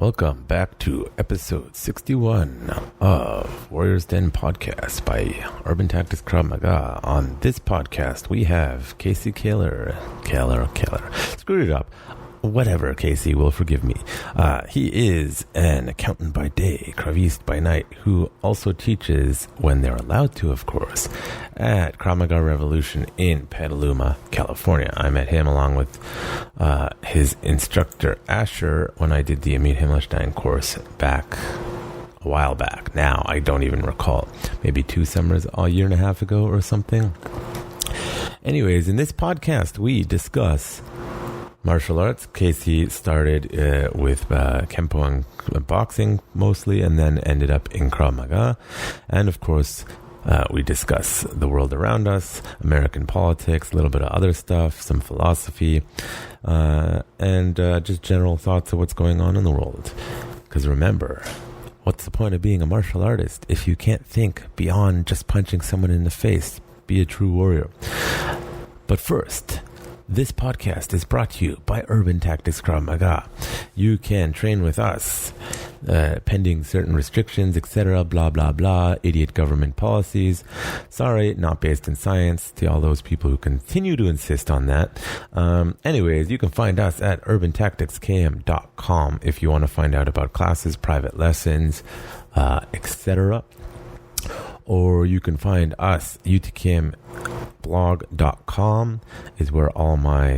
Welcome back to episode 61 of Warriors Den Podcast by Urban Tactics Krav Maga. On this podcast, we have Casey Kahler. Screwed it up. Whatever, Casey will forgive me. He is an accountant by day, Kravist by night, who also teaches, when they're allowed to, of course, at Krav Maga Revolution in Petaluma, California. I met him along with his instructor, Asher, when I did the Amit Himmelstein course back a while back. Now, I don't even recall. Maybe 2 summers, a year and a half ago or something. Anyways, in this podcast, we discuss martial arts. Casey started with Kempo and boxing mostly, and then ended up in Krav Maga. And of course, we discuss the world around us, American politics, a little bit of other stuff, some philosophy, and just general thoughts of what's going on in the world. Because remember, what's the point of being a martial artist if you can't think beyond just punching someone in the face? Be a true warrior. But first, this podcast is brought to you by Urban Tactics Krav Maga. You can train with us, pending certain restrictions, etc., blah, blah, blah, idiot government policies. Sorry, not based in science, to all those people who continue to insist on that. Anyways, you can find us at urbantacticskm.com if you want to find out about classes, private lessons, etc., or you can find us, UTKM blog.com is where all my,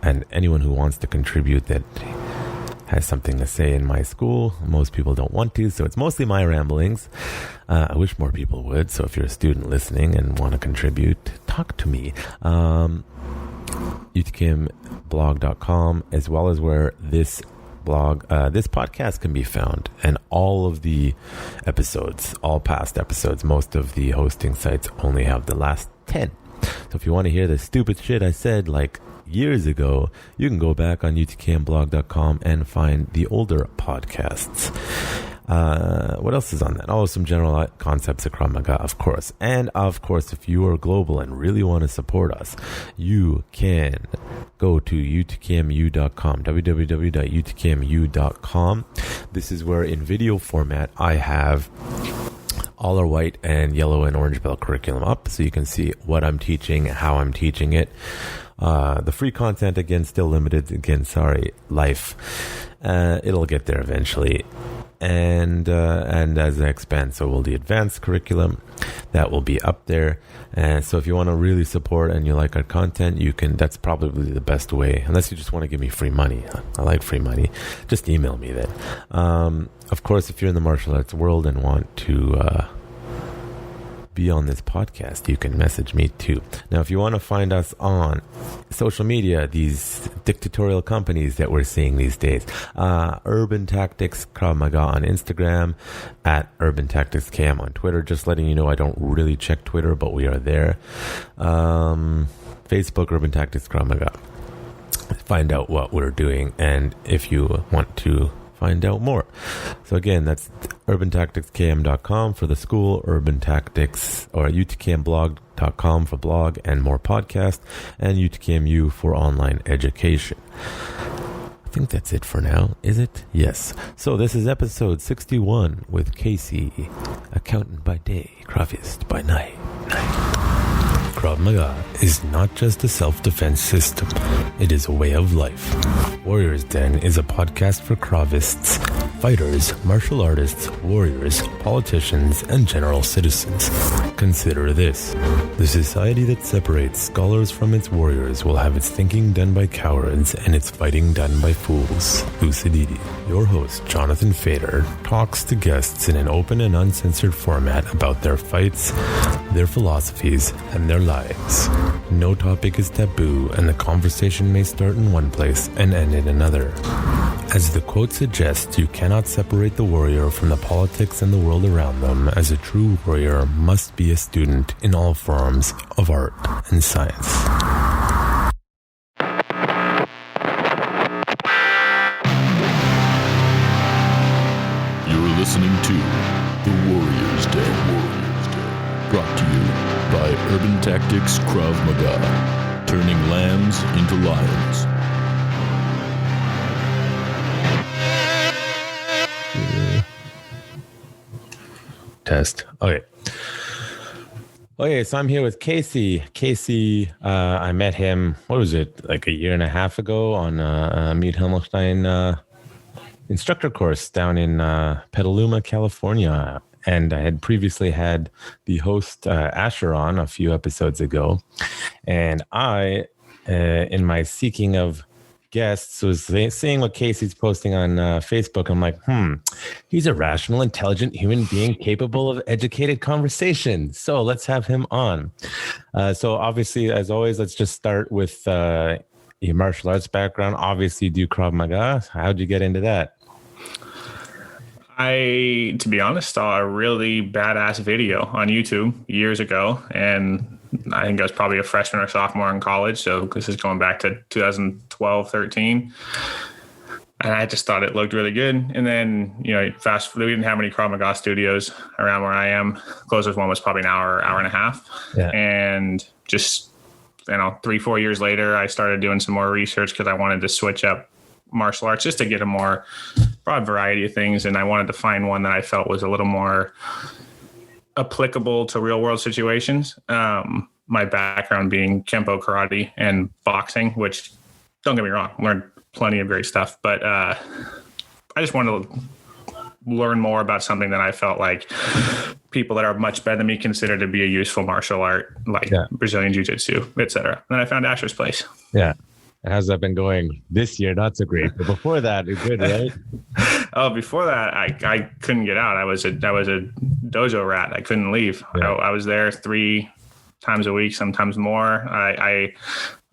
and anyone who wants to contribute that has something to say in my school. Most people don't want to, so it's mostly my ramblings. I wish more people would, so if you're a student listening and want to contribute, talk to me. UTKMblog.com, as well as where this podcast can be found, and all of the episodes, all past episodes. Most of the hosting sites only have the last 10. So if you want to hear the stupid shit I said like years ago, you can go back on utkmblog.com and find the older podcasts. What else is on that? Oh, some general concepts of Krav Maga, of course. And of course, if you are global and really want to support us, you can go to utkmu.com, www.utkmu.com. This is where in video format I have all our white and yellow and orange belt curriculum up, so you can see what I'm teaching, how I'm teaching it. The free content, again, still limited. Again, sorry, life. It'll get there eventually. And as I expand, so will the advanced curriculum. That will be up there. And so if you want to really support and you like our content, you can. That's probably the best way, unless you just want to give me free money. I like free money. Just email me then. Of course, if you're in the martial arts world and want to be on this podcast, you can message me too. Now, if you want to find us on social media, these dictatorial companies that we're seeing these days, Urban Tactics Krav Maga on Instagram, at Urban Tactics KM on Twitter. Just letting you know, I don't really check Twitter, but we are there. Facebook, Urban Tactics Krav Maga. Find out what we're doing, and if you want to find out more. So again, that's urbantacticskm.com for the school, Urban Tactics, or utkmblog.com for blog and more podcast, and UTKMU for online education. I think that's it for now, is it? Yes. So this is episode 61 with Casey, accountant by day, Kravist by night. Krav Maga is not just a self-defense system, it is a way of life. Warriors Den is a podcast for Kravists, fighters, martial artists, warriors, politicians, and general citizens. Consider this. The society that separates scholars from its warriors will have its thinking done by cowards and its fighting done by fools. Lucidity. Your host, Jonathan Fader, talks to guests in an open and uncensored format about their fights, their philosophies, and their lives. No topic is taboo, and the conversation may start in one place and end in another. As the quote suggests, you cannot separate the warrior from the politics and the world around them, as a true warrior must be a student in all forms of art and science. You're listening to The Warriors Den. Brought to you by Urban Tactics Krav Maga, turning lambs into lions. podcast. Okay, so I'm here with Casey. Casey, I met him, what was it, like a year and a half ago on a Meet Himmelstein instructor course down in Petaluma, California. And I had previously had the host Asher on a few episodes ago. And I, in my seeking of guests, was seeing what Casey's posting on Facebook. I'm like, he's a rational, intelligent human being capable of educated conversation. So let's have him on. So obviously, as always, let's just start with your martial arts background. Obviously, you do Krav Maga. How'd you get into that? I, to be honest, saw a really badass video on YouTube years ago, and I think I was probably a freshman or sophomore in college. So this is going back to 2012, 13. And I just thought it looked really good. And then, we didn't have any Krav Maga studios around where I am. Closest one was probably an hour and a half. Yeah. And just, 3-4 years later, I started doing some more research because I wanted to switch up martial arts just to get a more broad variety of things. And I wanted to find one that I felt was a little more applicable to real world situations. My background being Kempo, karate, and boxing, which, don't get me wrong, learned plenty of great stuff, but I just wanted to learn more about something that I felt like people that are much better than me consider to be a useful martial art, like Brazilian Jiu-Jitsu, etc. Then I found Asher's place. Yeah. How's that been going this year? Not so great, but before that, it's good, right? Oh, before that, I couldn't get out. I was a dojo rat. I couldn't leave. Yeah. I was there 3 times a week, sometimes more. I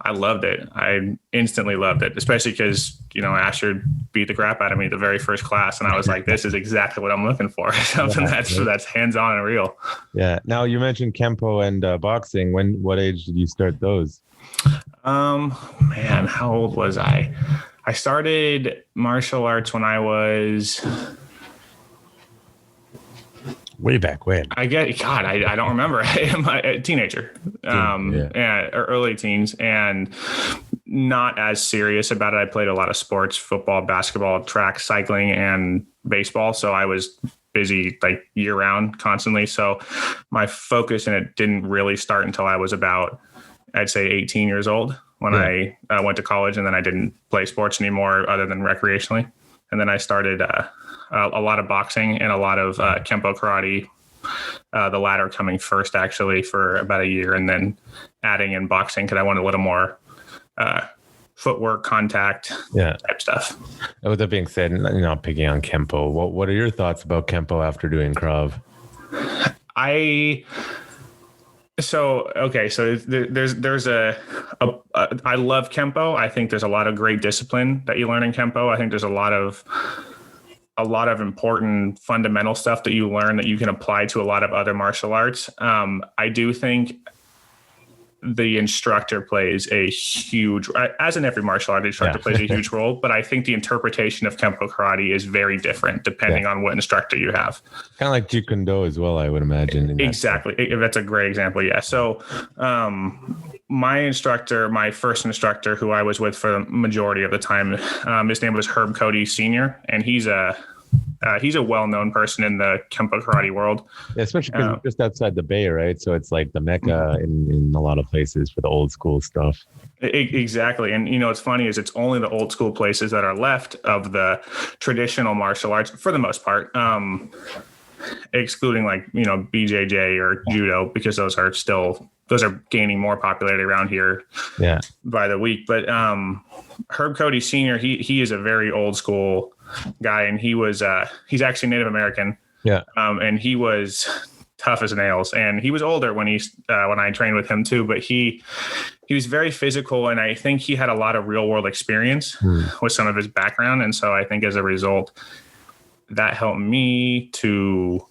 loved it. I instantly loved it, especially because, Asher beat the crap out of me the very first class. And I was like, this is exactly what I'm looking for. Something that's hands-on and real. Yeah. Now you mentioned Kempo and boxing. What age did you start those? Man, how old was I? I started martial arts when I was way back when. I don't remember. I'm a teenager, or early teens, and not as serious about it. I played a lot of sports, football, basketball, track, cycling, and baseball. So I was busy like year round constantly. So my focus in it didn't really start until I was about, I'd say 18 years old when I went to college, and then I didn't play sports anymore other than recreationally. And then I started a lot of boxing and a lot of Kempo karate, the latter coming first actually for about a year, and then adding in boxing because I wanted a little more footwork, contact type stuff. With that being said, picking on Kempo, what are your thoughts about Kempo after doing Krav? So there's I love Kempo. I think there's a lot of great discipline that you learn in Kempo. I think there's a lot of important fundamental stuff that you learn that you can apply to a lot of other martial arts. I do think the instructor plays a huge, as in every martial art, the instructor plays a huge role, but I think the interpretation of Kempo karate is very different depending on what instructor you have. Kind of like Jeet Kune Do as well, I would imagine. Exactly. That's a great example. Yeah. So, my first instructor who I was with for the majority of the time, his name was Herb Cody Sr., and he's a well-known person in the Kempo karate world. Yeah, especially because just outside the Bay, right? So it's like the Mecca in a lot of places for the old school stuff. Exactly. And, what's funny is it's only the old school places that are left of the traditional martial arts for the most part, excluding like, BJJ or judo, because those are gaining more popularity around here by the week. But Herb Cody Sr., he is a very old school guy, and he's actually Native American. Yeah. And he was tough as nails, and he was older when I trained with him too, but he was very physical, and I think he had a lot of real world experience with some of his background. And so I think as a result, that helped me to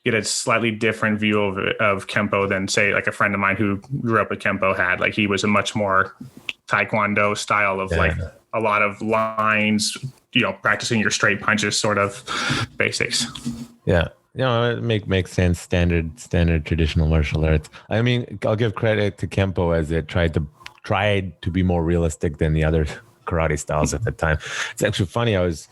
get a slightly different view of Kempo than, say, like a friend of mine who grew up with Kempo had. Like, he was a much more Taekwondo style of like a lot of lines, practicing your straight punches sort of basics. Yeah. It makes sense. Standard traditional martial arts. I mean, I'll give credit to Kempo as it tried to be more realistic than the other karate styles at the time. It's actually funny. I was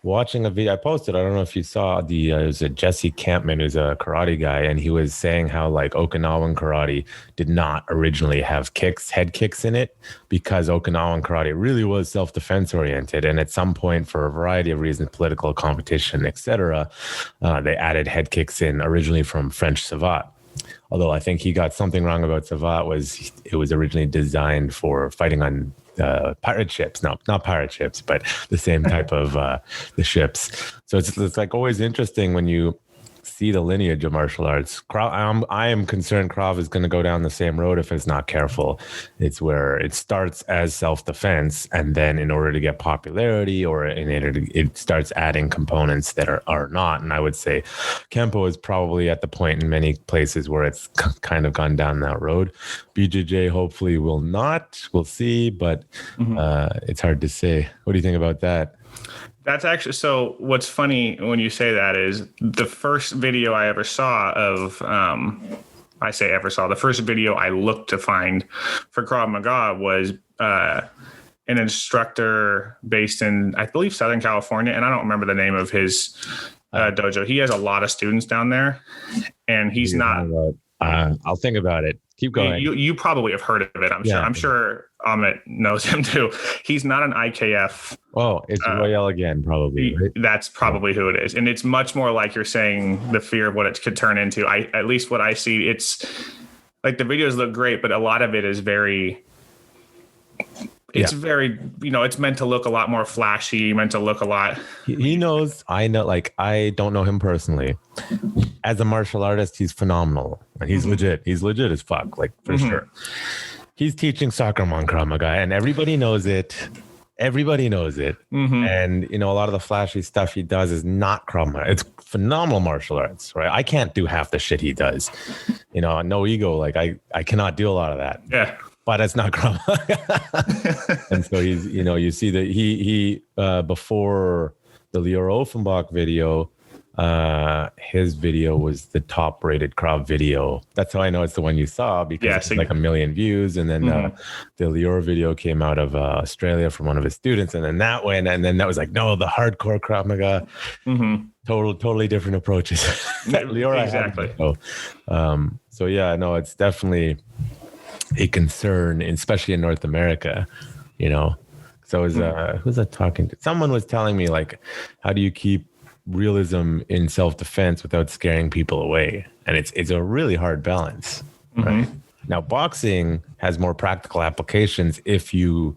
watching a video I posted. I don't know if you saw it was a Jesse Campman, who's a karate guy, and he was saying how like Okinawan karate did not originally have head kicks in it, because Okinawan karate really was self-defense oriented, and at some point, for a variety of reasons, political competition, etc., they added head kicks in originally from French savate. Although I think he got something wrong about savate, it was originally designed for fighting on pirate ships. No, not pirate ships, but the same type of the ships. So it's like always interesting when you see the lineage of martial arts. I am concerned Krav is going to go down the same road if it's not careful. It's where it starts as self-defense, and then in order to get popularity, or it starts adding components that are not. And I would say Kempo is probably at the point in many places where it's kind of gone down that road. BJJ hopefully will not. We'll see, but it's hard to say. What do you think about that? That's actually, so what's funny when you say that is the first video I ever saw of, the first video I looked to find for Krav Maga was an instructor based in, I believe, Southern California. And I don't remember the name of his dojo. He has a lot of students down there, and he's not. I'll think about it. Keep going. You probably have heard of it. I'm sure Amit knows him too. He's not an IKF. Oh, it's Royale again, probably. Right? That's probably who it is. And it's much more like you're saying, the fear of what it could turn into. At least what I see, it's like the videos look great, but a lot of it is very, very, it's meant to look a lot more flashy, meant to look a lot. He knows, I know, like, I don't know him personally. As a martial artist, he's phenomenal. And he's legit. He's legit as fuck, like, for sure. He's teaching Sakurman Krav Maga, and everybody knows it. Everybody knows it. And, a lot of the flashy stuff he does is not Krav Maga. It's phenomenal martial arts, right? I can't do half the shit he does. No ego. Like, I cannot do a lot of that. Yeah. But it's not Krav Maga. And so he's, you see that he before the Lior Offenbach video, his video was the top rated Krav video. That's how I know it's the one you saw, because it's like 1 million views. And then the Lior video came out of Australia from one of his students, and then that went, and then that was like, no, the hardcore Krav Maga. Totally different approaches. Lior, exactly. So yeah, no, it's definitely a concern, especially in North America. So who's I talking to? Someone was telling me, like, how do you keep realism in self-defense without scaring people away? And it's a really hard balance, right? Now, boxing has more practical applications if you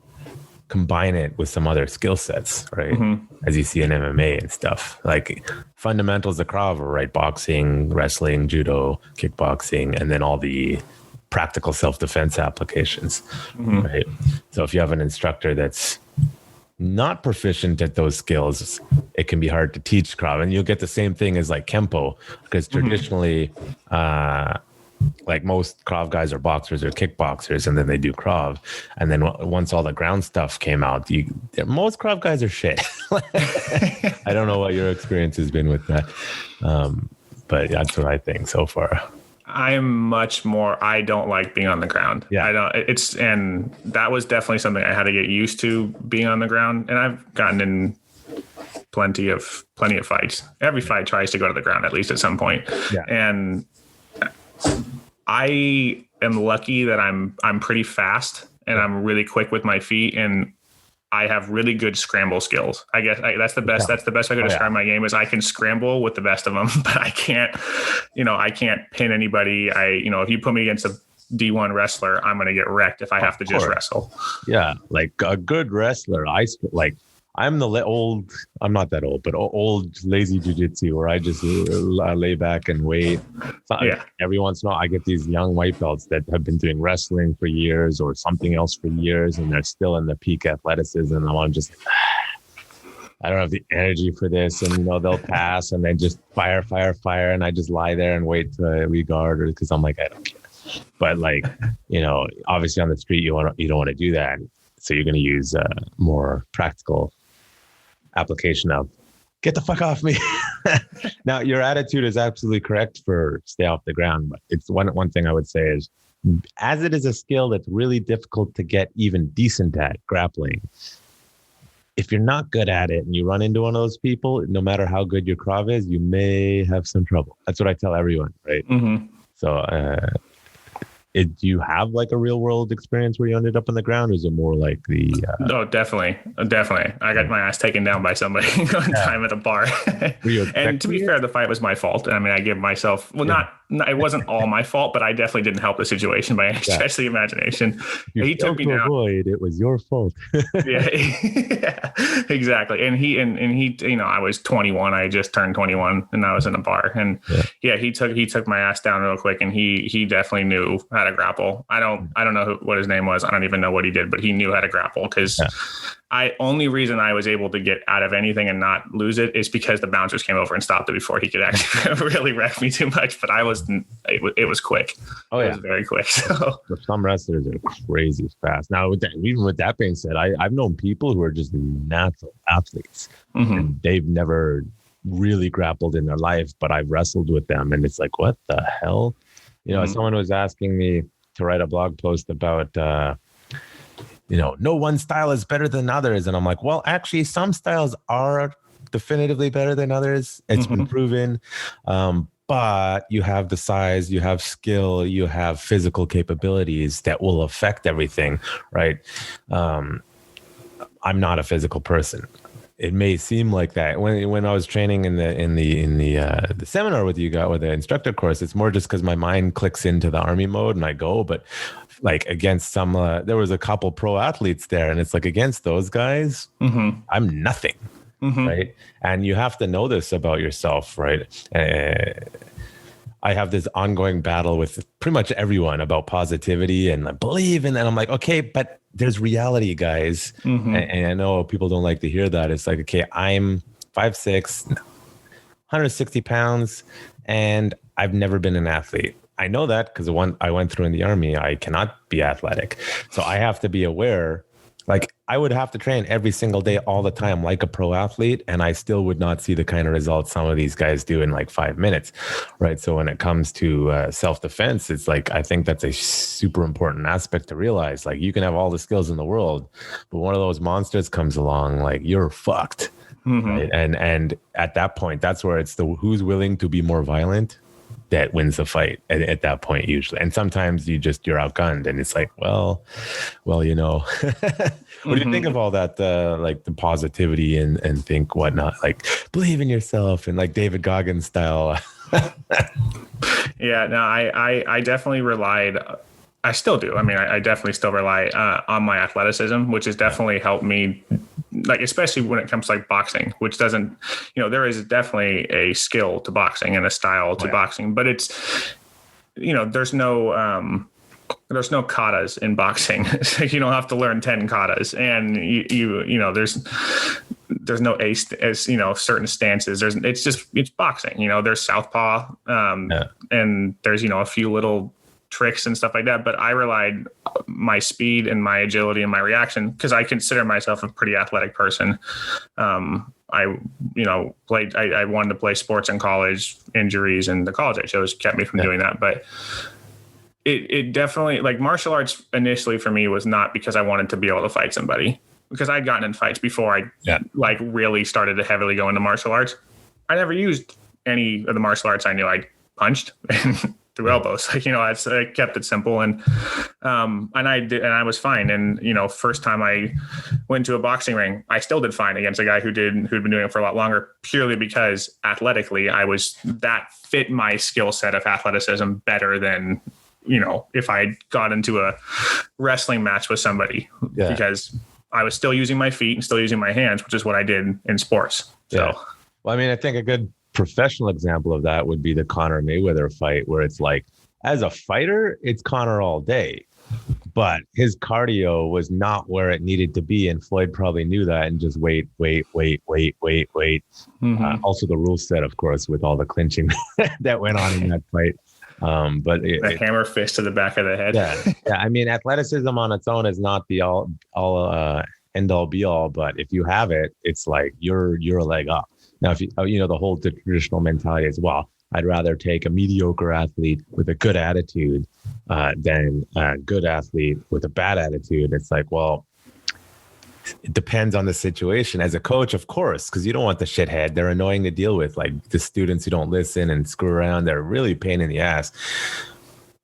combine it with some other skill sets, right? As you see in MMA and stuff. Like, fundamentals of Krav are, right? Boxing, wrestling, judo, kickboxing, and then all the practical self-defense applications, right? So if you have an instructor that's not proficient at those skills, it can be hard to teach Krav. And you'll get the same thing as like Kempo, because traditionally, like, most Krav guys are boxers or kickboxers, and then they do Krav. And then once all the ground stuff came out, most Krav guys are shit. I don't know what your experience has been with that. But that's what I think so far. I'm much more, I don't like being on the ground. Yeah. And that was definitely something I had to get used to, being on the ground. And I've gotten in plenty of fights. Every fight tries to go to the ground, at least at some point. Yeah. And I am lucky that I'm pretty fast, and I'm really quick with my feet, and I have really good scramble skills. I guess that's the best. That's the best way to describe my game, is I can scramble with the best of them, but I can't pin anybody. If you put me against a D1 wrestler, I'm going to get wrecked if I have to just wrestle. Yeah. Like a good wrestler. I'm I'm not that old, but old lazy jujitsu, where I just lay back and wait. Every once in a while, I get these young white belts that have been doing wrestling for years or something else for years, and they're still in the peak athleticism. And I'm just, I don't have the energy for this. And, they'll pass and they just fire. And I just lie there and wait to regard, because I'm like, I don't care. But like, obviously on the street, you don't want to do that. So you're going to use more practical application of get the fuck off me. Now, your attitude is absolutely correct for stay off the ground. But it's one thing I would say is, as it is a skill that's really difficult to get even decent at, grappling, if you're not good at it and you run into one of those people, no matter how good your Krav is, you may have some trouble. That's what I tell everyone, right? Mm-hmm. So, do you have like a real world experience where you ended up on the ground? Or is it more like the? No, definitely. I got my ass taken down by somebody one time at a bar. And to be fair, the fight was my fault. I mean, I give myself, it wasn't all my fault, but I definitely didn't help the situation by any stretch of the imagination. He took me down. Avoid, it was your fault. Yeah, exactly. And he, I was 21. I just turned 21 and I was in a bar, and he took my ass down real quick, and he definitely knew how to grapple. I don't know what his name was. I don't even know what he did, but he knew how to grapple, because only reason I was able to get out of anything and not lose it is because the bouncers came over and stopped it before he could actually really wreck me too much. But it was quick. It was very quick. So some wrestlers are crazy fast. Now, even with that being said, I've known people who are just natural athletes, and they've never really grappled in their life, but I've wrestled with them, and it's like, what the hell? Someone was asking me to write a blog post about, no one style is better than others. And I'm like, well, actually, some styles are definitively better than others. It's been proven. But you have the size, you have skill, you have physical capabilities that will affect everything, right? I'm not a physical person. It may seem like that when I was training in the seminar with you guys, with the instructor course. It's more just because my mind clicks into the army mode and I go. But like against some, there was a couple pro athletes there, and it's like against those guys, I'm nothing, right? And you have to know this about yourself, right? I have this ongoing battle with pretty much everyone about positivity and like, believe in that. I'm like, okay, but there's reality, guys. And I know people don't like to hear that. It's like, okay, I'm 5'6", 160 pounds, and I've never been an athlete. I know that because I went through in the army. I cannot be athletic. So I have to be aware. Like, I would have to train every single day, all the time, like a pro athlete, and I still would not see the kind of results some of these guys do in like 5 minutes, right? So when it comes to self-defense, it's like, I think that's a super important aspect to realize. Like, you can have all the skills in the world, but one of those monsters comes along, like, you're fucked, right? And at that point, that's where it's who's willing to be more violent that wins the fight at that point usually. And sometimes you're outgunned, and it's like, well, what do you think of all that, like the positivity and think whatnot, like believe in yourself and like David Goggins style? Yeah, no, I definitely relied. I still do. I mean, I definitely still rely on my athleticism, which has definitely helped me, like, especially when it comes to like boxing, which doesn't, there is definitely a skill to boxing and a style to boxing, but it's, there's no katas in boxing. You don't have to learn 10 katas, and there's no ace as, certain stances. It's boxing, there's southpaw, and there's, a few little tricks and stuff like that, but I relied my speed and my agility and my reaction, because I consider myself a pretty athletic person. I wanted to play sports in college. Injuries and the college I chose kept me from doing that, but it definitely, like, martial arts initially for me was not because I wanted to be able to fight somebody, because I'd gotten in fights before I like really started to heavily go into martial arts. I never used any of the martial arts I knew. I punched and through elbows, I kept it simple, and I did, and I was fine. And first time I went to a boxing ring, I still did fine against a guy who'd been doing it for a lot longer, purely because athletically that fit my skill set of athleticism better than if I got into a wrestling match with somebody, because I was still using my feet and still using my hands, which is what I did in sports. So, well, I mean, I think a good professional example of that would be the Conor Mayweather fight, where it's like, as a fighter, it's Conor all day, but his cardio was not where it needed to be, and Floyd probably knew that and just wait. Also the rule set, of course, with all the clinching that went on in that fight. But the hammer fist to the back of the head. Yeah. I mean, athleticism on its own is not the all end all be all, but if you have it, it's like you're a leg up. Now, if the whole traditional mentality is, well, I'd rather take a mediocre athlete with a good attitude than a good athlete with a bad attitude. It's like, well, it depends on the situation. As a coach, of course, because you don't want the shithead. They're annoying to deal with. Like the students who don't listen and screw around, they're really a pain in the ass.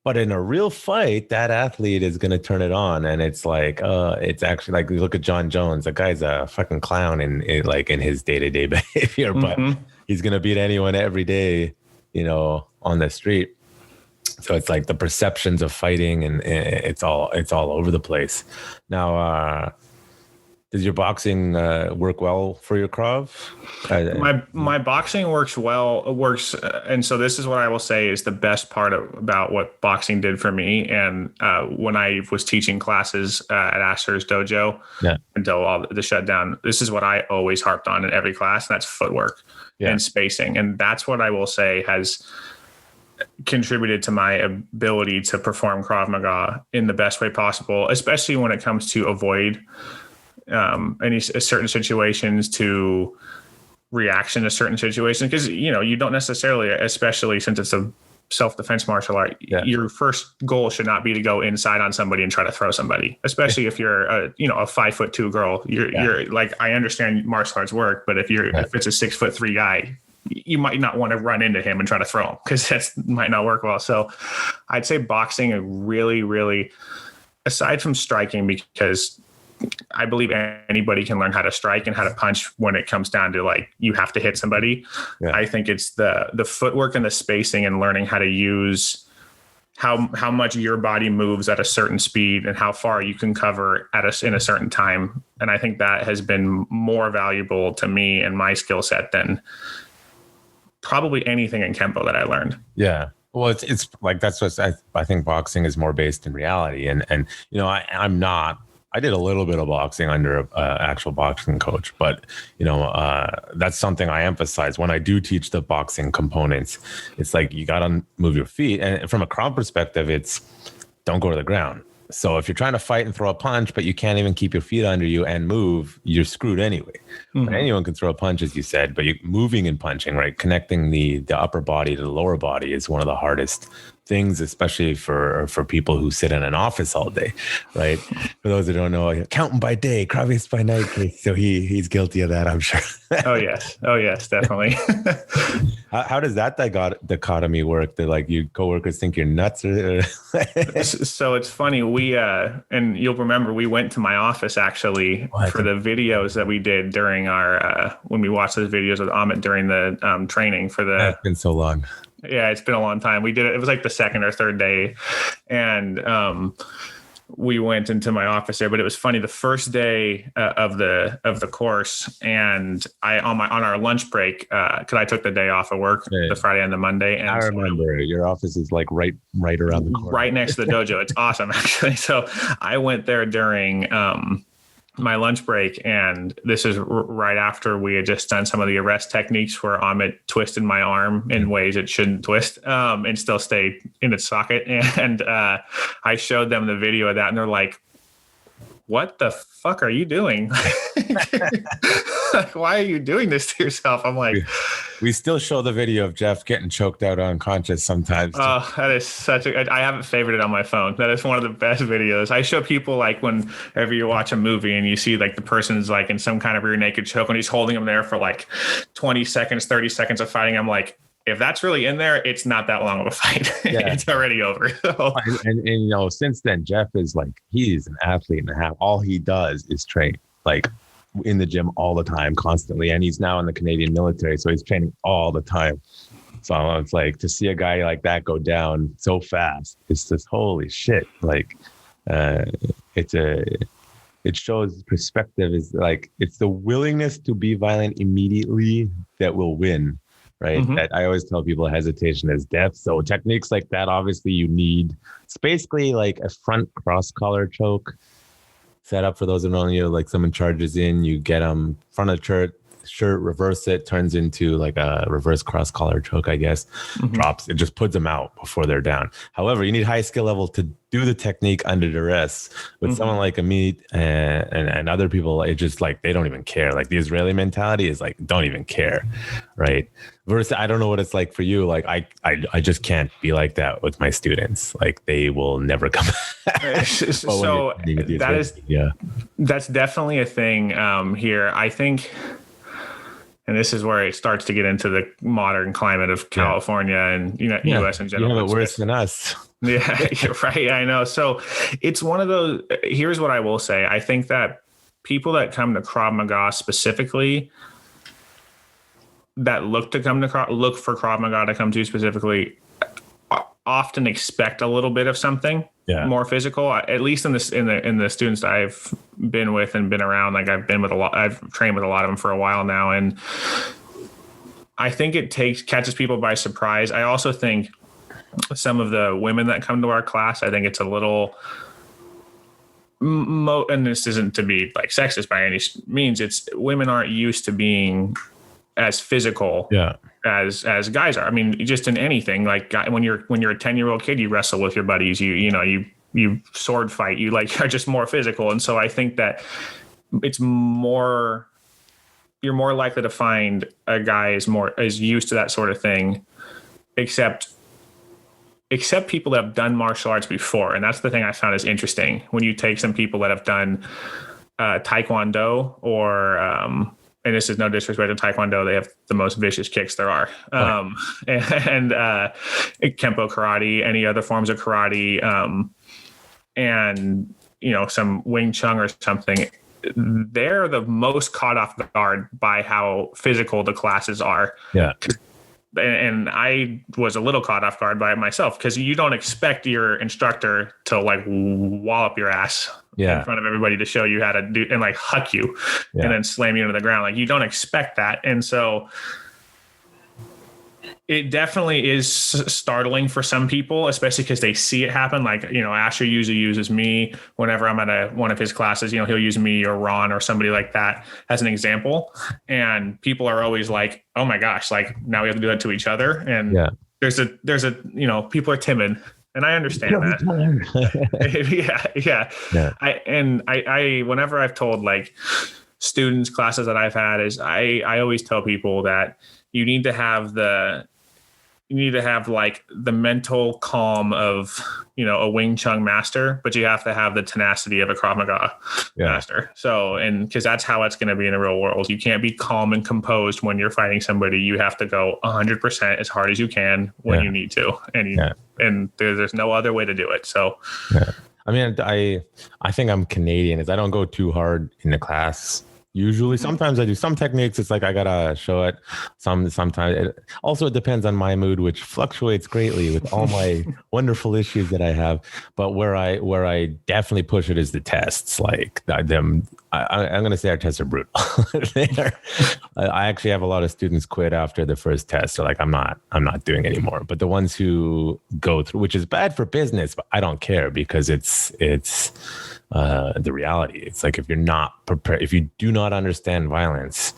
But in a real fight, that athlete is going to turn it on. And it's like, it's actually like, you look at John Jones, the guy's a fucking clown in his day-to-day behavior, but he's going to beat anyone every day, on the street. So it's like the perceptions of fighting, and it's all over the place. Now, does your boxing work well for your Krav? My boxing works well. And so this is what I will say is the best part about what boxing did for me. And when I was teaching classes at Asher's dojo until all the shutdown, this is what I always harped on in every class, and that's footwork and spacing. And that's what I will say has contributed to my ability to perform Krav Maga in the best way possible, especially when it comes to avoid any certain situations, to reaction to certain situations. Because, you don't necessarily, especially since it's a self-defense martial art, your first goal should not be to go inside on somebody and try to throw somebody, especially if you're a 5'2" girl. You're like, I understand martial arts work, but if it's a 6'3" guy, you might not want to run into him and try to throw him, because that might not work well. So I'd say boxing really, really, aside from striking, because I believe anybody can learn how to strike and how to punch when it comes down to like, you have to hit somebody. Yeah. I think it's the footwork and the spacing and learning how to use how much your body moves at a certain speed and how far you can cover in a certain time. And I think that has been more valuable to me and my skill set than probably anything in Kempo that I learned. Yeah. Well, it's like, that's what I think boxing is more based in reality. And I did a little bit of boxing under an actual boxing coach, but that's something I emphasize when I do teach the boxing components. It's like, you got to move your feet. And from a Krav perspective, it's don't go to the ground. So if you're trying to fight and throw a punch, but you can't even keep your feet under you and move, you're screwed anyway. Mm-hmm. But anyone can throw a punch, as you said, but you're moving and punching, right? Connecting the upper body to the lower body is one of the hardest things, especially for people who sit in an office all day, right? For those who don't know, counting by day, Kravist by night. So he's guilty of that, I'm sure. Oh yes, definitely. How does that dichotomy work? That like your coworkers think you're nuts? So it's funny. We and you'll remember we went to my office actually for the videos that we did during our when we watched those videos with Amit during the training for the. It's been so long. Yeah, it's been a long time. We did it. It was like the second or third day, and we went into my office there. But it was funny. The first day of the course, and on our lunch break, because I took the day off of work, the Friday and the Monday. And I remember your office is like right around the corner, right next to the dojo. It's awesome, actually. So I went there during my lunch break, and this is right after we had just done some of the arrest techniques where Amit twisted my arm in ways it shouldn't twist and still stay in its socket. And I showed them the video of that, and they're like, what the fuck are you doing? Like, why are you doing this to yourself? I'm like, we still show the video of Jeff getting choked out unconscious sometimes. Oh, that is I haven't favored it on my phone. That is one of the best videos. I show people like whenever you watch a movie and you see like the person's like in some kind of rear naked choke and he's holding them there for like 20 seconds, 30 seconds of fighting. I'm like, if that's really in there, it's not that long of a fight. Yeah. It's already over. So. And since then, Jeff is like, he's an athlete and a half. All he does is train, like in the gym all the time, constantly. And he's now in the Canadian military, so he's training all the time. So it's like, to see a guy like that go down so fast, it's just holy shit. Like, it shows perspective is like, it's the willingness to be violent immediately that will win. Right. Mm-hmm. That I always tell people hesitation is death. So techniques like that, obviously you need. It's basically like a front cross collar choke set up for those who don't know, like someone charges in, you get them front of the shirt, reverse it, turns into like a reverse cross collar choke, I guess, drops. It just puts them out before they're down. However, you need high skill level to do the technique under duress. With someone like Amit and other people, it just like, they don't even care. Like the Israeli mentality is like, don't even care, right? Versus, I don't know what it's like for you. Like I just can't be like that with my students. Like they will never come back. So that's definitely a thing here. I think, and this is where it starts to get into the modern climate of California and U.S. in general. You have it worse than us. Yeah, you're right. I know. So it's one of those. Here's what I will say. I think that people that come to Krav Maga specifically, that look for Krav Maga to come to specifically, often expect a little bit of something more physical. At least in the students that I've been with and been around, like I've trained with a lot of them for a while now, and I think it catches people by surprise. I also think some of the women that come to our class, I think it's a little, and this isn't to be like sexist by any means, it's women aren't used to being as physical as guys are. I mean, just in anything, like when you're a 10-year-old kid, you wrestle with your buddies, you sword fight, you like are just more physical. And so I think that you're more likely to find a guy is used to that sort of thing, except people that have done martial arts before. And that's the thing I found is interesting. When you take some people that have done Taekwondo or, and this is no disrespect to Taekwondo, they have the most vicious kicks there are. And Kempo karate, any other forms of karate, and, some Wing Chun or something, they're the most caught off guard by how physical the classes are. Yeah. And I was a little caught off guard by it myself, because you don't expect your instructor to like wallop your ass in front of everybody to show you how to do and like huck you and then slam you into the ground. Like you don't expect that. And so it definitely is startling for some people, especially because they see it happen. Like, Asher usually uses me whenever I'm at one of his classes. He'll use me or Ron or somebody like that as an example. And people are always like, oh my gosh, like now we have to do that to each other. And there's a people are timid. And I understand that. I whenever I've told like students, classes that I've had, is I always tell people that you need to have like the mental calm of, a Wing Chun master, but you have to have the tenacity of a Krav Maga master. So, and because that's how it's going to be in the real world. You can't be calm and composed when you're fighting somebody. You have to go 100% as hard as you can when you need to. And there's no other way to do it. So, I mean, I think I'm Canadian is I don't go too hard in the class. Usually, sometimes I do some techniques. It's like I gotta show it. Sometimes it depends on my mood, which fluctuates greatly with all my wonderful issues that I have. But where I definitely push it is the tests. Like I'm gonna say our tests are brutal. I actually have a lot of students quit after the first test. So like I'm not doing anymore. But the ones who go through, which is bad for business, but I don't care because it's the reality. It's like if you're not prepared, if you do not understand violence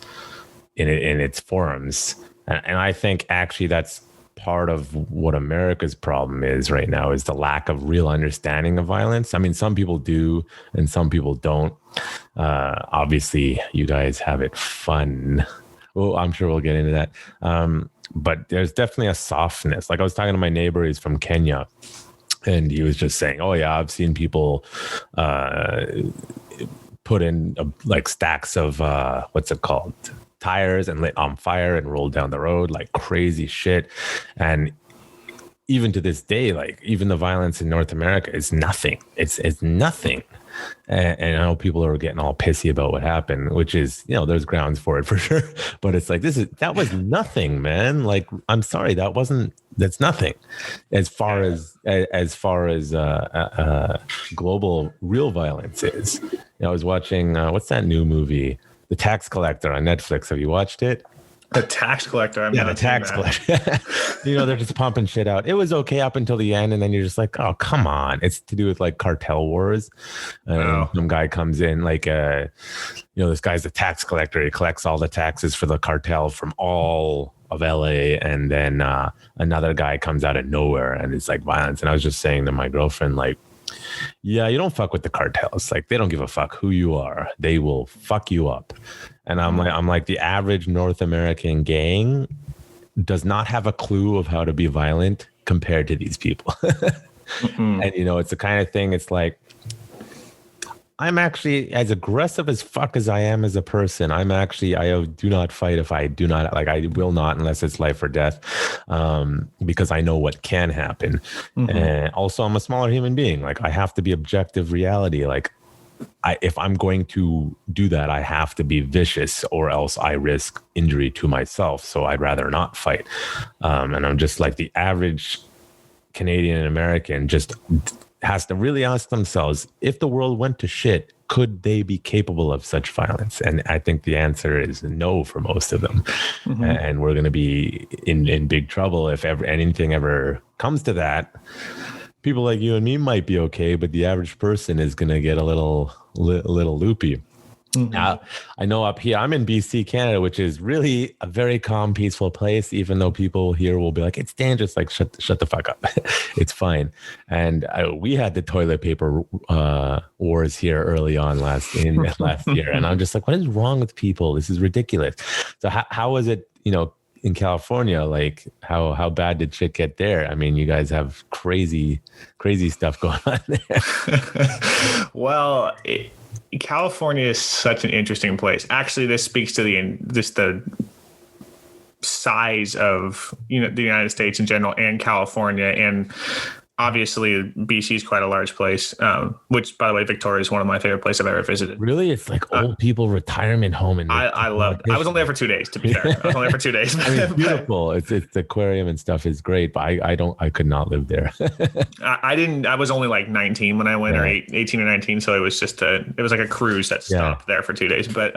in its forms, and I think actually that's part of what America's problem is right now, is the lack of real understanding of violence. I mean, some people do and some people don't. Obviously, you guys have it fun. Well, I'm sure we'll get into that. But there's definitely a softness. Like I was talking to my neighbor, he's from Kenya. And he was just saying, oh, yeah, I've seen people put in like stacks of, what's it called? Tires and lit on fire and rolled down the road, like crazy shit. And even to this day, like even the violence in North America is nothing. It's nothing. And I know people are getting all pissy about what happened, which is, there's grounds for it for sure. But it's like, that was nothing, man. Like, I'm sorry, that's nothing as far as global real violence is. I was watching, what's that new movie? The Tax Collector on Netflix. Have you watched it? The tax collector. The tax collector. They're just pumping shit out. It was okay up until the end, and then you're just like, oh, come on. It's to do with like cartel wars. Some guy comes in like, this guy's a tax collector. He collects all the taxes for the cartel from all of LA, and then another guy comes out of nowhere, and it's like violence. And I was just saying to my girlfriend, like, yeah, you don't fuck with the cartels. Like, they don't give a fuck who you are. They will fuck you up. And I'm like, the average North American gang does not have a clue of how to be violent compared to these people. And, it's the kind of thing, it's like, I'm actually as aggressive as fuck as I am as a person. I do not fight if I do not, like, I will not unless it's life or death, because I know what can happen. And also, I'm a smaller human being. Like, I have to be objective reality. Like, if I'm going to do that, I have to be vicious, or else I risk injury to myself. So I'd rather not fight. And I'm just like, the average Canadian and American just has to really ask themselves, if the world went to shit, could they be capable of such violence? And I think the answer is no for most of them. And we're going to be in big trouble if anything ever comes to that. People like you and me might be okay, but the average person is going to get a little loopy. Now, I know up here, I'm in BC, Canada, which is really a very calm, peaceful place, even though people here will be like, it's dangerous. Like, shut the fuck up. It's fine. And we had the toilet paper wars here early on last year. And I'm just like, what is wrong with people? This is ridiculous. So how was it, in California? Like, how bad did shit get there? I mean, you guys have crazy stuff going on there. Well, California is such an interesting place. Actually, this speaks to the size of the United States in general, and California, and obviously BC is quite a large place. Which, by the way, Victoria is one of my favorite places I've ever visited. Really, it's like old people retirement home, and I love. I was only there for 2 days. To be fair, I was only there for 2 days. I mean, it's beautiful. It's the aquarium and stuff is great, but I could not live there. I didn't. I was only like 19 when I went, or 18 or 19. So it was just it was like a cruise that stopped there for 2 days. But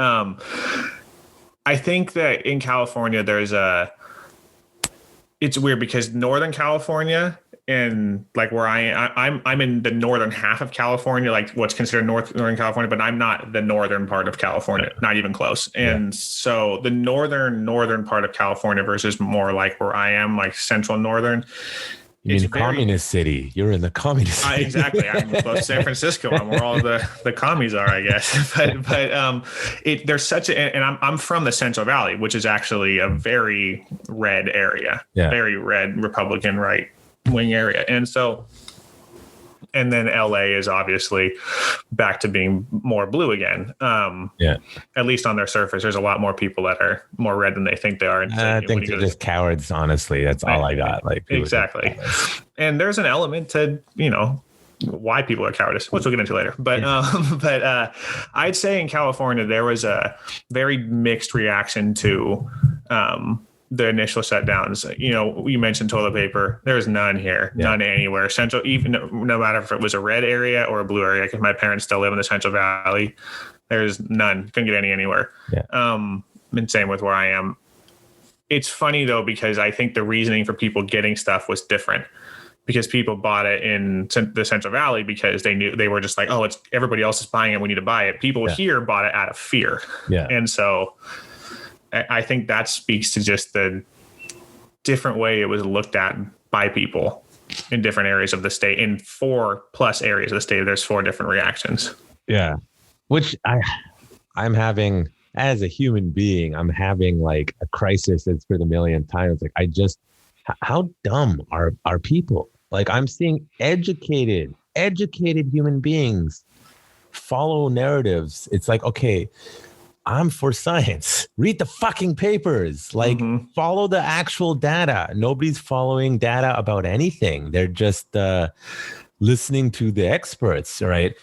I think that in California it's weird because Northern California, and like where I'm in the northern half of California, like what's considered Northern California, but I'm not the northern part of California, not even close. And so the northern part of California versus more like where I am, like central northern. You mean communist city? You're in the communist city. Exactly. I'm close to San Francisco. I'm where all the commies are, I guess. But there's such and I'm from the Central Valley, which is actually a very red area, very red Republican right wing area. And then LA is obviously back to being more blue again. At least on their surface, there's a lot more people that are more red than they think they are. I think they're just cowards, honestly. That's all I got. Like, exactly. And there's an element to, why people are cowardice, which we'll get into later. But I'd say in California, there was a very mixed reaction to the initial shutdowns. You mentioned toilet paper. There's none here, none anywhere. Central, even no matter if it was a red area or a blue area, because my parents still live in the Central Valley. There's none. Couldn't get any anywhere. And same with where I am. It's funny though, because I think the reasoning for people getting stuff was different. Because people bought it in the Central Valley because they knew, they were just like, oh, it's everybody else is buying it, we need to buy it. People here bought it out of fear. And so I think that speaks to just the different way it was looked at by people in different areas of the state. In 4+ areas of the state, there's 4 different reactions. Which I'm having, as a human being, I'm having like a crisis that's for the millionth time. It's like, how dumb are people? Like, I'm seeing educated human beings follow narratives. It's like, okay, I'm for science. Read the fucking papers. Like, follow the actual data. Nobody's following data about anything. They're just listening to the experts, right?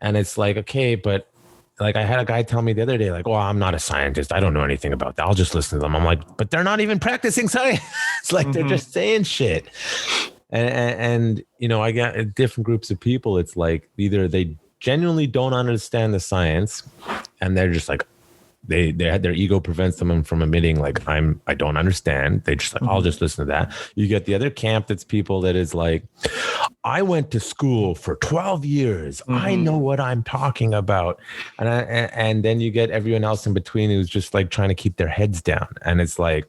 And it's like, okay, but like I had a guy tell me the other day, like, well, I'm not a scientist. I don't know anything about that. I'll just listen to them. I'm like, but they're not even practicing science. It's like they're just saying shit. And I got different groups of people. It's like either they genuinely don't understand the science and they're just like they had their ego prevents them from admitting like I don't understand. They just like I'll just listen to that. You get the other camp that's people that is like, I went to school for 12 years. I know what I'm talking about. And then you get everyone else in between who's just like trying to keep their heads down. And it's like,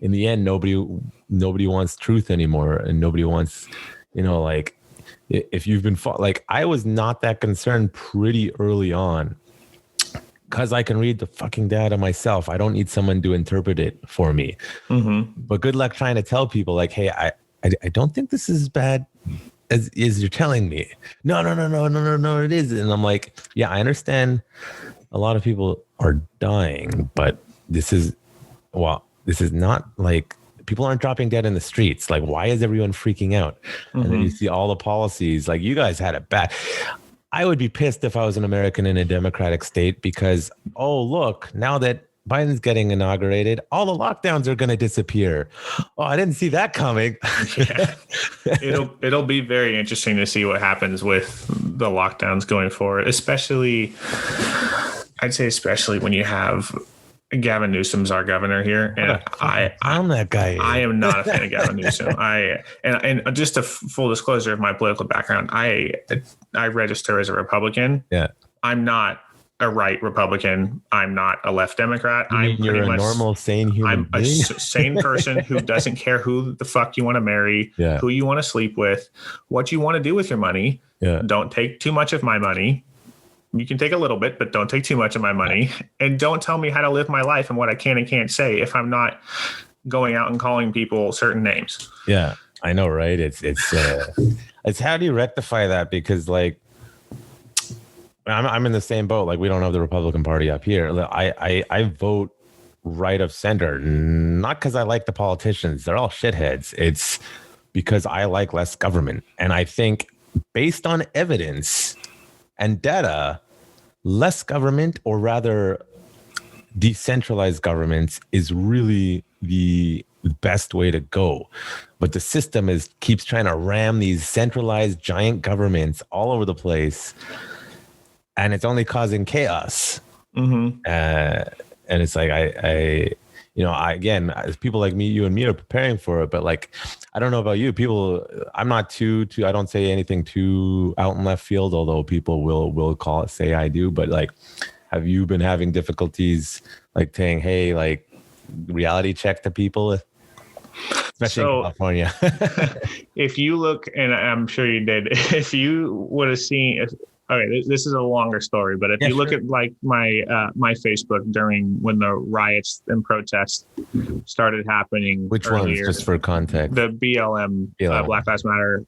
in the end, nobody wants truth anymore. And nobody wants, like if you've been like, I was not that concerned pretty early on because I can read the fucking data myself. I don't need someone to interpret it for me. But good luck trying to tell people like, hey, I don't think this is bad as you're telling me. No, it is. And I'm like, yeah, I understand a lot of people are dying, but this is not like people aren't dropping dead in the streets. Like, why is everyone freaking out? And then you see all the policies, like you guys had it bad. I would be pissed if I was an American in a democratic state because, oh, look, now that Biden's getting inaugurated, all the lockdowns are going to disappear. Oh, I didn't see that coming. Yeah. It'll be very interesting to see what happens with the lockdowns going forward, especially when you have Gavin Newsom's our governor here, and I'm that guy. I am not a fan of Gavin Newsom. And just a full disclosure of my political background, I register as a Republican. Yeah, I'm not a right Republican. I'm not a left Democrat. You're a normal, sane human being? I'm a sane person who doesn't care who the fuck you want to marry, who you want to sleep with, what you want to do with your money. Yeah. Don't take too much of my money. You can take a little bit, but don't take too much of my money. And don't tell me how to live my life and what I can and can't say if I'm not going out and calling people certain names. Yeah, I know, right? It's how do you rectify that? Because like, I'm in the same boat. Like we don't have the Republican Party up here. I vote right of center, not because I like the politicians. They're all shitheads. It's because I like less government. And I think based on evidence and data, less government, or rather decentralized governments, is really the best way to go. But the system keeps trying to ram these centralized giant governments all over the place. And it's only causing chaos. And it's like, again, people like me, you and me are preparing for it. But like, I don't know about you people. I'm not too, I don't say anything too out in left field, although people will say I do. But like, have you been having difficulties like saying, hey, like reality check to people? Especially in California. If you look, and I'm sure you did, if you would have seen, okay, this is a longer story, but if you look at like my Facebook during when the riots and protests started happening. Which earlier, ones, just for context? The BLM. Black Lives Matter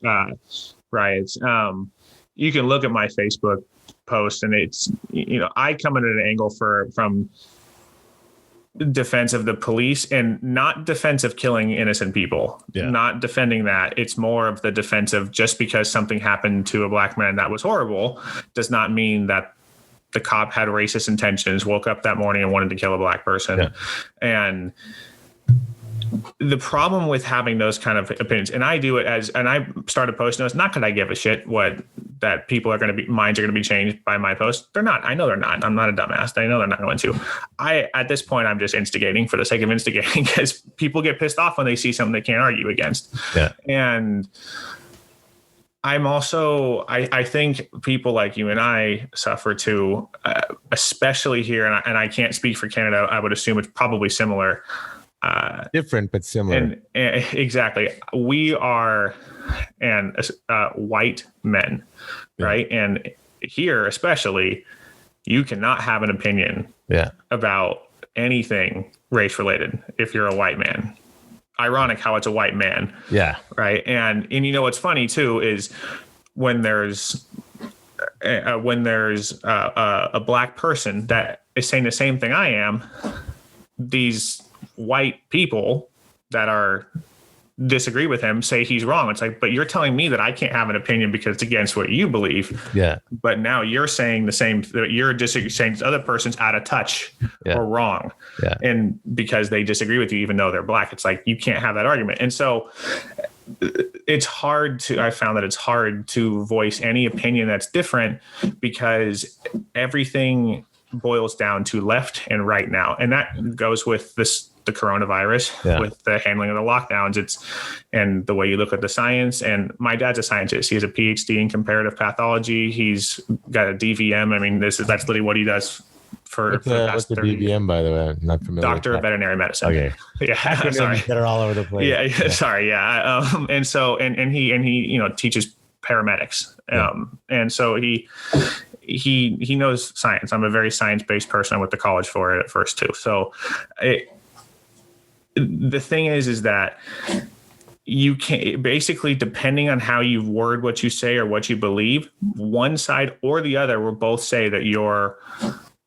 riots. You can look at my Facebook post, and it's I come at an angle from defense of the police and not defense of killing innocent people, not defending that. It's more of the defense of just because something happened to a black man that was horrible does not mean that the cop had racist intentions, woke up that morning and wanted to kill a black person. And the problem with having those kind of opinions, and I do it and I started posting those, not because I give a shit that people are going to be, minds are going to be changed by my post. They're not. I know they're not. I'm not a dumbass. I know they're not going to. At this point, I'm just instigating for the sake of instigating because people get pissed off when they see something they can't argue against. Yeah. And I'm also, I think people like you and I suffer too, especially here. And I can't speak for Canada. I would assume it's probably similar. Different but similar. And exactly, we are white men, right? And here, especially, you cannot have an opinion about anything race related if you're a white man. Ironic how it's a white man, right? And what's funny too is when there's a black person that is saying the same thing I am, these white people that disagree with him say he's wrong. It's like, but you're telling me that I can't have an opinion because it's against what you believe. Yeah. But now you're saying the same, you're just saying this other person's out of touch or wrong. Yeah. And because they disagree with you, even though they're black, it's like, you can't have that argument. And so I found that it's hard to voice any opinion that's different because everything boils down to left and right now. And that goes with the coronavirus, with the handling of the lockdowns. And the way you look at the science. And my dad's a scientist. He has a PhD in comparative pathology. He's got a DVM. I mean, that's literally what he does for the what's the DVM, by the way? I'm not familiar. Doctor of Veterinary Medicine. Okay. Yeah. Sorry. That are all over the place. Yeah. Sorry. Yeah. And so, and he, teaches paramedics. And so he knows science. I'm a very science-based person. I went to college for it at first too. So the thing is that you can basically, depending on how you word what you say or what you believe, one side or the other will both say that you're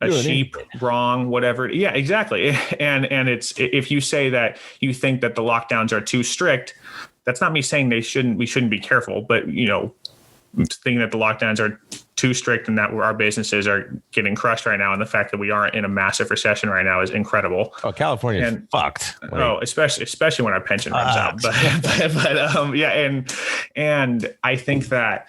a sheep, wrong, whatever. Yeah, exactly. And it's, if you say that you think that the lockdowns are too strict, that's not me saying we shouldn't be careful, but thinking that the lockdowns are too strict and that our businesses are getting crushed right now, and the fact that we aren't in a massive recession right now is incredible. Oh, California's fucked. Especially when our pension runs out. But and I think that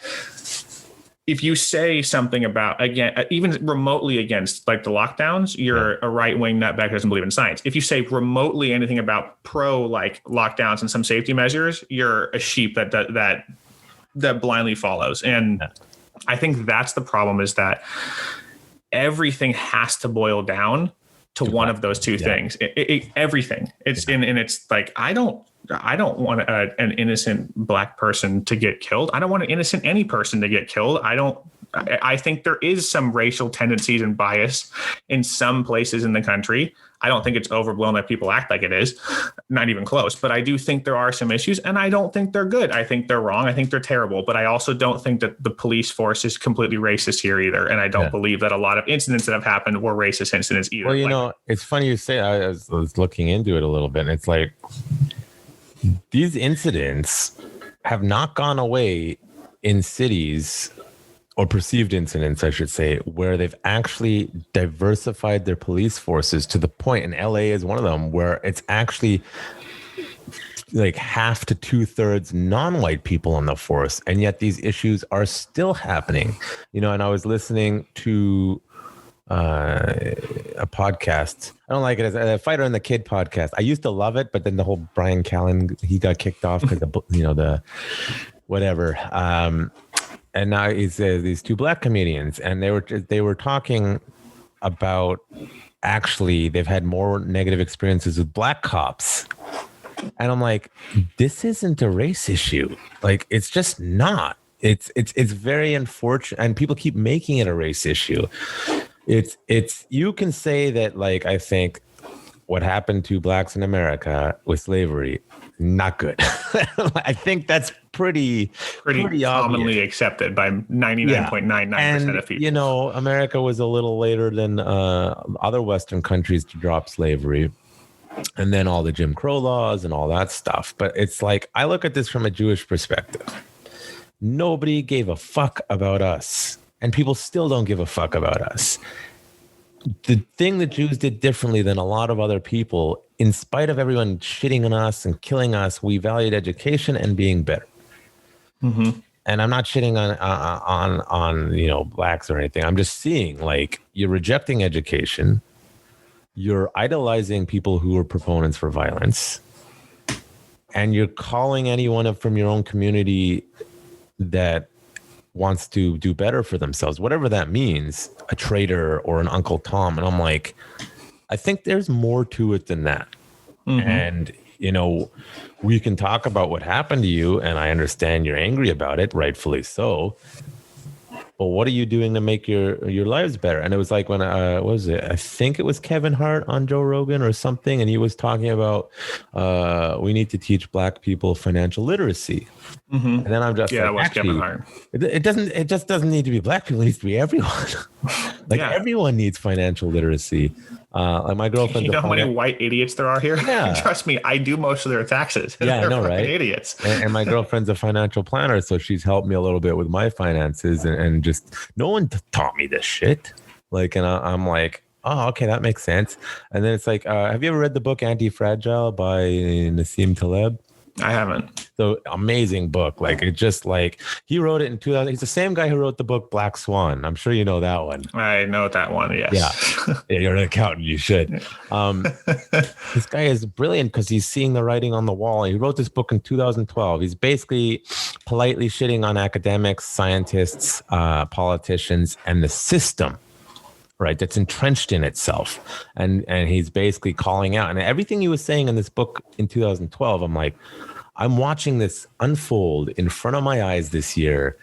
if you say something about, again, even remotely against like the lockdowns, you're a right-wing nutbag who doesn't believe in science. If you say remotely anything about pro like lockdowns and some safety measures, you're a sheep that blindly follows. And I think that's the problem, is that everything has to boil down to one of those two things. Everything. It's like, I don't want an innocent black person to get killed. I don't want an innocent any person to get killed. I think there is some racial tendencies and bias in some places in the country. I don't think it's overblown that people act like it is, not even close. But I do think there are some issues, and I don't think they're good. I think they're wrong. I think they're terrible. But I also don't think that the police force is completely racist here either. And I don't believe that a lot of incidents that have happened were racist incidents either. Well, it's funny you say. I was looking into it a little bit, and it's like, these incidents have not gone away in cities, or perceived incidents, I should say, where they've actually diversified their police forces to the point, and LA is one of them, where it's actually like half to 2/3 non-white people on the force. And yet these issues are still happening, and I was listening to a podcast. I don't like it, as a Fighter and the Kid podcast. I used to love it, but then the whole Brian Callen, he got kicked off because the whatever. And now he's these two black comedians, and they were talking about, actually they've had more negative experiences with black cops. And I'm like, this isn't a race issue. Like, it's just not. It's very unfortunate, and people keep making it a race issue. It's you can say that, like, I think what happened to blacks in America with slavery, not good. I think that's pretty commonly accepted by 99.99% of people. America was a little later than other Western countries to drop slavery, and then all the Jim Crow laws and all that stuff. But it's like, I look at this from a Jewish perspective. Nobody gave a fuck about us, and people still don't give a fuck about us. The thing that Jews did differently than a lot of other people, in spite of everyone shitting on us and killing us, we valued education and being better. Mm-hmm. And I'm not shitting on blacks or anything. I'm just seeing, like, you're rejecting education, you're idolizing people who are proponents for violence, and you're calling anyone from your own community that wants to do better for themselves, whatever that means, a traitor or an Uncle Tom. And I'm like, I think there's more to it than that. Mm-hmm. And, we can talk about what happened to you, and I understand you're angry about it, rightfully so. But what are you doing to make your lives better? And it was like when, what was it? I think it was Kevin Hart on Joe Rogan or something. And he was talking about, we need to teach black people financial literacy. Mm-hmm. And then I'm just it was Kevin Hart. It just doesn't need to be black people. It needs to be everyone. Everyone needs financial literacy. Like my girlfriend. You know how many white idiots there are here? Yeah. Trust me, I do most of their taxes. Yeah, I know, right? Idiots. And my girlfriend's a financial planner, so she's helped me a little bit with my finances, and just no one taught me this shit. Like, and I'm like, oh, okay, that makes sense. And then it's like, have you ever read the book Anti-Fragile by Nassim Taleb? I haven't. So amazing book. Like, it just like, he wrote it in 2000. He's the same guy who wrote the book Black Swan. I'm sure you know that one. I know that one. Yes. Yeah, you're an accountant. You should. This guy is brilliant because he's seeing the writing on the wall. He wrote this book in 2012. He's basically politely shitting on academics, scientists, politicians, and the system, right, that's entrenched in itself. And he's basically calling out. And everything he was saying in this book in 2012, I'm like, I'm watching this unfold in front of my eyes this year.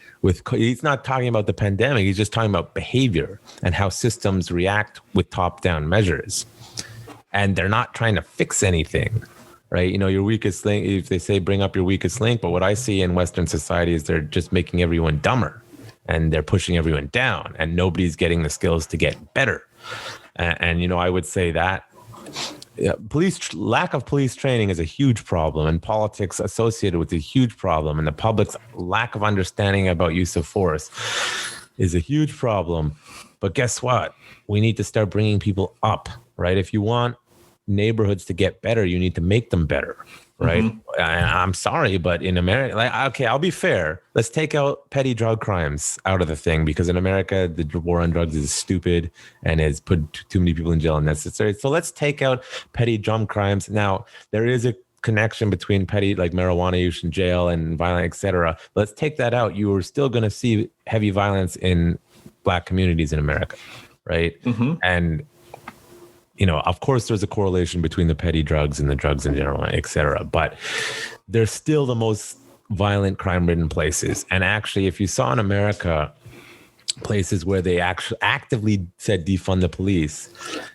He's not talking about the pandemic. He's just talking about behavior and how systems react with top-down measures. And they're not trying to fix anything, right? You know, your weakest link, if they say bring up your weakest link, but what I see in Western society is they're just making everyone dumber and they're pushing everyone down and nobody's getting the skills to get better. And you know, I would say that lack of police training is a huge problem, and politics associated with a huge problem, and the public's lack of understanding about use of force is a huge problem. But guess what? We need to start bringing people up, right? If you want neighborhoods to get better, you need to make them better, right? Mm-hmm. I'm sorry, but in America, like, okay, I'll be fair. Let's take out petty drug crimes out of the thing, because in America, the war on drugs is stupid and has put too many people in jail unnecessary. So let's take out petty drug crimes. Now, there is a connection between petty, like marijuana use in jail and violence, et cetera. Let's take that out. You are still going to see heavy violence in Black communities in America, right? Mm-hmm. And you know, of course, there's a correlation between the petty drugs and the drugs in general, et cetera. But they're still the most violent, crime-ridden places. And actually, if you saw in America places where they actually actively said defund the police,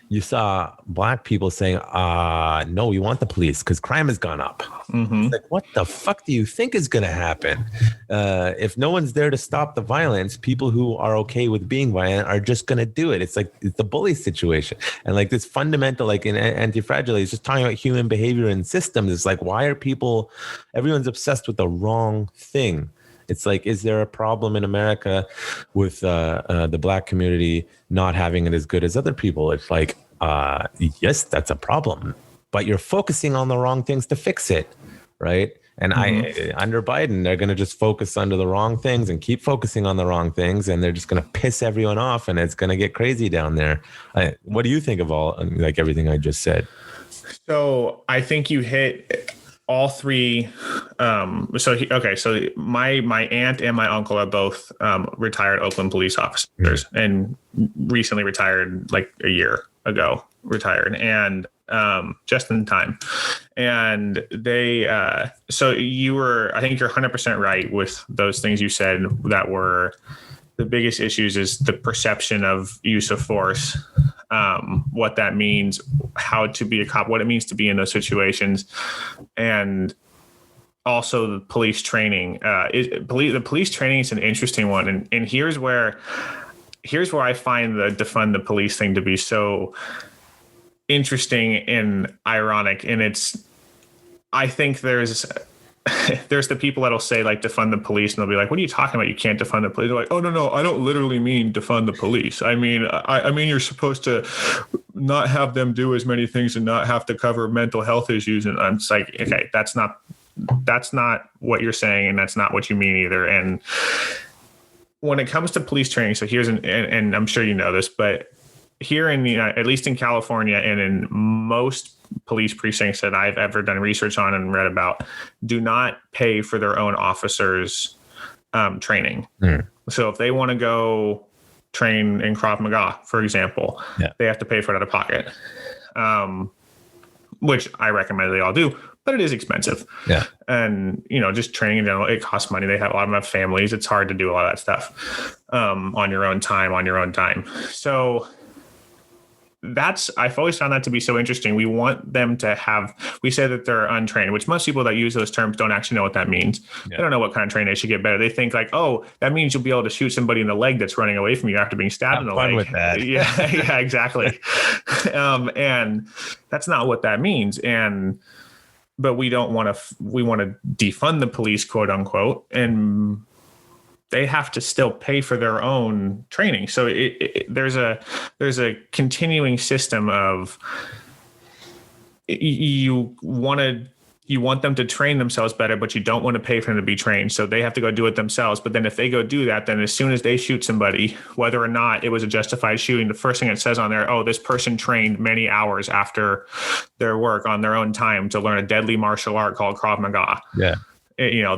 you saw Black people saying, no, we want the police because crime has gone up. Mm-hmm. It's like, what the fuck do you think is going to happen? If no one's there to stop the violence, people who are okay with being violent are just going to do it. It's like, it's the bully situation. And like this fundamental, like in Anti-Fragile, it's just talking about human behavior and systems. It's like, why are everyone's obsessed with the wrong thing? It's like, is there a problem in America with the Black community not having it as good as other people? It's like, yes, that's a problem, but you're focusing on the wrong things to fix it, right? And under Biden, they're going to just focus under the wrong things and keep focusing on the wrong things, and they're just going to piss everyone off, and it's going to get crazy down there. What do you think of everything I just said? So I think you hit all three. So my aunt and my uncle are both retired Oakland police officers, and recently retired, like a year ago, retired, and just in time. And they, so I think you're 100% right with those things you said that were the biggest issues is the perception of use of force, what that means, how to be a cop, what it means to be in those situations, and also the police training. The police training is an interesting one, and here's where I find the defund the police thing to be so interesting and ironic. And I think there's the people that'll say, like, defund the police, and they'll be like, what are you talking about? You can't defund the police. They're like, oh, no, I don't literally mean defund the police. I mean, I mean, you're supposed to not have them do as many things and not have to cover mental health issues. And I'm just like, okay, that's not what you're saying, and that's not what you mean either. And when it comes to police training, so here's and I'm sure you know this, but here in at least in California and in most police precincts that I've ever done research on and read about, do not pay for their own officers' training. So if they want to go train in Krav Maga, for example, they have to pay for it out of pocket, which I recommend they all do, but it is expensive. Yeah. And, just training in general, it costs money. They have a lot of them have families. It's hard to do a lot of that stuff on your own time. So I've always found that to be so interesting. We want them to we say that they're untrained, which most people that use those terms don't actually know what that means. Yeah. They don't know what kind of training they should get better. They think like, oh, that means you'll be able to shoot somebody in the leg that's running away from you after being stabbed in the leg. With that. Yeah, exactly. And that's not what that means. But we want to defund the police, quote unquote, and they have to still pay for their own training. So there's a continuing system of you want to you want them to train themselves better, but you don't want to pay for them to be trained. So they have to go do it themselves. But then if they go do that, then as soon as they shoot somebody, whether or not it was a justified shooting, the first thing it says on there, oh, this person trained many hours after their work on their own time to learn a deadly martial art called Krav Maga. Yeah.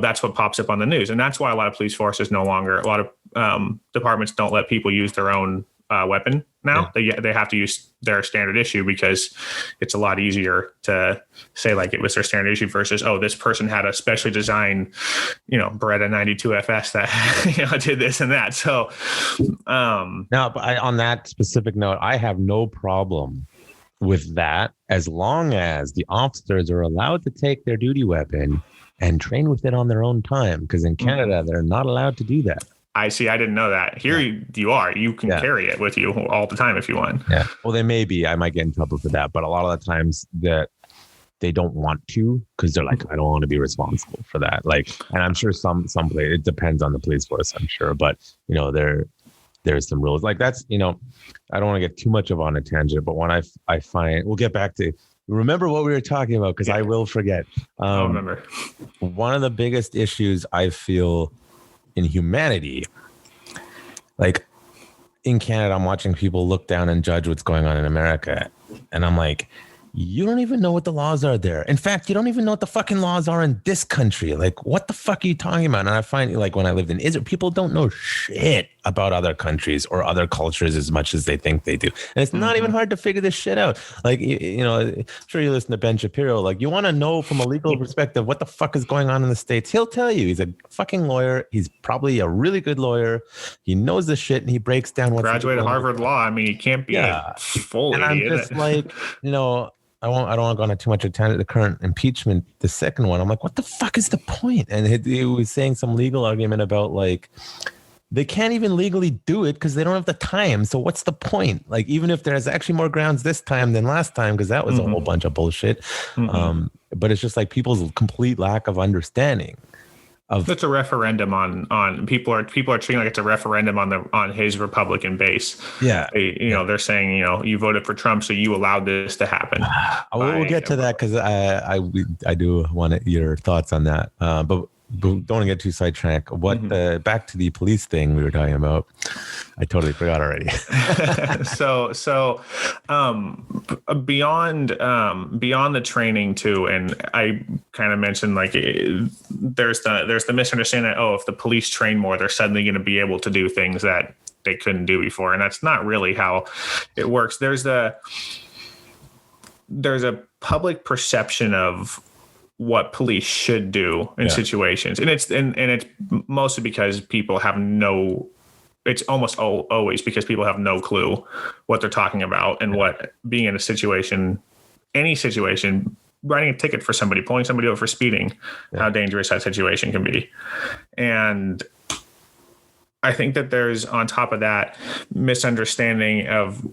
That's what pops up on the news. And that's why a lot of police forces a lot of departments don't let people use their own weapon now. Yeah. They have to use their standard issue because it's a lot easier to say like it was their standard issue versus, oh, this person had a specially designed, Beretta 92 FS that, did this and that. So now, but on that specific note, I have no problem with that as long as the officers are allowed to take their duty weapon and train with it on their own time. Because in Canada, they're not allowed to do that. I see. I didn't know that. Here you are. You can carry it with you all the time if you want. Yeah. Well, they may be. I might get in trouble for that. But a lot of the times that they don't want to because they're like, I don't want to be responsible for that. Like, and I'm sure some place, it depends on the police force, I'm sure. But, there's some rules. Like that's, I don't want to get too much on a tangent. But when I find, we'll get back to, remember what we were talking about because I will forget. I'll remember. One of the biggest issues I feel in humanity, like in Canada, I'm watching people look down and judge what's going on in America. And I'm like, you don't even know what the laws are there. In fact, you don't even know what the fucking laws are in this country. Like, what the fuck are you talking about? And I find like when I lived in Israel, people don't know shit about other countries or other cultures as much as they think they do. And it's not even hard to figure this shit out. Like, sure you listen to Ben Shapiro. Like you want to know from a legal perspective, what the fuck is going on in the States? He'll tell you. He's a fucking lawyer. He's probably a really good lawyer. He knows the shit and he breaks down what's graduated Harvard Law. I mean, he can't be a full idiot. And I'm just like, I don't want to go on too much of the current impeachment, the second one. I'm like, what the fuck is the point? And he was saying some legal argument about like, they can't even legally do it because they don't have the time. So what's the point? Like, even if there's actually more grounds this time than last time, because that was a whole bunch of bullshit. But it's just like people's complete lack of understanding. It's a referendum on people are treating like it's a referendum on his Republican base. Yeah, they're saying you voted for Trump, so you allowed this to happen. We'll get to that because I do want your thoughts on that. But don't want to get too sidetracked. Back to the police thing we were talking about. I totally forgot already. So beyond the training too, and I kind of mentioned like there's the misunderstanding that if the police train more, they're suddenly going to be able to do things that they couldn't do before, and that's not really how it works. There's a public perception of what police should do in situations. And it's mostly because people have it's almost always because people have no clue what they're talking about and what being in any situation, writing a ticket for somebody, pulling somebody over for speeding, how dangerous that situation can be. And I think that there's on top of that misunderstanding of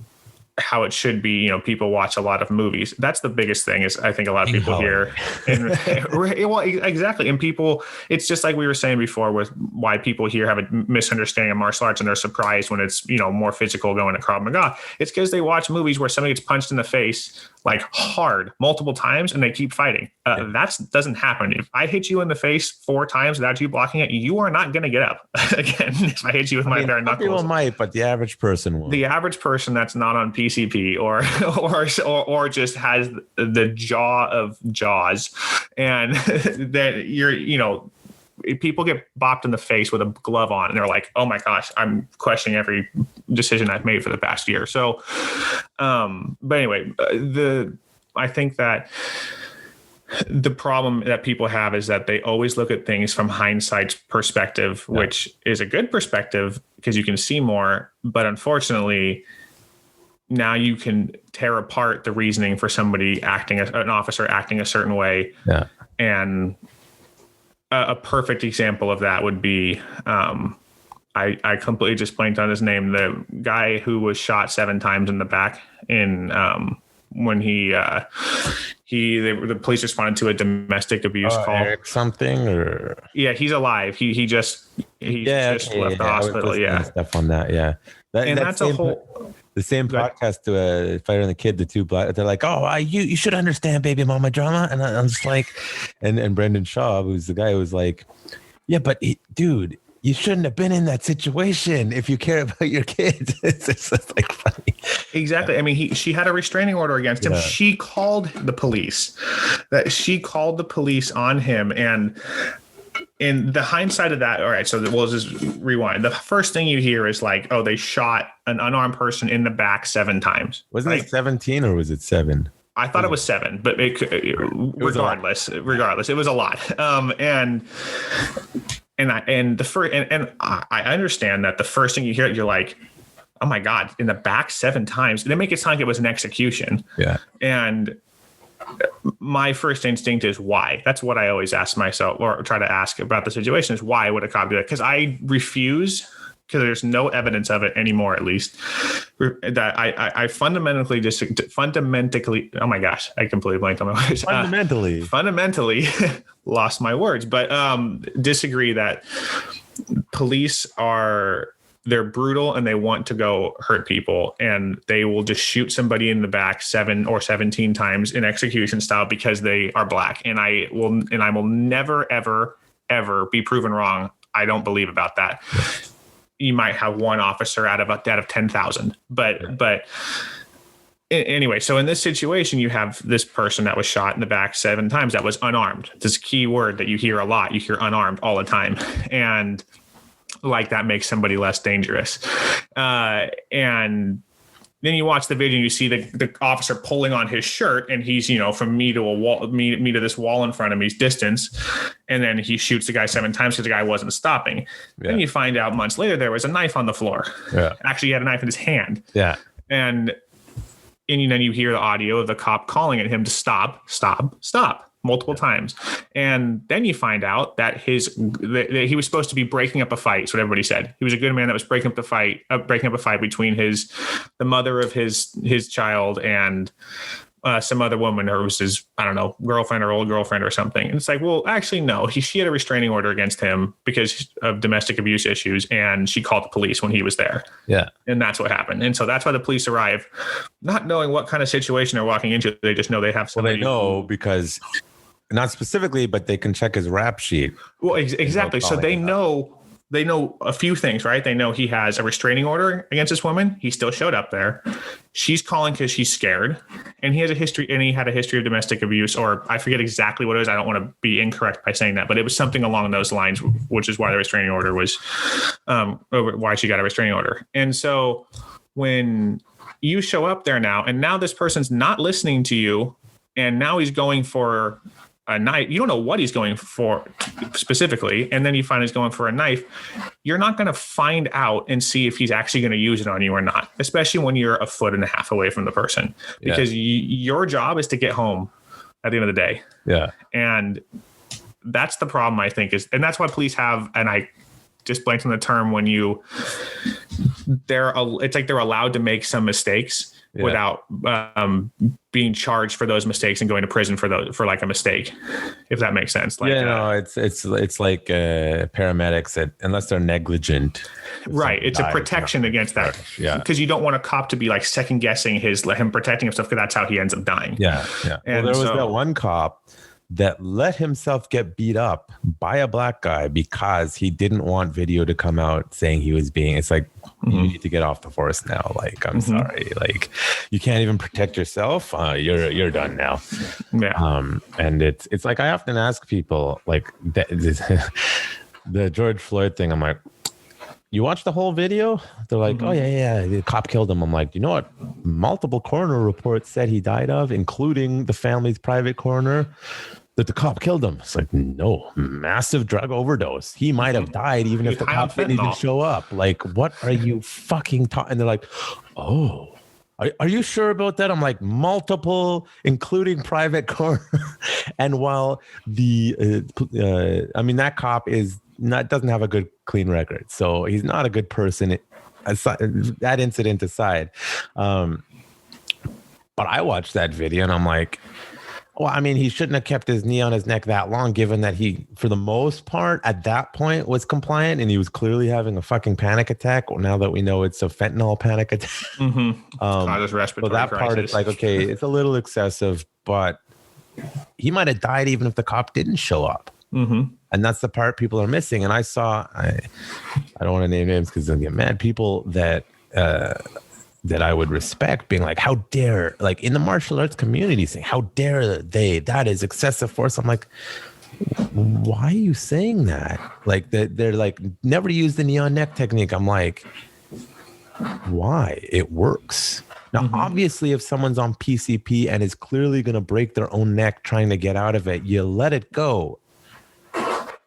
how it should be. People watch a lot of movies. That's the biggest thing is I think a lot of people here. Well, exactly. And people, it's just like we were saying before with why people here have a misunderstanding of martial arts and they're surprised when it's, more physical going to Krav Maga. It's because they watch movies where somebody gets punched in the face like hard multiple times and they keep fighting. That doesn't happen. If I hit you in the face 4 times without you blocking it, you are not going to get up again. If I hit you with my bare knuckles, people might, but the average person will. The average person that's not on PCP or just has the jaw of jaws, and that people get bopped in the face with a glove on and they're like, oh my gosh, I'm questioning every decision I've made for the past year. So, but anyway, I think that the problem that people have is that they always look at things from hindsight's perspective, which is a good perspective because you can see more. But unfortunately, now you can tear apart the reasoning for somebody an officer acting a certain way. Yeah. And a perfect example of that would be, I completely just blanked on his name. The guy who was shot 7 times in the back when the police responded to a domestic abuse call. Eric something or he's alive. He just left the hospital. Yeah, stuff on that. Yeah, that's a whole. the same podcast to Fighter and the Kid, the two black, they're like, oh, you should understand baby mama drama. And I'm just like, and Brendan Shaw, who's the guy who was like, yeah, but dude, you shouldn't have been in that situation if you care about your kids. It's just like funny. Exactly. I mean, she had a restraining order against him. Yeah. She called the police. She called the police on him. And in the hindsight of that, all right, so we'll just rewind. The first thing you hear is like, oh, they shot an unarmed person in the back 7 times. Wasn't it 17 or was it 7? I thought it was 7, but regardless, it was a lot. I understand that the first thing you hear, you're like, oh my God, in the back 7 times. They make it sound like it was an execution. Yeah. And my first instinct is why. That's what I always ask myself, or try to ask about the situation, is why would a cop do that? Because I refuse, because there's no evidence of it anymore, at least, that I fundamentally oh my gosh, I completely blanked on my words. Fundamentally lost my words, but disagree that police they're brutal and they want to go hurt people, and they will just shoot somebody in the back 7 or 17 times in execution style because they are black. And I will never, ever, ever be proven wrong. I don't believe about that. You might have one officer out of 10,000, but anyway, so in this situation, you have this person that was shot in the back 7 times that was unarmed. This key word that you hear a lot. You hear unarmed all the time. And like that makes somebody less dangerous. And then you watch the video and you see the officer pulling on his shirt, and he's, from me to a wall, me to this wall in front of me's distance. And then he shoots the guy 7 times because the guy wasn't stopping. Yeah. Then you find out months later, there was a knife on the floor. Yeah. Actually, he had a knife in his hand. Yeah. And then you hear the audio of the cop calling at him to stop multiple times. And then you find out that that he was supposed to be breaking up a fight. That's what everybody said. He was a good man that was breaking up a fight between the mother of his child and some other woman, or was his, I don't know, girlfriend or old girlfriend or something. And it's like, well, actually, no, she had a restraining order against him because of domestic abuse issues. And she called the police when he was there. Yeah. And that's what happened. And so that's why the police arrive, not knowing what kind of situation they're walking into. They just know they have somebody. Well, they know because, not specifically, but they can check his rap sheet. Well, exactly. So they know a few things, right? They know he has a restraining order against this woman. He still showed up there. She's calling because she's scared, and he had a history of domestic abuse, or I forget exactly what it was. I don't want to be incorrect by saying that, but it was something along those lines, which is why the restraining order was, why she got a restraining order. And so when you show up there now, and now this person's not listening to you, and now he's going for a knife. You don't know what he's going for specifically. And then you find he's going for a knife. You're not going to find out and see if he's actually going to use it on you or not, especially when you're 1.5 feet away from the person, because your job is to get home at the end of the day. Yeah. And that's the problem, I think, and that's why police have, and I just blanked on the term, when it's like they're allowed to make some mistakes without being charged for those mistakes and going to prison for like a mistake, if that makes sense. Like, it's like paramedics that, unless they're negligent, right? It's a protection against that. Yeah, because you don't want a cop to be like second guessing him protecting himself, because that's how he ends up dying. Yeah, yeah. And there was that one cop that let himself get beat up by a black guy because he didn't want video to come out saying he was being, it's like, you need to get off the force now. Like, I'm sorry. Like, you can't even protect yourself. You're done now. Yeah. And it's like, I often ask people, like, the George Floyd thing. I'm like, you watch the whole video? They're like, oh yeah, the cop killed him. I'm like, you know what? Multiple coroner reports said he died of, including the family's private coroner, that the cop killed him. It's like, no, massive drug overdose. He might have died even if the cop didn't even show up. Like, what are you fucking talking? And they're like, oh, are you sure about that? I'm like, multiple, including private coroner. And while that cop doesn't have a good clean record, so he's not a good person. That incident aside, but I watched that video and I'm like, Well, I mean, he shouldn't have kept his knee on his neck that long, given that he, for the most part, at that point was compliant and he was clearly having a fucking panic attack. Well, now that we know it's a fentanyl panic attack. Causes respiratory so that crisis. part, it's like, okay, it's a little excessive, but he might have died even if the cop didn't show up. And that's the part people are missing. And I don't want to name names because they'll get mad. People that I would respect being like, how dare, like in the martial arts community saying, how dare they, that is excessive force. I'm like, why are you saying that? Like they're like, never use the knee on neck technique. I'm like, why? It works. Now, obviously, if someone's on PCP and is clearly going to break their own neck trying to get out of it, you let it go.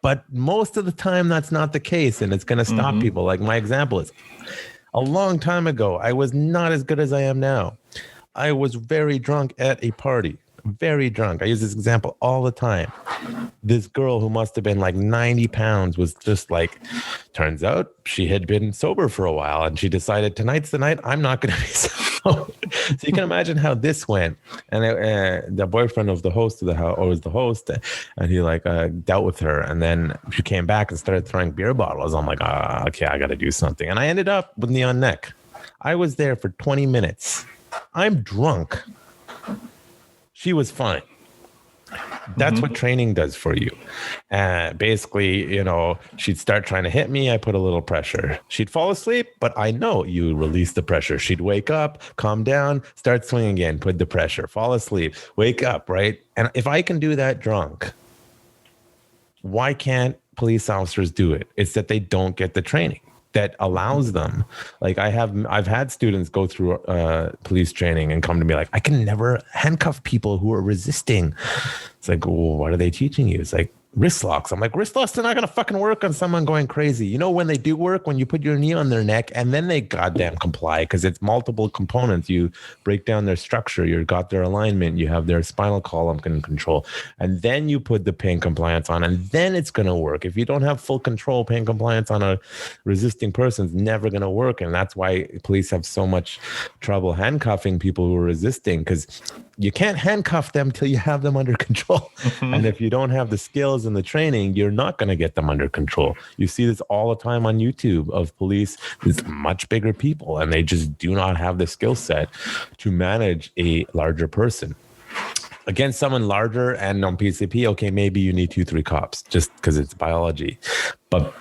But most of the time, that's not the case, and it's going to stop people. Like my example is, a long time ago, I was not as good as I am now. I was very drunk at a party. Very drunk. I use this example all the time. This girl who must have been like 90 pounds was just like, turns out she had been sober for a while and she decided tonight's the night I'm not going to be sober. So you can imagine how this went. And the boyfriend of the host of the house, or was the host, and he like dealt with her. And then she came back and started throwing beer bottles. I'm like, okay, I got to do something. And I ended up with knee on neck. I was there for 20 minutes. I'm drunk. She was fine. That's what training does for you. Basically, you know, she'd start trying to hit me. I put a little pressure. She'd fall asleep, but I know you release the pressure. She'd wake up, calm down, start swinging again, put the pressure, fall asleep, wake up, right? And if I can do that drunk, why can't police officers do it? It's that they don't get the training that allows them. Like I've had students go through police training and come to me like, I can never handcuff people who are resisting. It's like, well, what are they teaching you? It's like wrist locks. I'm like, wrist locks are not going to fucking work on someone going crazy. You know when they do work? When you put your knee on their neck and then they goddamn comply, because it's multiple components. You break down their structure, you got their alignment, you have their spinal column can control, and then you put the pain compliance on, and then it's going to work. If you don't have full control, pain compliance on a resisting person is never going to work. And that's why police have so much trouble handcuffing people who are resisting, because you can't handcuff them till you have them under control. And if you don't have the skills and the training, you're not going to get them under control. You see this all the time on YouTube of police with much bigger people, and they just do not have the skill set to manage a larger person. Against someone larger and on PCP, okay, maybe you need 2-3 cops just because it's biology. But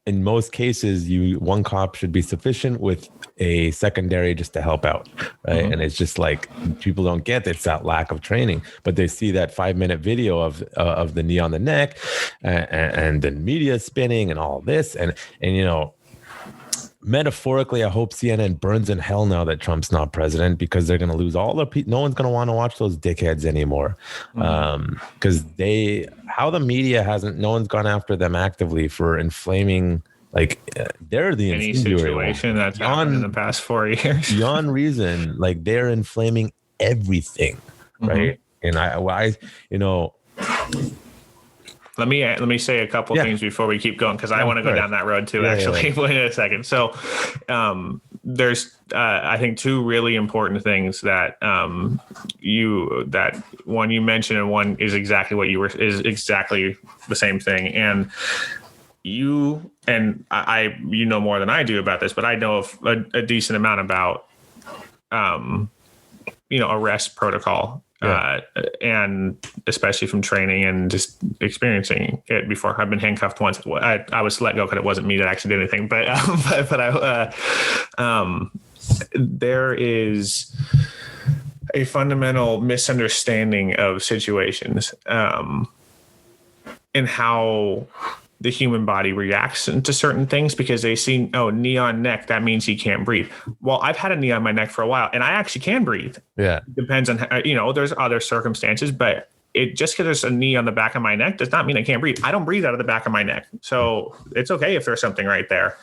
in most cases, one cop should be sufficient with a secondary just to help out, right? And it's just like people don't get it's that lack of training, but they see that 5-minute video of the knee on the neck and the media spinning and all this, and you know. Metaphorically, I hope CNN burns in hell now that Trump's not president, because they're going to lose all the people. No one's going to want to watch those dickheads anymore. Because how the media no one's gone after them actively for inflaming, like they're the any situation that's happened in the past 4 years. Beyond reason, like they're inflaming everything, right? And I you know. Let me say a couple things before we keep going, because I want to go down that road too. Wait a second. So there's I think 2 really important things that one you mentioned, and one is exactly what is exactly the same thing. And you and I you know more than I do about this, but I know of a decent amount about arrest protocol. And especially from training and just experiencing it before. I've been handcuffed once. I was let go because it wasn't me that actually did anything. But there is a fundamental misunderstanding of situations and how the human body reacts to certain things, because they see, knee on neck, that means he can't breathe. Well, I've had a knee on my neck for a while and I actually can breathe. Yeah. It depends on, there's other circumstances, but just because there's a knee on the back of my neck does not mean I can't breathe. I don't breathe out of the back of my neck. So it's okay if there's something right there.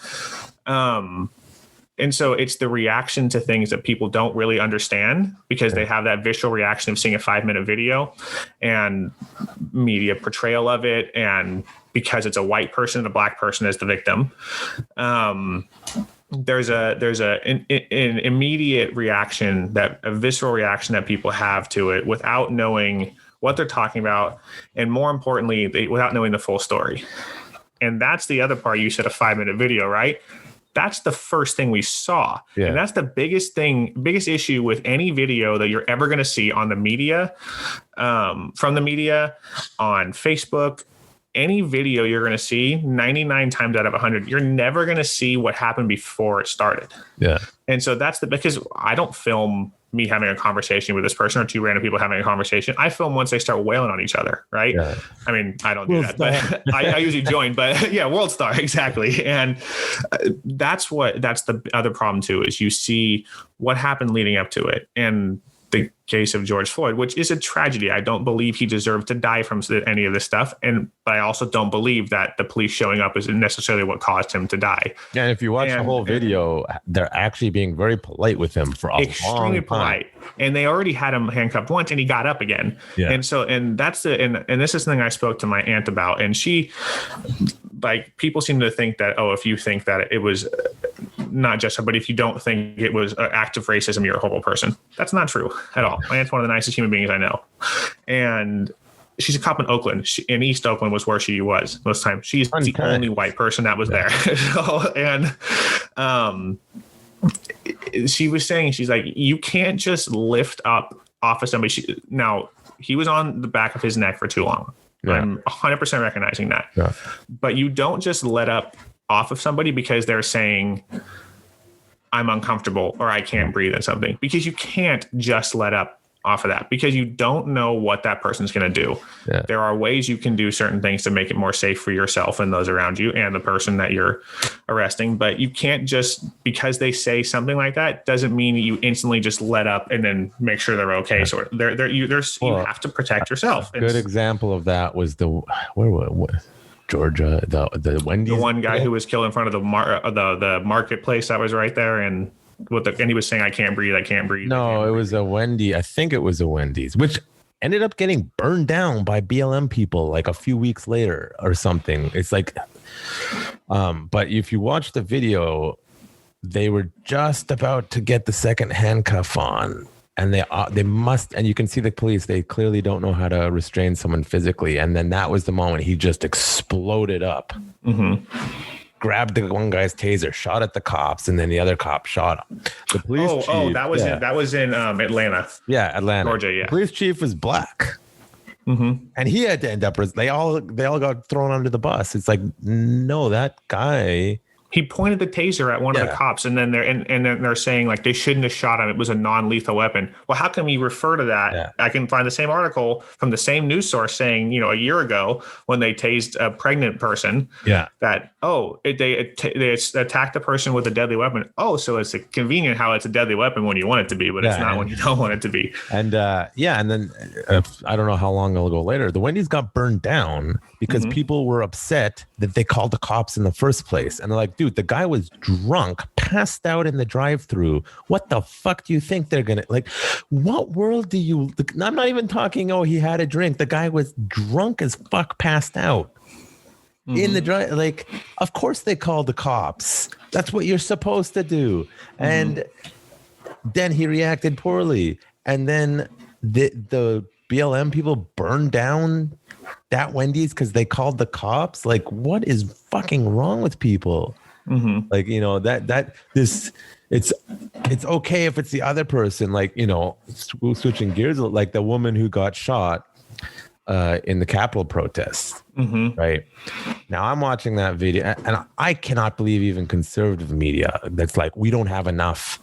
And so it's the reaction to things that people don't really understand, because they have that visceral reaction of seeing a 5-minute video and media portrayal of it. And because it's a white person and a black person as the victim, there's an immediate reaction, a visceral reaction that people have to it without knowing what they're talking about, and more importantly, without knowing the full story. And that's the other part. You said a 5-minute video, right? That's the first thing we saw. Yeah. And that's the biggest issue with any video that you're ever going to see on the media, from the media, on Facebook. Any video you're going to see 99 times out of 100, you're never going to see what happened before it started. Yeah. And so because I don't film me having a conversation with this person or two random people having a conversation. I film once they start wailing on each other. Right. Yeah. I mean, I don't do that, but I usually join, but yeah, World Star. Exactly. And that's the other problem too, is you see what happened leading up to it. And the case of George Floyd, which is a tragedy. I don't believe he deserved to die from any of this stuff. But I also don't believe that the police showing up is necessarily what caused him to die. Yeah, and if you watch the whole video, they're actually being very polite with him for a long time. Extremely polite. And they already had him handcuffed once and he got up again. Yeah. And that's and this is something I spoke to my aunt about. And she, like, people seem to think that, if you think that it was not just, but if you don't think it was an act of racism, you're a horrible person. That's not true at all. My aunt's one of the nicest human beings I know. And she's a cop in Oakland. In East Oakland was where she was most times. She's the only white person that was there. She was saying, she's like, you can't just lift up off of somebody. Now, he was on the back of his neck for too long. Yeah. I'm 100% recognizing that. Yeah. But you don't just let up off of somebody because they're saying, I'm uncomfortable or I can't breathe in something, because you can't just let up off of that, because you don't know what that person's going to do. Yeah. There are ways you can do certain things to make it more safe for yourself and those around you and the person that you're arresting. But you can't just, because they say something like that, doesn't mean you instantly just let up and then make sure they're okay. Yeah. So you have to protect yourself. A good example of that was Georgia, the Wendy's. The one guy who was killed in front of the marketplace that was right there, and he was saying, I can't breathe. No, it was a Wendy. I think it was a Wendy's, which ended up getting burned down by BLM people like a few weeks later or something. It's like, but if you watch the video, they were just about to get the second handcuff on. And they must, and you can see the police, they clearly don't know how to restrain someone physically. And then that was the moment he just exploded up, grabbed the one guy's taser, shot at the cops, and then the other cop shot him. The police chief, that was in Atlanta. Yeah, Atlanta. Georgia, yeah. The police chief was black. And he had to end up, they all got thrown under the bus. It's like, no, that guy... He pointed the taser at one of the cops, and then they're saying, like, they shouldn't have shot him. It was a non-lethal weapon. Well, how can we refer to that? Yeah. I can find the same article from the same news source saying, a year ago when they tased a pregnant person, that they attacked the person with a deadly weapon. Oh, so it's convenient how it's a deadly weapon when you want it to be, but it's not when you don't want it to be. And and then I don't know how long it'll go later. The Wendy's got burned down because people were upset that they called the cops in the first place, and they're like, dude, the guy was drunk, passed out in the drive-thru. What the fuck do you think they're gonna, like, what world do you, I'm not even talking, he had a drink. The guy was drunk as fuck, passed out in the drive. Like, of course they called the cops. That's what you're supposed to do. And then he reacted poorly. And then the BLM people burned down that Wendy's because they called the cops. Like, what is fucking wrong with people? Like, it's okay if it's the other person, like, switching gears, like the woman who got shot in the Capitol protests, right? Now I'm watching that video and I cannot believe even conservative media that's like, we don't have enough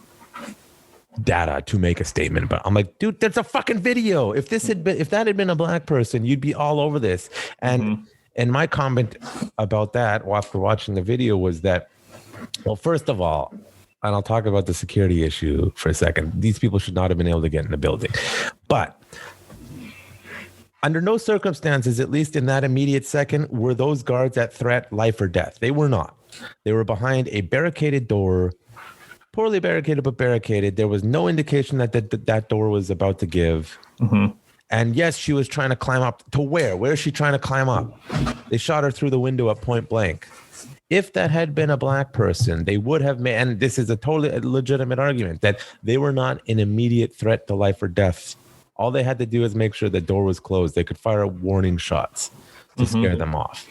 data to make a statement about. I'm like, dude, there's a fucking video. If that had been a black person, you'd be all over this. And my comment about that after watching the video was that, well, first of all, and I'll talk about the security issue for a second. These people should not have been able to get in the building. But under no circumstances, at least in that immediate second, were those guards at threat, life or death. They were not. They were behind a barricaded door, poorly barricaded, but barricaded. There was no indication that that door was about to give. And yes, she was trying to climb up to where? Where is she trying to climb up? They shot her through the window at point blank. If that had been a black person, they would have made, and this is a totally legitimate argument, that they were not an immediate threat to life or death All they had to do is make sure the door was closed. They could fire warning shots to scare them off.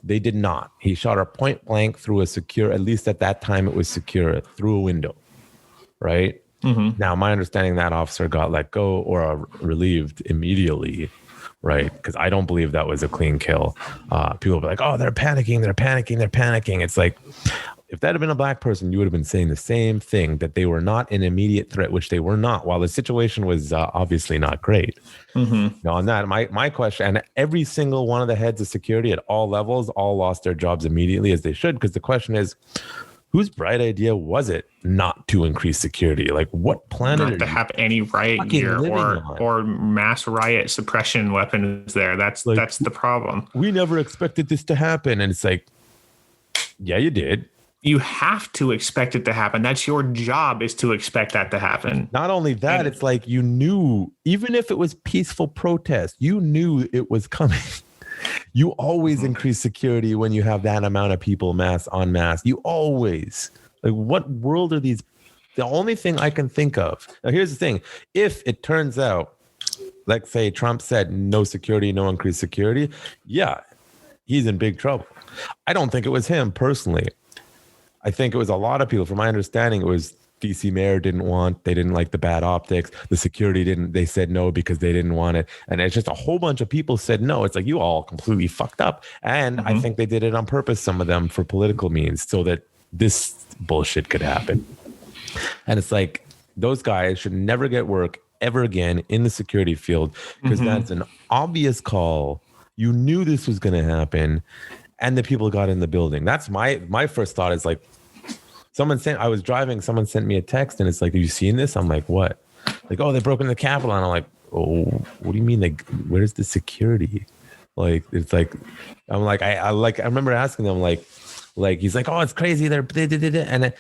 They did not. He shot her point blank through a secure, at least at that time it was secure, through a window, right? Now, my understanding, that officer got let go or relieved immediately, right? Because I don't believe that was a clean kill. People will be like, oh, they're panicking. It's like, if that had been a black person, you would have been saying the same thing, that they were not an immediate threat, which they were not, while the situation was obviously not great. Now, on that, my question, and every single one of the heads of security at all levels all lost their jobs immediately, as they should, because the question is, whose bright idea was it not to increase security? Like, what planet not to have any riot gear or mass riot suppression weapons there? That's the problem. We never expected this to happen. And it's like, yeah, you did. You have to expect it to happen. That's your job, is to expect that to happen. Not only that, it's like, you knew, even if it was peaceful protest, you knew it was coming. You always increase security when you have that amount of people en masse. You always. Like, what world are these? The only thing I can think of. Now, here's the thing. If it turns out, let's say Trump said no security, no increased security, yeah, he's in big trouble. I don't think it was him personally. I think it was a lot of people. From my understanding, it was DC mayor they didn't like the bad optics. The security they said no because they didn't want it. And it's just a whole bunch of people said no. It's like, you all completely fucked up. And I think they did it on purpose, some of them, for political means, so that this bullshit could happen. And it's like, those guys should never get work ever again in the security field, because that's an obvious call. You knew this was going to happen, and the people got in the building. That's my first thought, is like, I was driving, someone sent me a text, and it's like, have you seen this? I'm like, what? Like, oh, they broke into the Capitol. And I'm like, oh, what do you mean? Like, where's the security? Like, it's like, I'm like, I remember asking them, like, he's like, oh, it's crazy. They did it. And I'm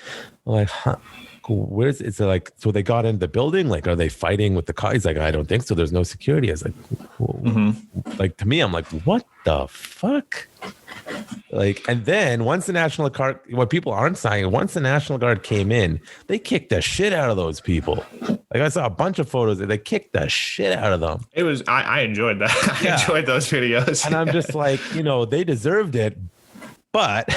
like, huh, cool. Where's it's like, so they got into the building? Like, are they fighting with the car? He's like, I don't think so. There's no security. I was like, like, to me, I'm like, what the fuck? Like, and then once the National Guard, what people aren't saying, once the National Guard came in, they kicked the shit out of those people. Like, I saw a bunch of photos, they kicked the shit out of them. It was, I enjoyed that. I enjoyed those videos. And I'm just like, they deserved it. But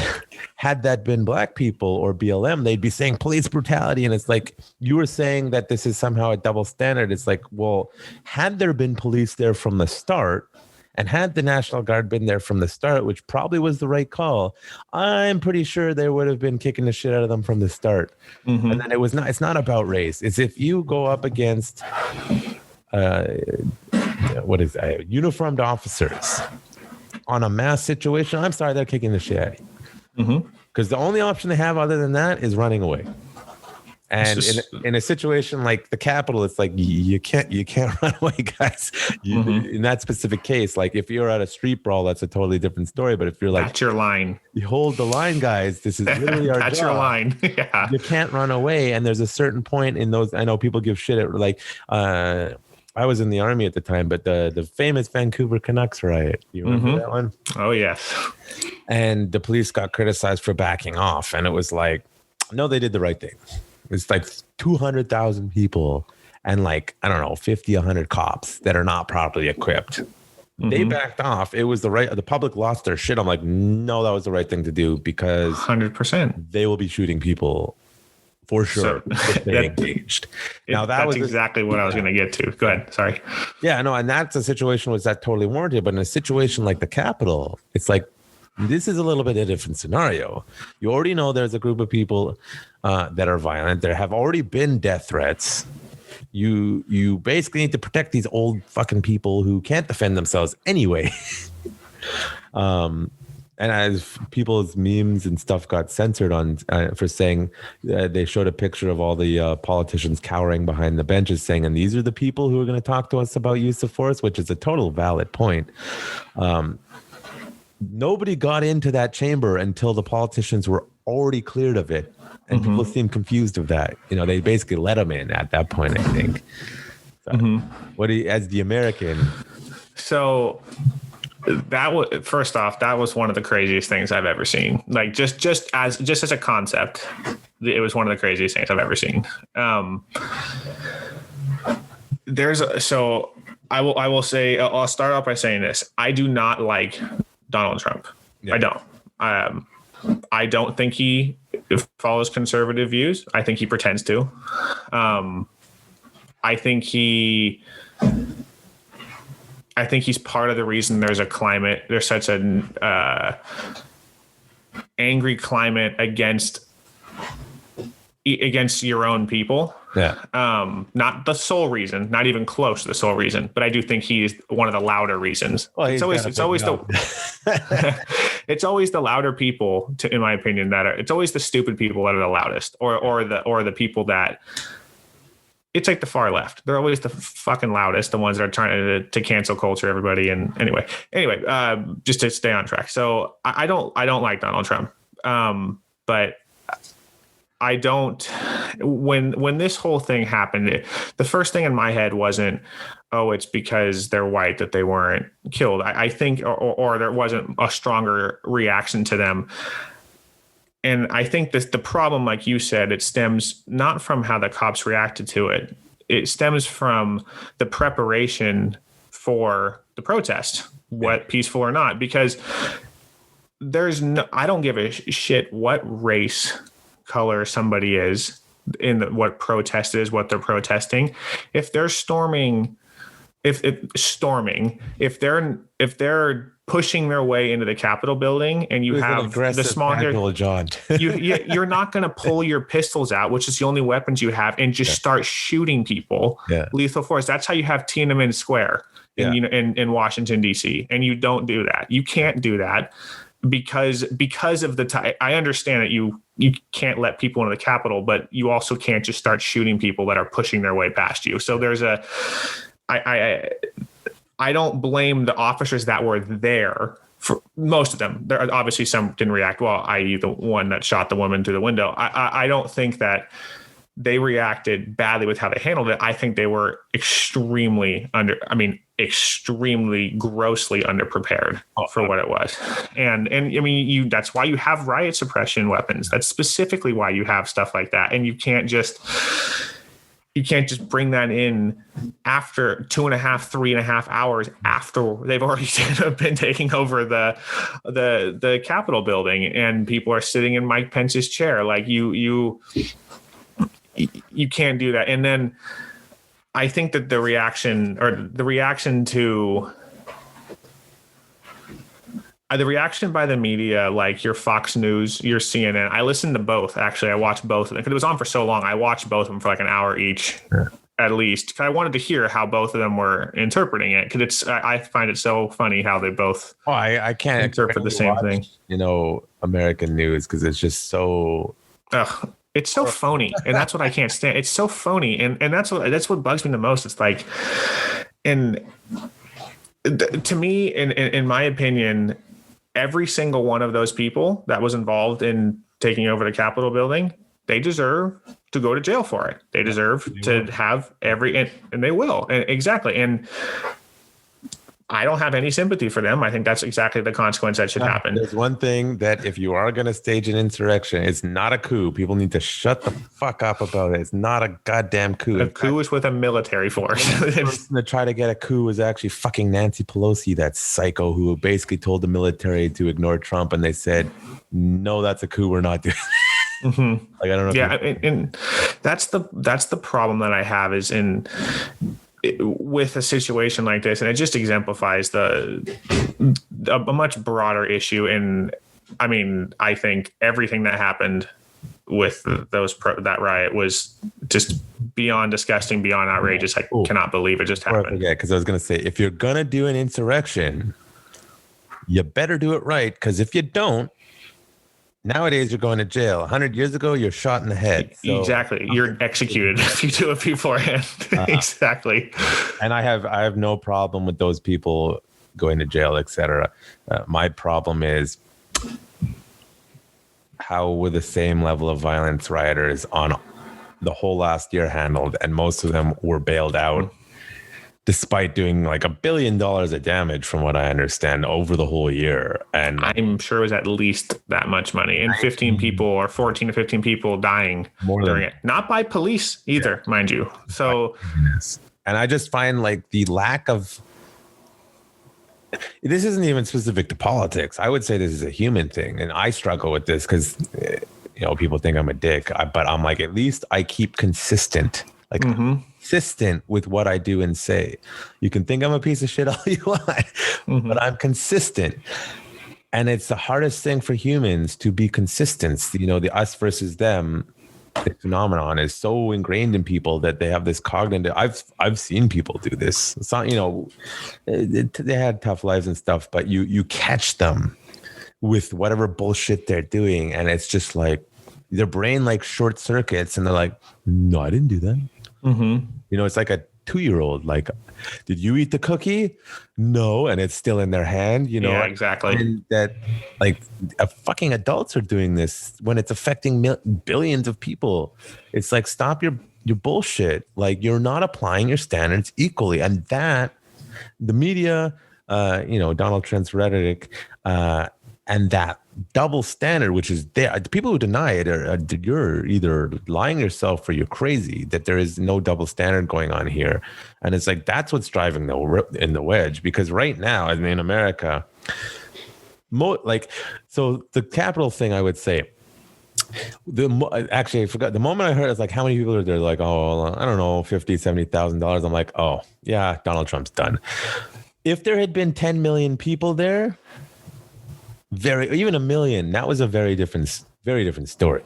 had that been black people or BLM, they'd be saying police brutality. And it's like, you were saying that this is somehow a double standard. It's like, well, had there been police there from the start, and had the National Guard been there from the start, which probably was the right call, I'm pretty sure they would have been kicking the shit out of them from the start. And then it's not about race. It's if you go up against uniformed officers on a mass situation, I'm sorry, they're kicking the shit out of you. Because the only option they have other than that is running away. And in a situation like the Capitol, it's like, you can't run away, guys. In that specific case, like, if you're at a street brawl, that's a totally different story. But if you're like, that's your line. You hold the line, guys. This is literally our that's job. Your line. Yeah. You can't run away. And there's a certain point in those. I know people give shit at, like, I was in the Army at the time, but the famous Vancouver Canucks riot. You remember that one? Oh, yes. And the police got criticized for backing off. And it was like, no, they did the right thing. It's like 200,000 people and, like, I don't know, 50, 100 cops that are not properly equipped. They backed off. It was the public lost their shit. I'm like, no, that was the right thing to do, because 100% they will be shooting people for sure if they engaged. Now that's exactly what I was going to get to. Go ahead. Sorry. Yeah, no. And that's a situation was that totally warranted. But in a situation like the Capitol, it's like, this is a little bit of a different scenario. You already know there's a group of people that are violent. There have already been death threats. You basically need to protect these old fucking people who can't defend themselves anyway. And as people's memes and stuff got censored on for saying, they showed a picture of all the politicians cowering behind the benches saying, and these are the people who are going to talk to us about use of force, which is a total valid point. Nobody got into that chamber until the politicians were already cleared of it. And people seem confused of that. They basically let them in at that point, I think. So, as the American? So that was, first off, that was one of the craziest things I've ever seen. Like, just as a concept, it was one of the craziest things I've ever seen. So I will say, I'll start off by saying this. I do not like Donald Trump. Yeah. I don't. I don't think he follows conservative views. I think he pretends to. I think he's part of the reason there's such an angry climate against your own people. Yeah. Not the sole reason, not even close to the sole reason, but I do think he's one of the louder reasons. Well, it's always the louder people, in my opinion, it's always the stupid people that are the loudest, or the people that, it's like the far left. They're always the fucking loudest, the ones that are trying to cancel culture everybody. And anyway, just to stay on track. So I don't like Donald Trump. But I don't, when this whole thing happened, the first thing in my head wasn't, oh, it's because they're white that they weren't killed. I think, or there wasn't a stronger reaction to them. And I think the problem, like you said, it stems not from how the cops reacted to it. It stems from the preparation for the protest, what peaceful or not, because I don't give a shit what race, color somebody is what protest is, what they're protesting. If they're storming, if they're pushing their way into the Capitol building, and you have the small John, you're not going to pull your pistols out, which is the only weapons you have, and just start shooting people. Lethal force. That's how you have Tiananmen Square in Washington D.C. And you don't do that. You can't do that because of the I understand that you can't let people into the Capitol, but you also can't just start shooting people that are pushing their way past you. So there's I don't blame the officers that were there. For most of them, there are obviously some didn't react well, i.e. the one that shot the woman through the window. I don't think that they reacted badly with how they handled it. I think they were extremely grossly underprepared for what it was. And I mean, that's why you have riot suppression weapons. That's specifically why you have stuff like that. And you can't just bring that in after 3.5 hours after they've already been taking over the Capitol building, and people are sitting in Mike Pence's chair. Like you can't do that. And then I think that the reaction by the media, like your Fox News, your CNN, I listened to both. Actually, I watched both of them because it was on for so long. I watched both of them for like an hour each, at least. Cause I wanted to hear how both of them were interpreting it. Cause I find it so funny how they both. Oh, I can't interpret the same thing. American news, because it's just so. It's so phony, and that's what I can't stand. It's so phony, and that's what bugs me the most. It's like, and to me, in my opinion, every single one of those people that was involved in taking over the Capitol building, they deserve to go to jail for it. They deserve to have and they will. And exactly. And I don't have any sympathy for them. I think that's exactly the consequence that should happen. There's one thing that if you are going to stage an insurrection, it's not a coup. People need to shut the fuck up about it. It's not a goddamn coup. A coup is with a military force. The person to try to get a coup was actually fucking Nancy Pelosi, that psycho who basically told the military to ignore Trump, and they said, no, that's a coup. We're not doing it. Mm-hmm. Like, I don't know. Yeah. And that's the problem that I have is with a situation like this, and it just exemplifies a much broader issue. And I mean, I think everything that happened with that riot was just beyond disgusting, beyond outrageous. I cannot believe it just happened. Yeah, because I was going to say, if you're going to do an insurrection, you better do it right, because if you don't, nowadays you're going to jail. 100 years ago, you're shot in the head. So. Exactly. You're executed if you do it beforehand. Exactly. And I have no problem with those people going to jail, etc. My problem is how were the same level of violence rioters on the whole last year handled, and most of them were bailed out. Despite doing like $1 billion of damage, from what I understand, over the whole year. And I'm sure it was at least that much money. And 15 people or 14 to 15 people dying during it. Not by police either, mind you. So And I just find like the lack of, this isn't even specific to politics. I would say this is a human thing. And I struggle with this because, people think I'm a dick, but I'm like, at least I keep consistent, like consistent with what I do and say. You can think I'm a piece of shit all you want, but I'm consistent. And it's the hardest thing for humans to be consistent. The us versus them phenomenon is so ingrained in people that they have this cognitive. I've seen people do this. It's not, they had tough lives and stuff, but you catch them with whatever bullshit they're doing, and it's just like their brain like short circuits, and they're like, "No, I didn't do that." It's like a 2-year-old. Like, did you eat the cookie? No, and it's still in their hand. Yeah, exactly. And that, like, fucking adults are doing this when it's affecting billions of people. It's like, stop your bullshit. Like, you're not applying your standards equally, and that the media, Donald Trump's rhetoric, and that double standard, which is there. The people who deny it you're either lying to yourself or you're crazy, that there is no double standard going on here. And it's like, that's what's driving in the wedge, because right now, I mean, America, so the capital thing, I would say, actually, I forgot. The moment I heard, it's like, how many people are there? Like, oh, I don't know, $50,000, $70,000. I'm like, oh yeah, Donald Trump's done. If there had been 10 million people there, even 1 million, that was a very different story.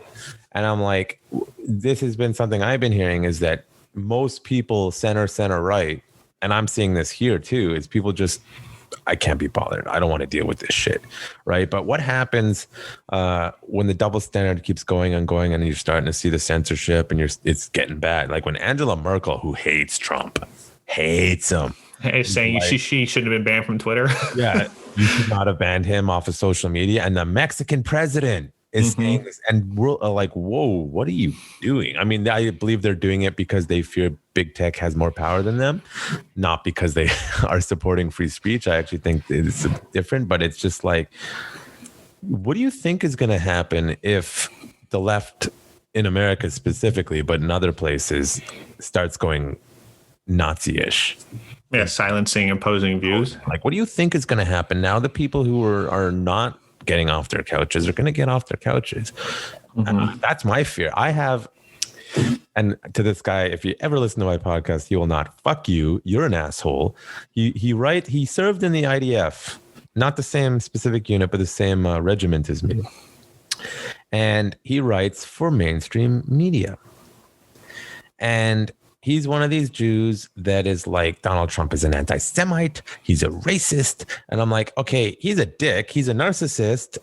And I'm like, this has been something I've been hearing, is that most people center right, and I'm seeing this here too, is people just, I can't be bothered. I don't want to deal with this shit, right? But what happens when the double standard keeps going and going, and you're starting to see the censorship, and it's getting bad? Like when Angela Merkel, who hates Trump, hates him, saying like, she shouldn't have been banned from Twitter. Yeah, you should not have banned him off of social media. And the Mexican president is saying this, and we're like, whoa, what are you doing? I mean, I believe they're doing it because they fear big tech has more power than them, not because they are supporting free speech. I actually think it's different, but it's just like, what do you think is going to happen if the left in America specifically, but in other places, starts going Nazi-ish? Yeah, silencing opposing views. Like, what do you think is going to happen now? The people who are not getting off their couches are going to get off their couches. That's my fear. I have, and to this guy, if you ever listen to my podcast, he will not. Fuck you. You're an asshole. He served in the IDF, not the same specific unit, but the same regiment as me. And he writes for mainstream media. And he's one of these Jews that is like, Donald Trump is an anti-Semite. He's a racist. And I'm like, okay, he's a dick. He's a narcissist.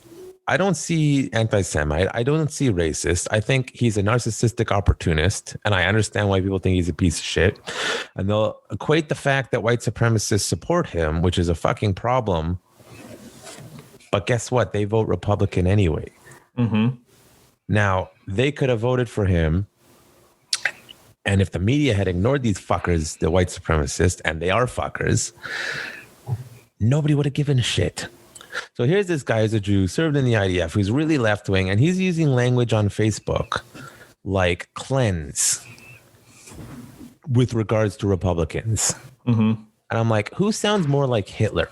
I don't see anti-Semite. I don't see racist. I think he's a narcissistic opportunist. And I understand why people think he's a piece of shit. And they'll equate the fact that white supremacists support him, which is a fucking problem. But guess what? They vote Republican anyway. Now, they could have voted for him. And if the media had ignored these fuckers, the white supremacists, and they are fuckers, nobody would have given a shit. So here's this guy who's a Jew, served in the IDF, who's really left-wing, and he's using language on Facebook like cleanse with regards to Republicans. And I'm like, who sounds more like Hitler?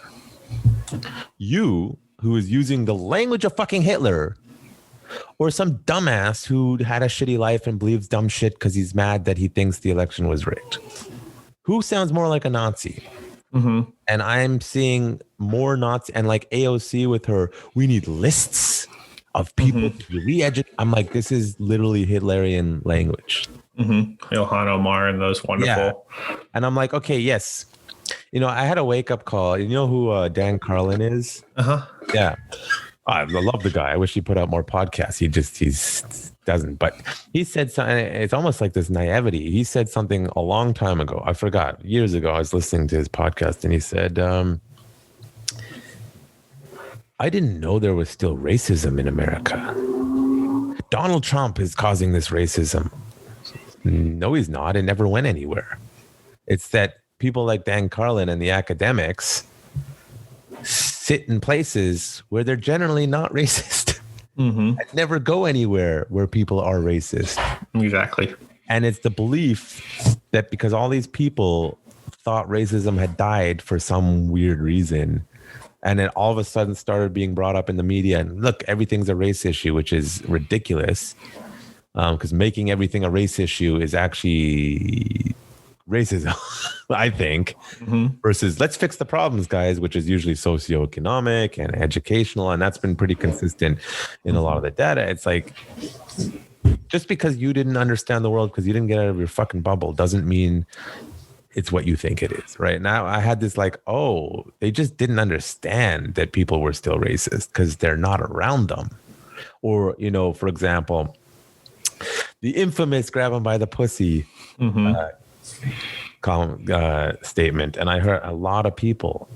You, who is using the language of fucking Hitler, or some dumbass who had a shitty life and believes dumb shit because he's mad that he thinks the election was rigged? Who sounds more like a Nazi? And I'm seeing more Nazi, and like AOC with her, we need lists of people to re-educate. I'm like, this is literally Hitlerian language. Ilhan Omar and those wonderful. Yeah. And I'm like, okay, yes. I had a wake-up call. You know who Dan Carlin is? Yeah. I love the guy. I wish he put out more podcasts. He doesn't. But he said something. It's almost like this naivety. He said something a long time ago. I forgot. Years ago, I was listening to his podcast, and he said, I didn't know there was still racism in America. Donald Trump is causing this racism. No, he's not. It never went anywhere. It's that people like Dan Carlin and the academics sit in places where they're generally not racist and never go anywhere where people are racist. Exactly. And it's the belief that because all these people thought racism had died for some weird reason, and then all of a sudden started being brought up in the media, and look, everything's a race issue, which is ridiculous, because making everything a race issue is actually racism, I think, versus let's fix the problems, guys, which is usually socioeconomic and educational. And that's been pretty consistent in a lot of the data. It's like, just because you didn't understand the world because you didn't get out of your fucking bubble doesn't mean it's what you think it is. Right now, I had this like, oh, they just didn't understand that people were still racist because they're not around them. Or, you know, for example, the infamous grab them by the pussy statement. And I heard a lot of people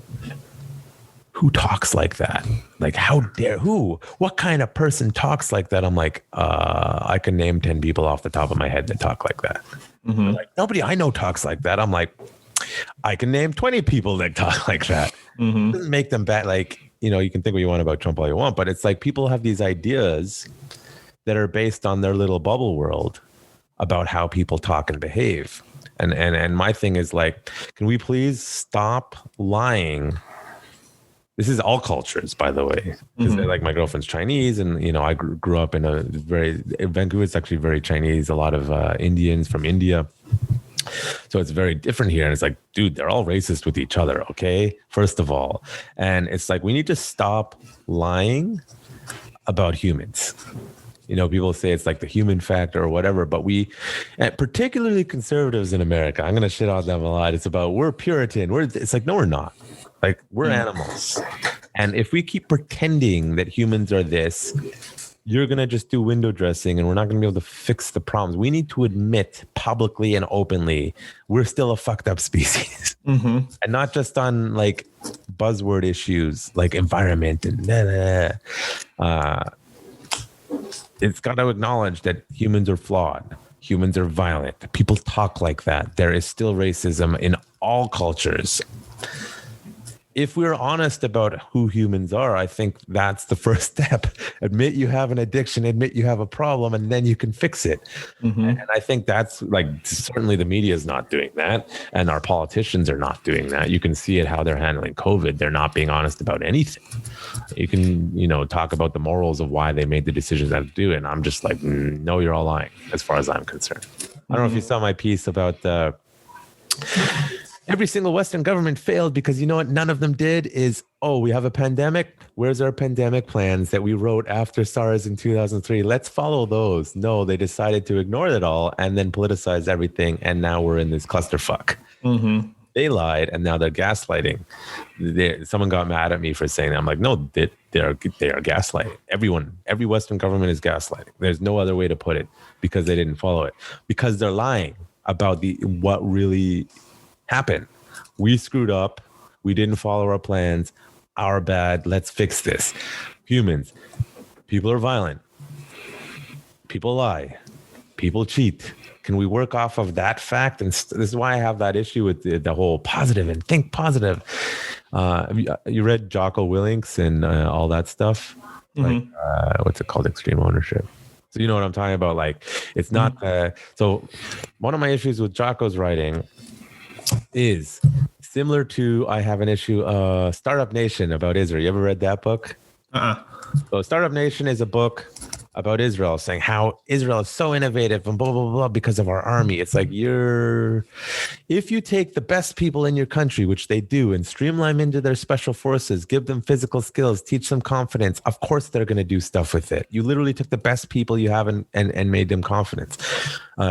who talks like that. Like, how dare, what kind of person talks like that? I'm like, I can name 10 people off the top of my head that talk like that. Like, nobody I know talks like that. I'm like, I can name 20 people that talk like that. It doesn't make them bad. Like, you know, you can think what you want about Trump all you want, but it's like people have these ideas that are based on their little bubble world about how people talk and behave. And my thing is like, can we please stop lying? This is all cultures, by the way. Like, my girlfriend's Chinese, and you know, I grew up in Vancouver is actually very Chinese. A lot of Indians from India, so it's very different here. And it's like, dude, they're all racist with each other. Okay, first of all, and it's like we need to stop lying about humans. You know, people say it's like the human factor or whatever, but and particularly conservatives in America, I'm going to shit on them a lot. It's about, we're Puritan. It's like, no, we're not. Like, we're animals. And if we keep pretending that humans are this, you're going to just do window dressing and we're not going to be able to fix the problems. We need to admit publicly and openly, we're still a fucked up species. And not just on like buzzword issues like environment and it's got to acknowledge that humans are flawed. Humans are violent. People talk like that. There is still racism in all cultures. If we're honest about who humans are, I think that's the first step. Admit you have an addiction, admit you have a problem, and then you can fix it. And I think that's like, certainly the media is not doing that. And our politicians are not doing that. You can see it how they're handling COVID. They're not being honest about anything. You can, you know, talk about the morals of why they made the decisions that they do. And I'm just like, no, you're all lying as far as I'm concerned. I don't know if you saw my piece about every single Western government failed because, you know what none of them did is, oh, we have a pandemic. Where's our pandemic plans that we wrote after SARS in 2003? Let's follow those. No, they decided to ignore it all and then politicize everything. And now we're in this clusterfuck. They lied, and now they're gaslighting. Someone got mad at me for saying that. I'm like, no, they are gaslighting. Every Western government is gaslighting. There's no other way to put it, because they didn't follow it. Because they're lying about what really happened. We screwed up. We didn't follow our plans. Our bad. Let's fix this. Humans. People are violent. People lie. People cheat. Can we work off of that fact? And this is why I have that issue with the whole positive and think positive. You read Jocko Willink's and all that stuff? Like, what's it called? Extreme Ownership. So you know what I'm talking about? Like, it's not so one of my issues with Jocko's writing is similar to, I have an issue, Startup Nation about Israel. You ever read that book? So Startup Nation is a book about Israel, saying how Israel is so innovative and blah, blah, blah, because of our army. It's like, if you take the best people in your country, which they do, and streamline into their special forces, give them physical skills, teach them confidence, of course they're going to do stuff with it. You literally took the best people you have and made them confident.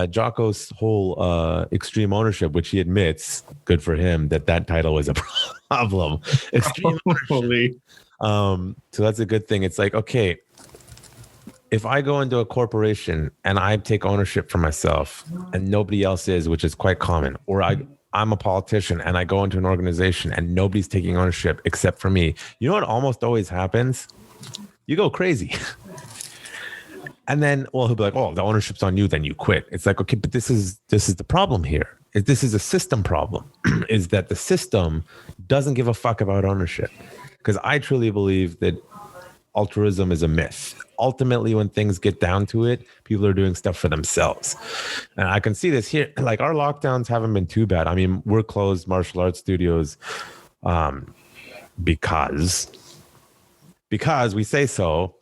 Jocko's whole Extreme Ownership, which he admits, good for him, that title was a problem. Extreme Ownership. So that's a good thing. It's like, okay, if I go into a corporation and I take ownership for myself and nobody else is, which is quite common, or I'm a politician and I go into an organization and nobody's taking ownership except for me, you know what almost always happens? You go crazy. And then, well, he'll be like, oh, the ownership's on you, then you quit. It's like, okay, but this is the problem here. This is a system problem, is that the system doesn't give a fuck about ownership. Because I truly believe that altruism is a myth. Ultimately, when things get down to it, people are doing stuff for themselves. And I can see this here. Like, our lockdowns haven't been too bad. I mean, we're closed martial arts studios because we say so.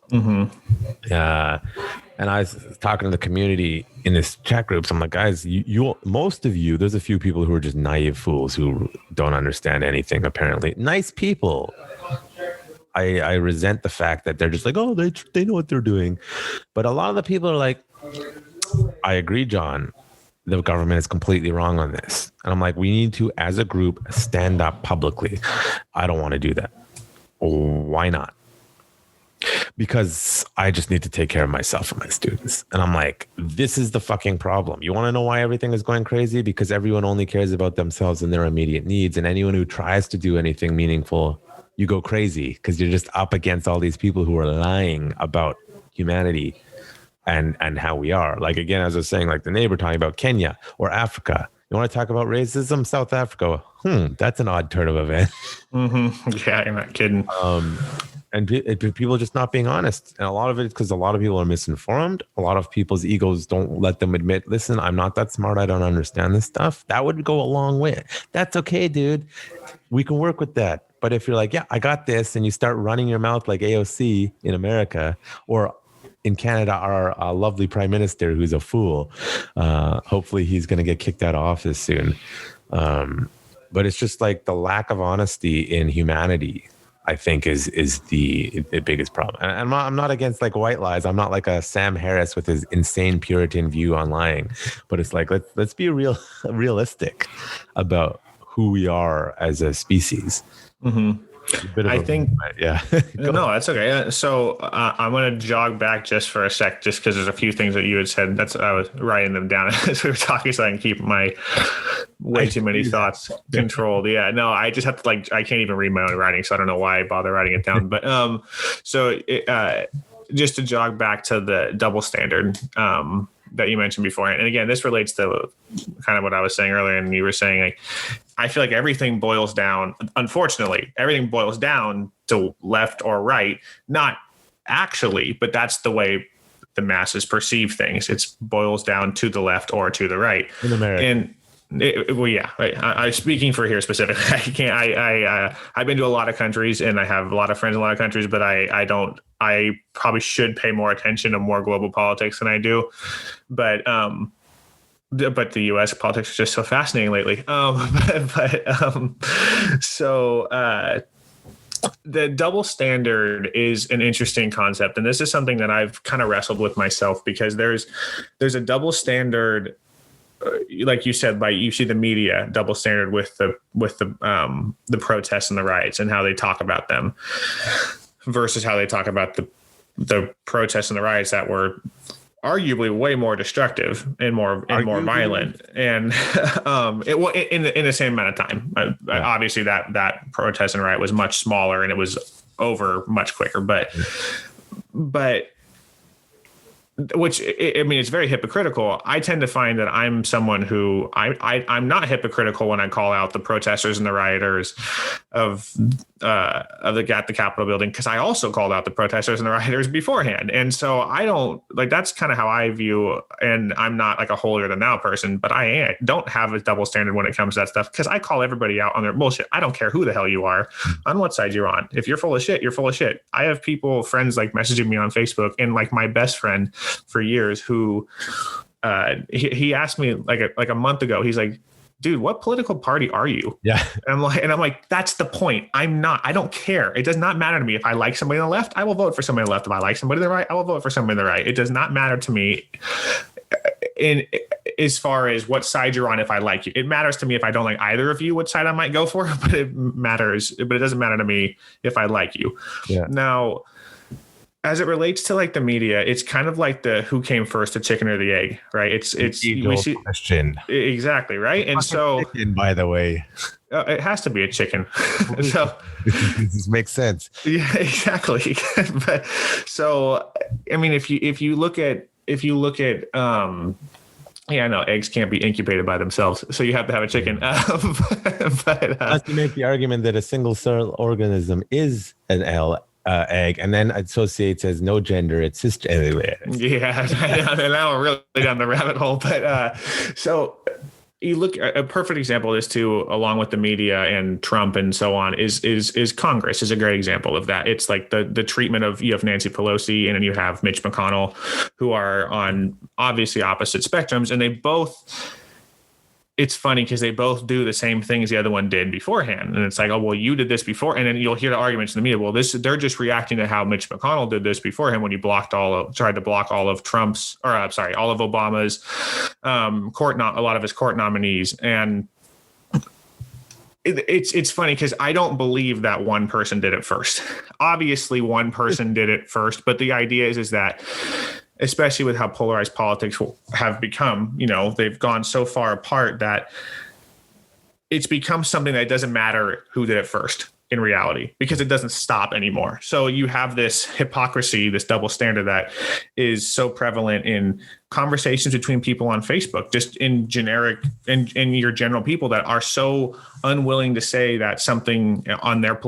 And I was talking to the community in this chat group. So I'm like, guys, you most of you, there's a few people who are just naive fools who don't understand anything, apparently. Nice people. I resent the fact that they're just like, oh, they know what they're doing. But a lot of the people are like, I agree, John. The government is completely wrong on this. And I'm like, we need to, as a group, stand up publicly. I don't want to do that. Why not? Because I just need to take care of myself and my students. And I'm like, this is the fucking problem. You want to know why everything is going crazy? Because everyone only cares about themselves and their immediate needs. And anyone who tries to do anything meaningful, you go crazy because you're just up against all these people who are lying about humanity and how we are. Like, again, as I was saying, like the neighbor talking about Kenya or Africa. You want to talk about racism? South Africa. That's an odd turn of events. Yeah, you're not kidding. And people just not being honest. And a lot of it is because a lot of people are misinformed. A lot of people's egos don't let them admit, listen, I'm not that smart. I don't understand this stuff. That would go a long way. That's okay, dude. We can work with that. But if you're like, yeah, I got this, and you start running your mouth like AOC in America, or in Canada, our lovely prime minister, who's a fool. Hopefully he's going to get kicked out of office soon. But it's just like the lack of honesty in humanity, I think, is the biggest problem. And I'm not against like white lies. I'm not like a Sam Harris with his insane Puritan view on lying. But it's like, let's be realistic about who we are as a species. I think, yeah. No, that's okay. So I'm going to jog back just for a sec, just because there's a few things that you had said. I was writing them down as we were talking, so I can keep my way too many thoughts controlled. Yeah, no, I just have to I can't even read my own writing, so I don't know why I bother writing it down. But just to jog back to the double standard that you mentioned before, and again, this relates to kind of what I was saying earlier, and you were saying, like, I feel like everything boils down, unfortunately, everything boils down to left or right, not actually, but that's the way the masses perceive things. It boils down to the left or to the right. In America. And yeah, right. I'm speaking for here specifically. I can't. I've been to a lot of countries, and I have a lot of friends in a lot of countries, but I don't. I probably should pay more attention to more global politics than I do, but the U.S. politics is just so fascinating lately. The double standard is an interesting concept, and this is something that I've kind of wrestled with myself, because there's a double standard. Like you said, you see the media double standard with the protests and the riots and how they talk about them versus how they talk about the protests and the riots that were arguably way more destructive and more violent, and in the same amount of time. Obviously, that protest and riot was much smaller and it was over much quicker, but. Which, I mean, it's very hypocritical. I tend to find that I'm someone who I'm not hypocritical when I call out the protesters and the rioters of the Capitol building, because I also called out the protesters and the rioters beforehand. And so I don't that's kind of how I view, and I'm not like a holier than thou person, but I don't have a double standard when it comes to that stuff, because I call everybody out on their bullshit. I don't care who the hell you are, on what side you're on. If you're full of shit, you're full of shit. I have friends like messaging me on Facebook, and like my best friend for years who he asked me like a month ago, he's like, dude, what political party are you? Yeah. And I'm like, that's the point. I don't care. It does not matter to me. If I like somebody on the left, I will vote for somebody on the left. If I like somebody on the right, I will vote for somebody on the right. It does not matter to me in as far as what side you're on. If I like you, it matters to me if I don't like either of you, what side I might go for, but it doesn't matter to me if I like you. Yeah. Now, as it relates to like the media, it's kind of like the who came first, the chicken or the egg, right? It's we see question. Exactly, right? And so, chicken, by the way, it has to be a chicken. So this makes sense. Yeah, exactly. But so, I mean, if you look at yeah, no, eggs can't be incubated by themselves, so you have to have a chicken. But unless you make the argument that a single cell organism is an egg, and then associates as no gender. It's just anyway. Yeah, now we're really down the rabbit hole. But so you look at a perfect example of this too, along with the media and Trump and so on, is Congress is a great example of that. It's like the treatment of, you have Nancy Pelosi and then you have Mitch McConnell, who are on obviously opposite spectrums, and they both. It's funny because they both do the same things the other one did beforehand. And it's like, oh, well, you did this before. And then you'll hear the arguments in the media. Well, they're just reacting to how Mitch McConnell did this beforehand when he tried to block all of Obama's a lot of his court nominees. And it's funny because I don't believe that one person did it first. Obviously, one person did it first. But the idea is that, especially with how polarized politics have become, they've gone so far apart that it's become something that doesn't matter who did it first in reality, because it doesn't stop anymore. So you have this hypocrisy, this double standard that is so prevalent in conversations between people on Facebook, just in generic, in your general people that are so unwilling to say that something on their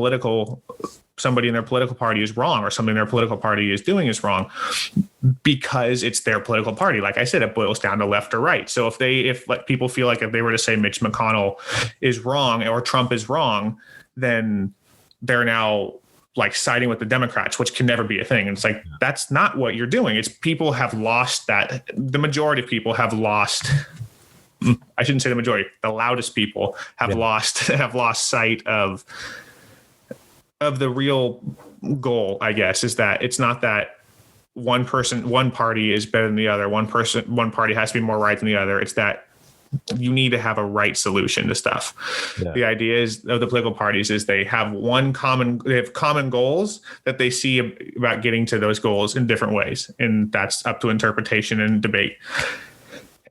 somebody in their political party is wrong, or something their political party is doing is wrong, because it's their political party. Like I said, it boils down to left or right. So if people feel like if they were to say Mitch McConnell is wrong or Trump is wrong, then they're now like siding with the Democrats, which can never be a thing. And it's like, that's not what you're doing. It's people have lost that. The majority of people have lost. I shouldn't say the majority. The loudest people have lost sight of the real goal, I guess, is that it's not that one party is better than the other. One party has to be more right than the other. It's that you need to have a right solution to stuff. Yeah. The idea is of the political parties is they have common goals that they see about getting to those goals in different ways. And that's up to interpretation and debate.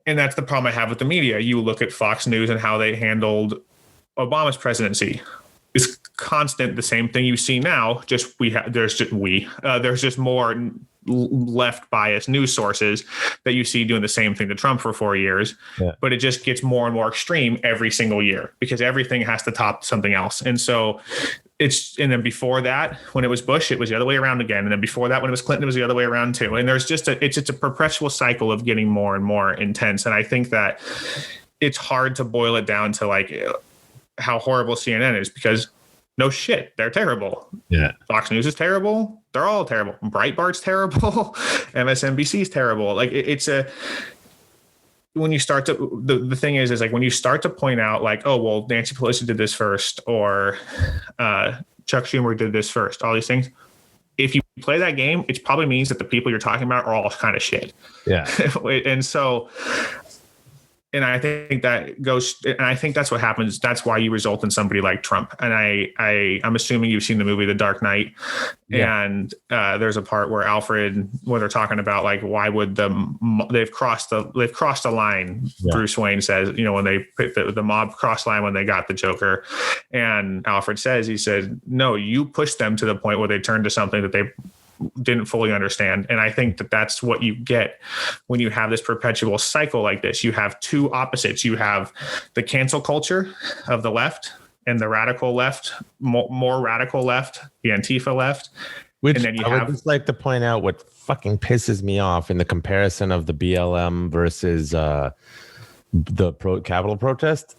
And that's the problem I have with the media. You look at Fox News and how they handled Obama's presidency. It's constant, the same thing you see now. There's just more left biased news sources that you see doing the same thing to Trump for 4 years. Yeah. But it just gets more and more extreme every single year because everything has to top something else. And so and then before that, when it was Bush, it was the other way around again. And then before that, when it was Clinton, it was the other way around too. And there's just it's a perpetual cycle of getting more and more intense. And I think that it's hard to boil it down to like how horrible CNN is, because no shit, they're terrible. Yeah. Fox News is terrible. They're all terrible. Breitbart's terrible. MSNBC's terrible. Like when you start to, the thing is like when you start to point out like, oh, well, Nancy Pelosi did this first, or Chuck Schumer did this first, all these things. If you play that game, it probably means that the people you're talking about are all kind of shit. Yeah. And so, and I think that's what happens. That's why you result in somebody like Trump. And I'm assuming you've seen the movie The Dark Knight. Yeah. And there's a part where they're talking about like, why would they've crossed the line. Yeah. Bruce Wayne says, when they put the mob crossed line when they got the Joker, and Alfred says, he said, no, you pushed them to the point where they turned to something that they didn't fully understand. And I think that that's what you get when you have this perpetual cycle like this. You have two opposites. You have the cancel culture of the left and the radical left, more radical left, the Antifa left. Which and then I would just like to point out what fucking pisses me off in the comparison of the BLM versus the Capitol protest.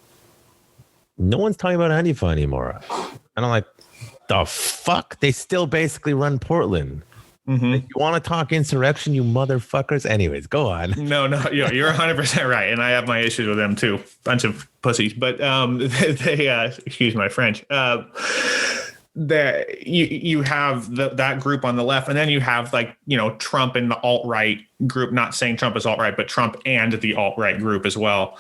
No one's talking about Antifa anymore. And I'm like, the fuck? They still basically run Portland. Mm-hmm. If you want to talk insurrection, you motherfuckers. Anyways, go on. No, you're 100% right. And I have my issues with them too. Bunch of pussies. But they excuse my French. You have that group on the left, and then you have like, Trump and the alt-right group, not saying Trump is alt-right, but Trump and the alt-right group as well.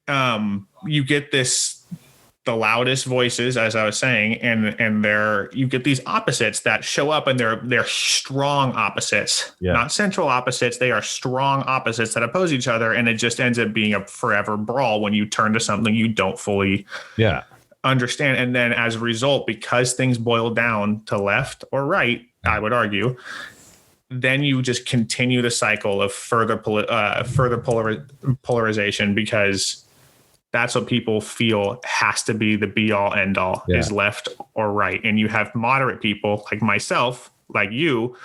You get the loudest voices, as I was saying, and you get these opposites that show up, and they're strong opposites, not central opposites. They are strong opposites that oppose each other, and it just ends up being a forever brawl when you turn to something you don't fully understand. And then as a result, because things boil down to left or right, I would argue, then you just continue the cycle of further polarization, because that's what people feel has to be the be all end all is left or right. And you have moderate people like myself, like you,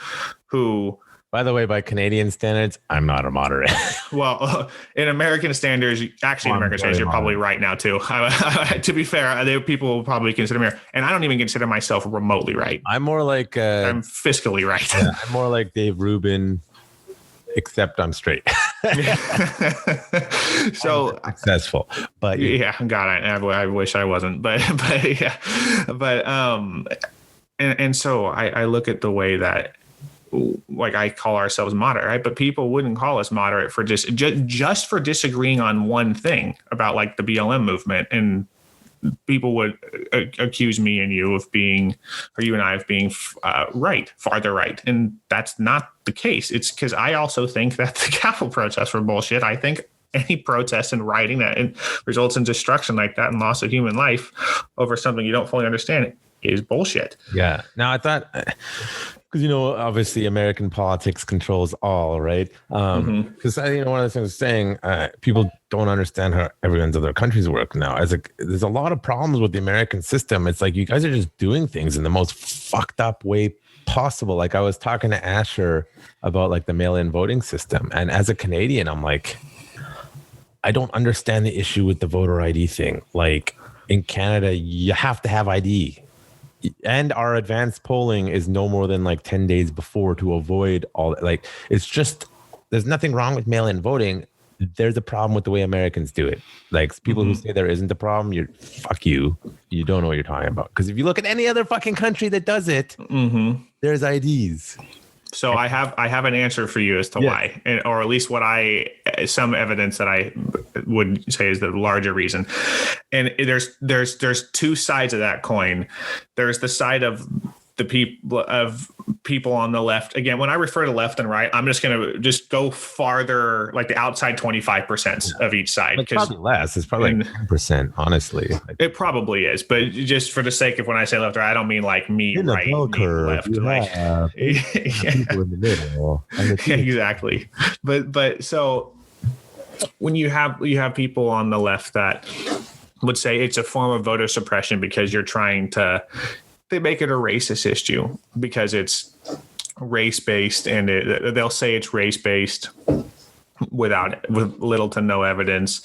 who, by the way, by Canadian standards, I'm not a moderate. Well, in American standards, actually in American standards, you're probably right now too. To be fair, people will probably consider me, and I don't even consider myself remotely right. I'm more like I'm fiscally right. Yeah, I'm more like Dave Rubin, except I'm straight. So I'm successful, but yeah, God, I wish I wasn't, but yeah, but and so I look at the way that, like, I call ourselves moderate, right? But people wouldn't call us moderate for just for disagreeing on one thing about, like, the BLM movement. And people would accuse me and you of being, or you and I of being right, farther right. And that's not the case. It's because I also think that the Capitol protests were bullshit. I think any protest and rioting that results in destruction like that and loss of human life over something you don't fully understand is bullshit. Yeah. Now I thought, because, obviously American politics controls all, right? Because one of the things saying, people don't understand how everyone's other countries work now. There's a lot of problems with the American system. It's like you guys are just doing things in the most fucked up way possible. Like, I was talking to Asher about, like, the mail-in voting system, and as a Canadian, I'm like, I don't understand the issue with the voter ID thing. Like, in Canada, you have to have ID. And our advanced polling is no more than like 10 days before to avoid all, like, it's just, there's nothing wrong with mail-in voting. There's a problem with the way Americans do it. Like, people who say there isn't a problem, fuck you. You don't know what you're talking about. Because if you look at any other fucking country that does it, there's IDs. So I have an answer for you as to why, or at least some evidence that I would say is the larger reason. And there's two sides of that coin. There's the side of people on the left. Again, when I refer to left and right, I'm just going to just go farther, like the outside 25% of each side. It's probably less. It's probably like 10%, honestly. It probably is, but just for the sake of when I say left or right, I don't mean like me in right, me left. Like, people in the middle. Exactly. But so when you have people on the left that would say it's a form of voter suppression because you're trying to, they make it a racist issue because it's race-based, and they'll say it's race-based with little to no evidence,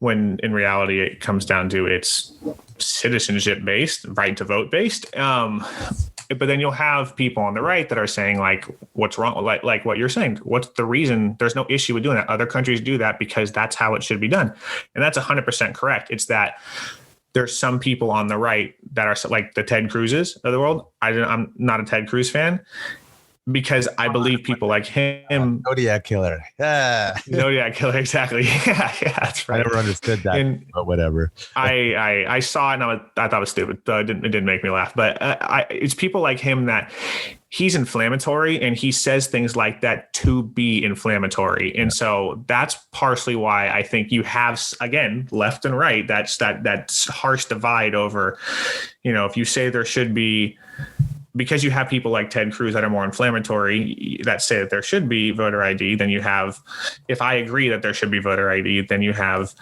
when in reality it comes down to it's citizenship-based, right to vote-based. But then you'll have people on the right that are saying, like, what's wrong? Like what you're saying, what's the reason? There's no issue with doing that. Other countries do that because that's how it should be done. And that's 100% correct. It's that there's some people on the right that are like the Ted Cruz's of the world. I'm not a Ted Cruz fan because I believe people like him. Zodiac killer. Yeah. Zodiac killer. Exactly. Yeah, that's right. I never understood that, but whatever. I saw it and I thought it was stupid. So it didn't make me laugh. But it's people like him that he's inflammatory, and he says things like that to be inflammatory. And so that's partially why I think you have, again, left and right, that harsh divide over, if you say there should be, because you have people like Ted Cruz that are more inflammatory that say that there should be voter ID, then you have, if I agree that there should be voter ID, then you have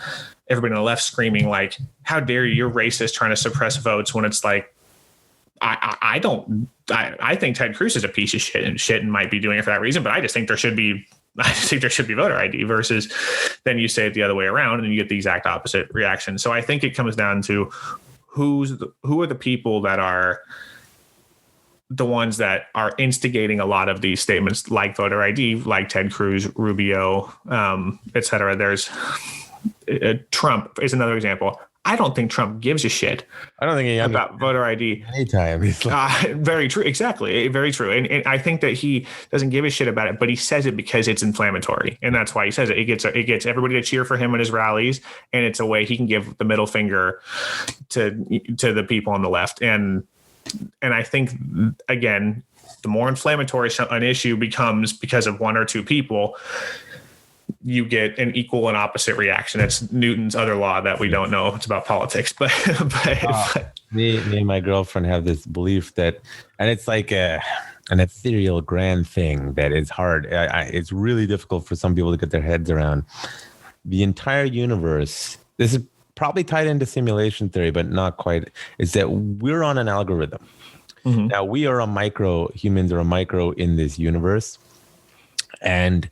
everybody on the left screaming like, how dare you, you're racist trying to suppress votes, when it's like, I think Ted Cruz is a piece of shit and might be doing it for that reason, but I just think there should be voter ID, versus then you say it the other way around and you get the exact opposite reaction. So I think it comes down to who are the people that are the ones that are instigating a lot of these statements, like voter ID, like Ted Cruz, Rubio, et cetera. There's Trump is another example. I don't think Trump gives a shit. I don't think he about voter ID. Anytime. He's like, very true. Exactly. Very true. And I think that he doesn't give a shit about it, but he says it because it's inflammatory. And that's why he says it. It gets everybody to cheer for him at his rallies. And it's a way he can give the middle finger to the people on the left. And I think, again, the more inflammatory an issue becomes because of one or two people, you get an equal and opposite reaction. It's Newton's other law that we don't know. It's about politics, but me and my girlfriend have this belief that, and it's like an ethereal grand thing that is hard. It's really difficult for some people to get their heads around. The entire universe, this is probably tied into simulation theory, but not quite, is that we're on an algorithm. Mm-hmm. Now humans are a micro in this universe, and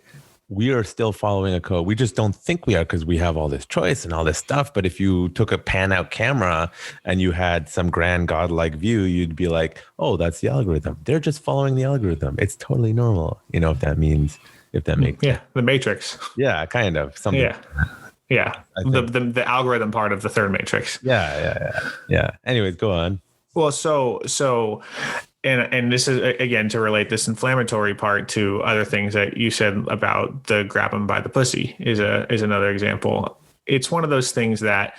we are still following a code. We just don't think we are because we have all this choice and all this stuff. But if you took a pan out camera and you had some grand godlike view, you'd be like, oh, that's the algorithm. They're just following the algorithm. It's totally normal. If that makes sense. The Matrix. Yeah, kind of something. Yeah. Yeah. The algorithm part of the third Matrix. Yeah. Anyways, go on. Well, so and this is, again, to relate this inflammatory part to other things that you said about the grab them by the pussy is another example. It's one of those things that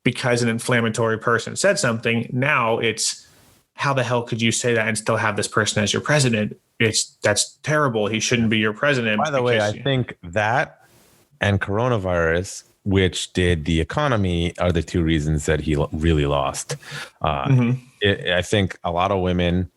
because an inflammatory person said something, now it's how the hell could you say that and still have this person as your president? That's terrible. He shouldn't be your president. By the way, I think that and coronavirus, which did the economy, are the two reasons that he really lost. I think a lot of women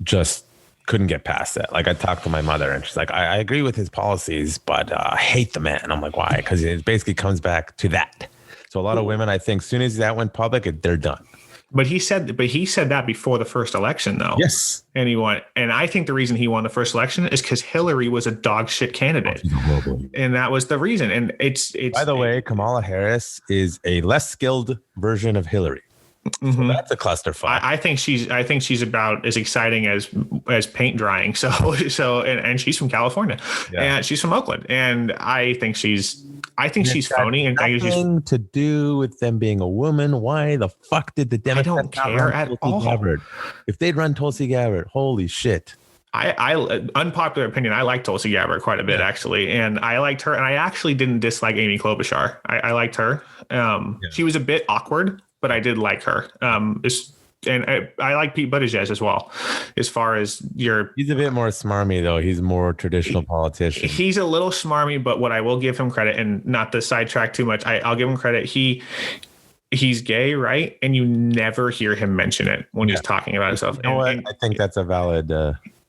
just couldn't get past that. Like, I talked to my mother and she's like, I agree with his policies, but I hate the man. I'm like, why? Because it basically comes back to that. So a lot of women, I think, as soon as that went public, they're done. But he said that before the first election, though. Yes. And I think the reason he won the first election is because Hillary was a dog shit candidate. And that was the reason. And it's by the way, Kamala Harris is a less skilled version of Hillary. So that's a clusterfuck. I think she's about as exciting as paint drying. So and she's from California, and she's from Oakland, and I think she's phony. And nothing to do with them being a woman. Why the fuck did the Democrats I don't care at all. Gabbard? If they'd run Tulsi Gabbard, holy shit. I unpopular opinion, I like Tulsi Gabbard quite a bit, actually. And I liked her, and I actually didn't dislike Amy Klobuchar. I liked her. She was a bit awkward, but I did like her. And I like Pete Buttigieg as well. As far as he's a bit more smarmy, though. He's more traditional politician. He's a little smarmy, but what I will give him credit, and not to sidetrack too much, I'll give him credit. He's gay, right? And you never hear him mention it when he's talking about himself. You know what? I think that's a valid.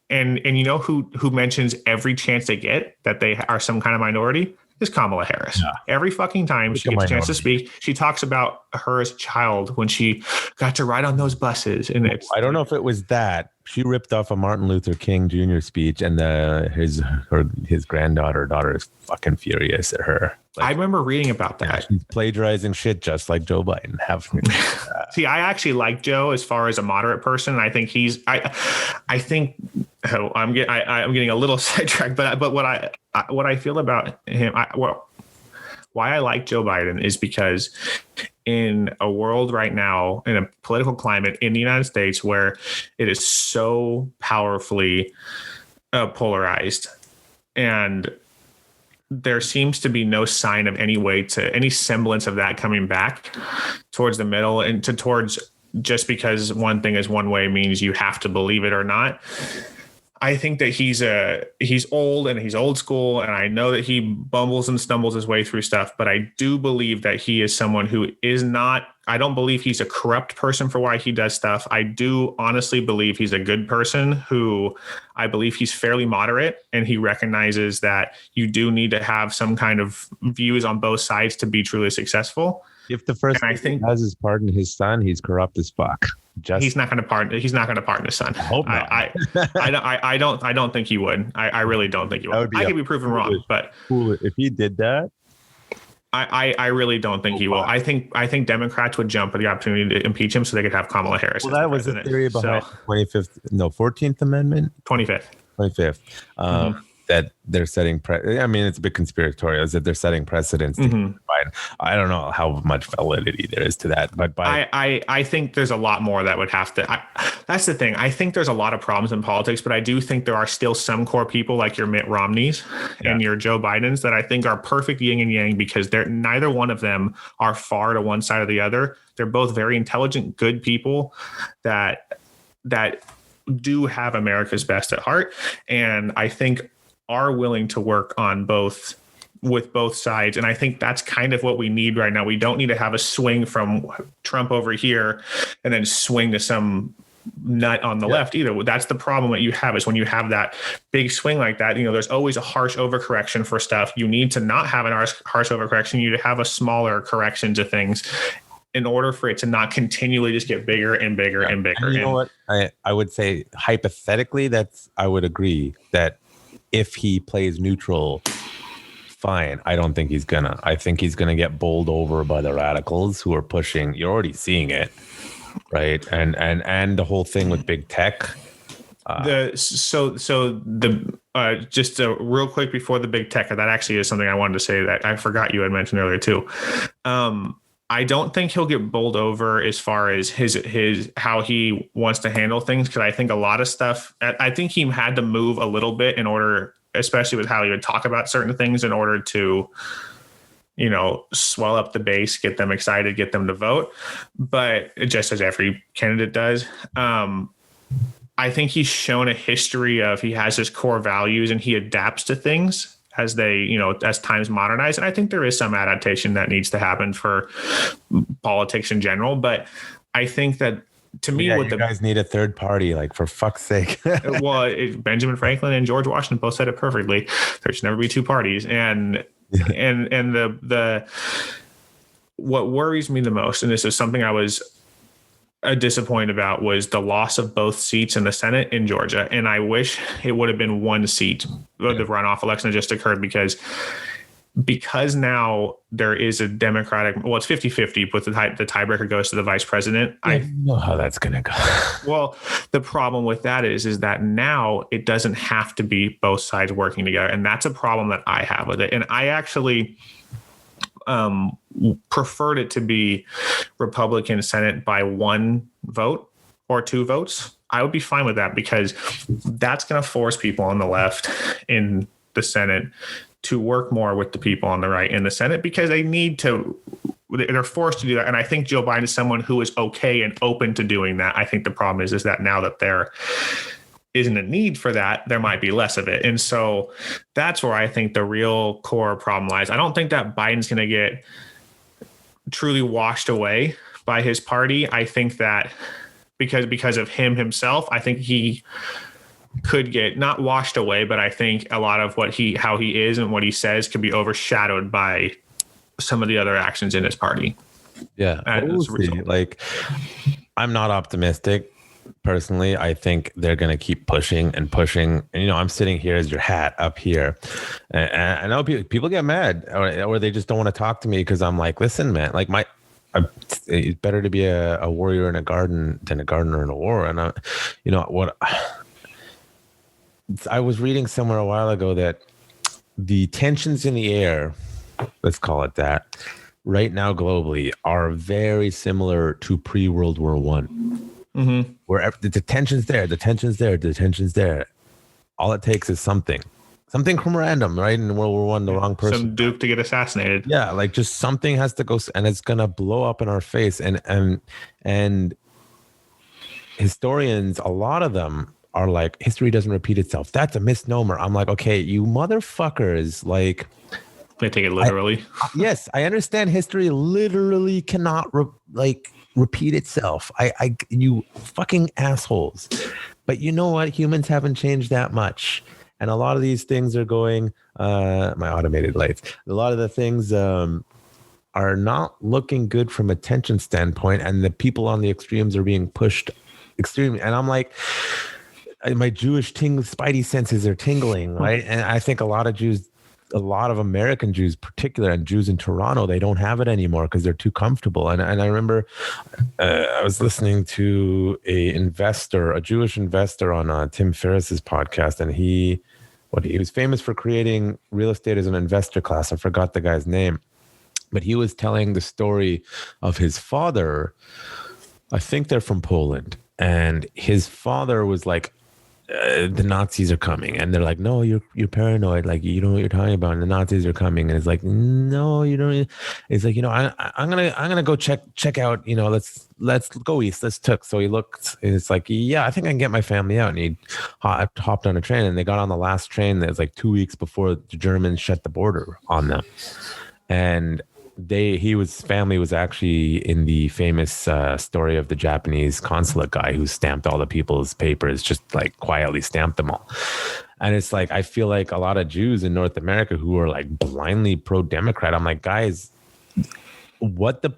And you know who mentions every chance they get that they are some kind of minority? Is Kamala Harris. Yeah. Every fucking time she gets a chance to speak, she talks about her as a child when she got to ride on those buses. And I don't know if it was that. She ripped off a Martin Luther King Jr. speech, and his daughter is fucking furious at her. Like, I remember reading about that. She's plagiarizing shit just like Joe Biden. See, I actually like Joe as far as a moderate person. I think I'm getting a little sidetracked, but what I feel about him, why I like Joe Biden is because in a world right now, in a political climate in the United States where it is so powerfully polarized, and there seems to be no sign of any semblance of that coming back towards the middle and towards just because one thing is one way means you have to believe it or not. I think that he's old and he's old school, and I know that he bumbles and stumbles his way through stuff, but I do believe that he is someone who is not, I don't believe he's a corrupt person for why he does stuff. I do honestly believe he's a good person who I believe he's fairly moderate, and he recognizes that you do need to have some kind of views on both sides to be truly successful. If the first thing he does is pardon his son, he's corrupt as fuck. He's not going to pardon his son. I hope not. I don't think he would. I really don't think he would. I could be proven wrong, but if he did that, I really don't think he will. I think Democrats would jump at the opportunity to impeach him so they could have Kamala Harris. Well, that was the theory behind 14th Amendment. 25th. That they're setting. It's a bit conspiratorial. Is that they're setting precedents to Biden. I don't know how much validity there is to that, but I think there's a lot more that would have to. That's the thing. I think there's a lot of problems in politics, but I do think there are still some core people like your Mitt Romneys and your Joe Bidens that I think are perfect yin and yang because neither one of them are far to one side or the other. They're both very intelligent, good people that do have America's best at heart, and I think are willing to work on with both sides. And I think that's kind of what we need right now. We don't need to have a swing from Trump over here and then swing to some nut on the left either. That's the problem that you have, is when you have that big swing like that, there's always a harsh overcorrection for stuff. You need to not have an harsh overcorrection. You need to have a smaller correction to things in order for it to not continually just get bigger and bigger and bigger. And you know what? I would say hypothetically, I would agree that if he plays neutral, fine. I don't think he's gonna. I think he's gonna get bowled over by the radicals who are pushing. You're already seeing it, right? And the whole thing with big tech. Just real quick before the big tech, that actually is something I wanted to say that I forgot you had mentioned earlier too. I don't think he'll get bowled over as far as his how he wants to handle things, because I think a lot of stuff, I think he had to move a little bit in order, especially with how he would talk about certain things, in order to, swell up the base, get them excited, get them to vote. But just as every candidate does, I think he's shown a history of, he has his core values and he adapts to things as they, as times modernize. And I think there is some adaptation that needs to happen for politics in general. But I think that, to me, what you guys need a third party, like, for fuck's sake. Well, Benjamin Franklin and George Washington both said it perfectly. There should never be two parties. And the what worries me the most, and this is something I was disappointed about, was the loss of both seats in the Senate in Georgia. And I wish it would have been one seat. The runoff election that just occurred, because now there is a Democratic, well, it's 50-50, but the tiebreaker goes to the vice president. I know how that's going to go. Well, the problem with that is that now it doesn't have to be both sides working together. And that's a problem that I have with it. And I actually preferred it to be Republican Senate by one vote or two votes. I would be fine with that, because that's going to force people on the left in the Senate to work more with the people on the right in the Senate, because they're forced to do that. And I think Joe Biden is someone who is okay and open to doing that. I think the problem is that now that there isn't a need for that, there might be less of it. And so that's where I think the real core problem lies. I don't think that Biden's going to get truly washed away by his party. I think that because of himself, I think he could get not washed away, but I think a lot of how he is and what he says could be overshadowed by some of the other actions in his party. Yeah. Like, I'm not optimistic. Personally, I think they're going to keep pushing and pushing. And, I'm sitting here as your hat up here. And I know people get mad or they just don't want to talk to me, because I'm like, listen, man, like it's better to be a warrior in a garden than a gardener in a war. And I was reading somewhere a while ago that the tensions in the air, let's call it that, right now globally are very similar to pre-World War I. Mm-hmm. Where the tension's there, the tension's there. All it takes is something from random, right? In World War I, the wrong person, some duke to get assassinated. Yeah, like just something has to go, and it's gonna blow up in our face. And historians, a lot of them are like, history doesn't repeat itself. That's a misnomer. I'm like, okay, you motherfuckers, like, they take it literally. Yes, I understand history literally cannot repeat itself. You fucking assholes. But you know what? Humans haven't changed that much. And a lot of these things are going, my automated lights, a lot of the things are not looking good from a tension standpoint. And the people on the extremes are being pushed extremely. And I'm like, my Jewish spidey senses are tingling, right? And I think a lot of American Jews, particular, and Jews in Toronto, they don't have it anymore because they're too comfortable. And I remember I was listening to a Jewish investor on Tim Ferriss's podcast, and he was famous for creating real estate as an investor class. I forgot the guy's name, but he was telling the story of his father. I think they're from Poland, and his father was like, the Nazis are coming, and they're like, no, you're paranoid, like, you know what you're talking about, and the Nazis are coming. And it's like, no, you don't. It's like, I'm gonna go check out, let's go east, let's took. So he looked, and it's like, yeah, I think I can get my family out. And he hopped on a train, and they got on the last train that was like 2 weeks before the Germans shut the border on them. And his family was actually in the famous story of the Japanese consulate guy who stamped all the people's papers, just like quietly stamped them all. And it's like, I feel like a lot of Jews in North America who are like blindly pro-Democrat. I'm like, guys, what the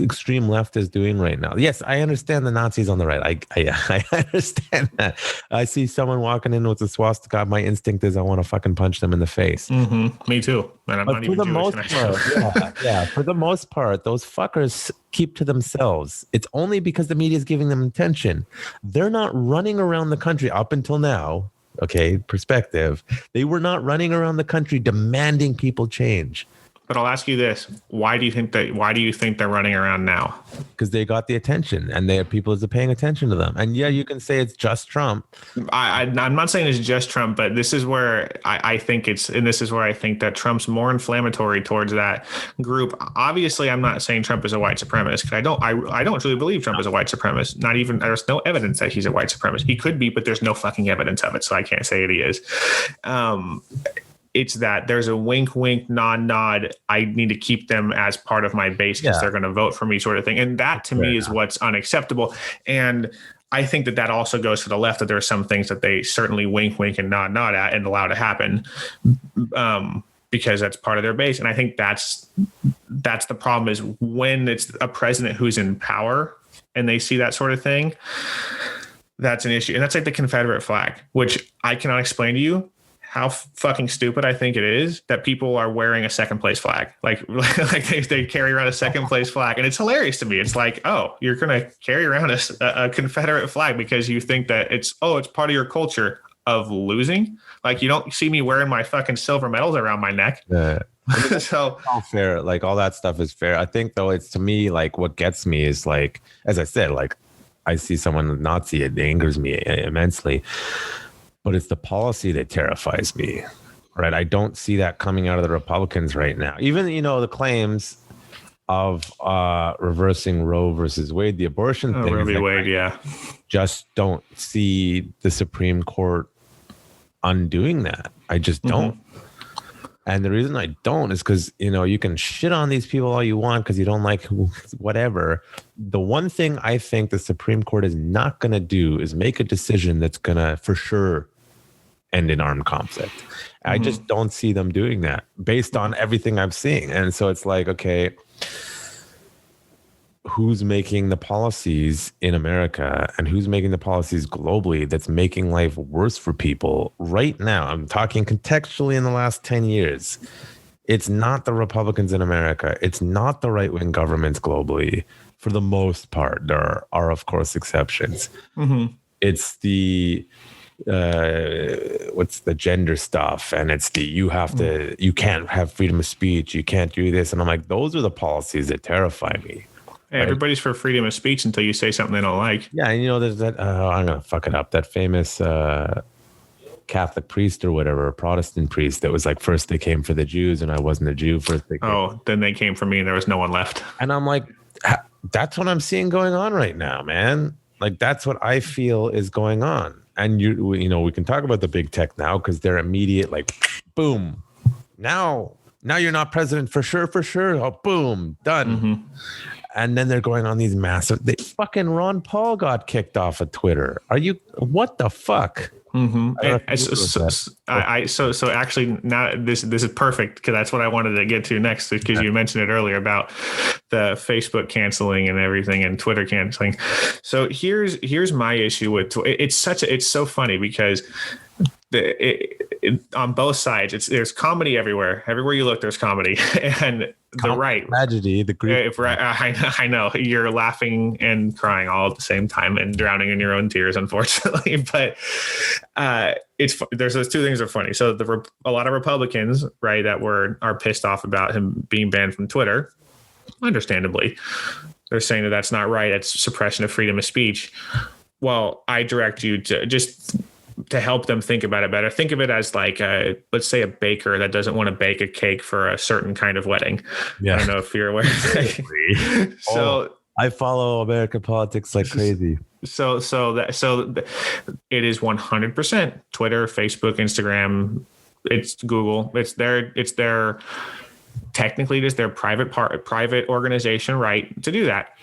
extreme left is doing right now. Yes, I understand the Nazis on the right. I understand that. I see someone walking in with a swastika. My instinct is I want to fucking punch them in the face. Mm-hmm. Me too. And I'm but not for even the Jewish. most part, yeah. For the most part, those fuckers keep to themselves. It's only because the media is giving them attention. They're not running around the country up until now. Okay, perspective. They were not running around the country demanding people change. But I'll ask you this: why do you think they're running around now? Because they got the attention, and people are paying attention to them. And yeah, you can say it's just Trump. I'm not saying it's just Trump, but this is where I think that Trump's more inflammatory towards that group. Obviously, I'm not saying Trump is a white supremacist, because I don't truly believe Trump is a white supremacist. Not even, there's no evidence that he's a white supremacist. He could be, but there's no fucking evidence of it, so I can't say it he is. It's that there's a wink, wink, nod, nod. I need to keep them as part of my base because they're going to vote for me, sort of thing. And that to me is what's unacceptable. And I think that also goes for the left, that there are some things that they certainly wink, wink, and nod, nod at and allow to happen because that's part of their base. And I think that's the problem, is when it's a president who's in power and they see that sort of thing, that's an issue. And that's like the Confederate flag, which I cannot explain to you how fucking stupid I think it is that people are wearing a second place flag. Like they carry around a second place flag. And it's hilarious to me. It's like, oh, you're going to carry around a Confederate flag because you think that it's part of your culture of losing. Like, you don't see me wearing my fucking silver medals around my neck. Yeah. So all fair. Like, all that stuff is fair. I think though, it's, to me, like, what gets me is, like, as I said, like, I see someone Nazi, it angers me immensely. But it's the policy that terrifies me, right? I don't see that coming out of the Republicans right now. Even, the claims of reversing Roe versus Wade, the abortion thing. Roe v. Wade, yeah. Just don't see the Supreme Court undoing that. I just don't. And the reason I don't is because, you can shit on these people all you want because you don't like whatever. The one thing I think the Supreme Court is not going to do is make a decision that's going to, for sure, end in armed conflict. I just don't see them doing that based on everything I'm seeing. And so it's like, okay, who's making the policies in America and who's making the policies globally that's making life worse for people right now? I'm talking contextually in the last 10 years. It's not the Republicans in America. It's not the right-wing governments globally. For the most part, there are of course, exceptions. It's the what's the gender stuff, and it's the you can't have freedom of speech, you can't do this, and I'm like, those are the policies that terrify me. Hey, everybody's for freedom of speech until you say something they don't like. Yeah, and there's that I'm gonna fuck it up, that famous Catholic priest or whatever, a Protestant priest that was like, first they came for the Jews and I wasn't a Jew, then they came for me and there was no one left. And I'm like, that's what I'm seeing going on right now, man. Like, that's what I feel is going on. And we can talk about the big tech now because they're immediate, like, boom, now you're not president for sure. Oh, boom, done. And then they're going on these massive. Fucking Ron Paul got kicked off of Twitter. What the fuck? So actually, now this is perfect, because that's what I wanted to get to next, because you mentioned it earlier about the Facebook canceling and everything and Twitter canceling. So here's my issue with it's so funny because on both sides, there's comedy everywhere. Everywhere you look, there's comedy, and the right tragedy. The Greek. I know you're laughing and crying all at the same time and drowning in your own tears, unfortunately. But there's those two things that are funny. So a lot of Republicans, right, that are pissed off about him being banned from Twitter, understandably. They're saying that that's not right. It's suppression of freedom of speech. Well, I direct you to help them think about it better. Think of it as like, let's say a baker that doesn't want to bake a cake for a certain kind of wedding. Yeah. I don't know if you're aware. I follow American politics like crazy. So it is 100% Twitter, Facebook, Instagram. It's Google. It's their technically it is their private organization right to do that.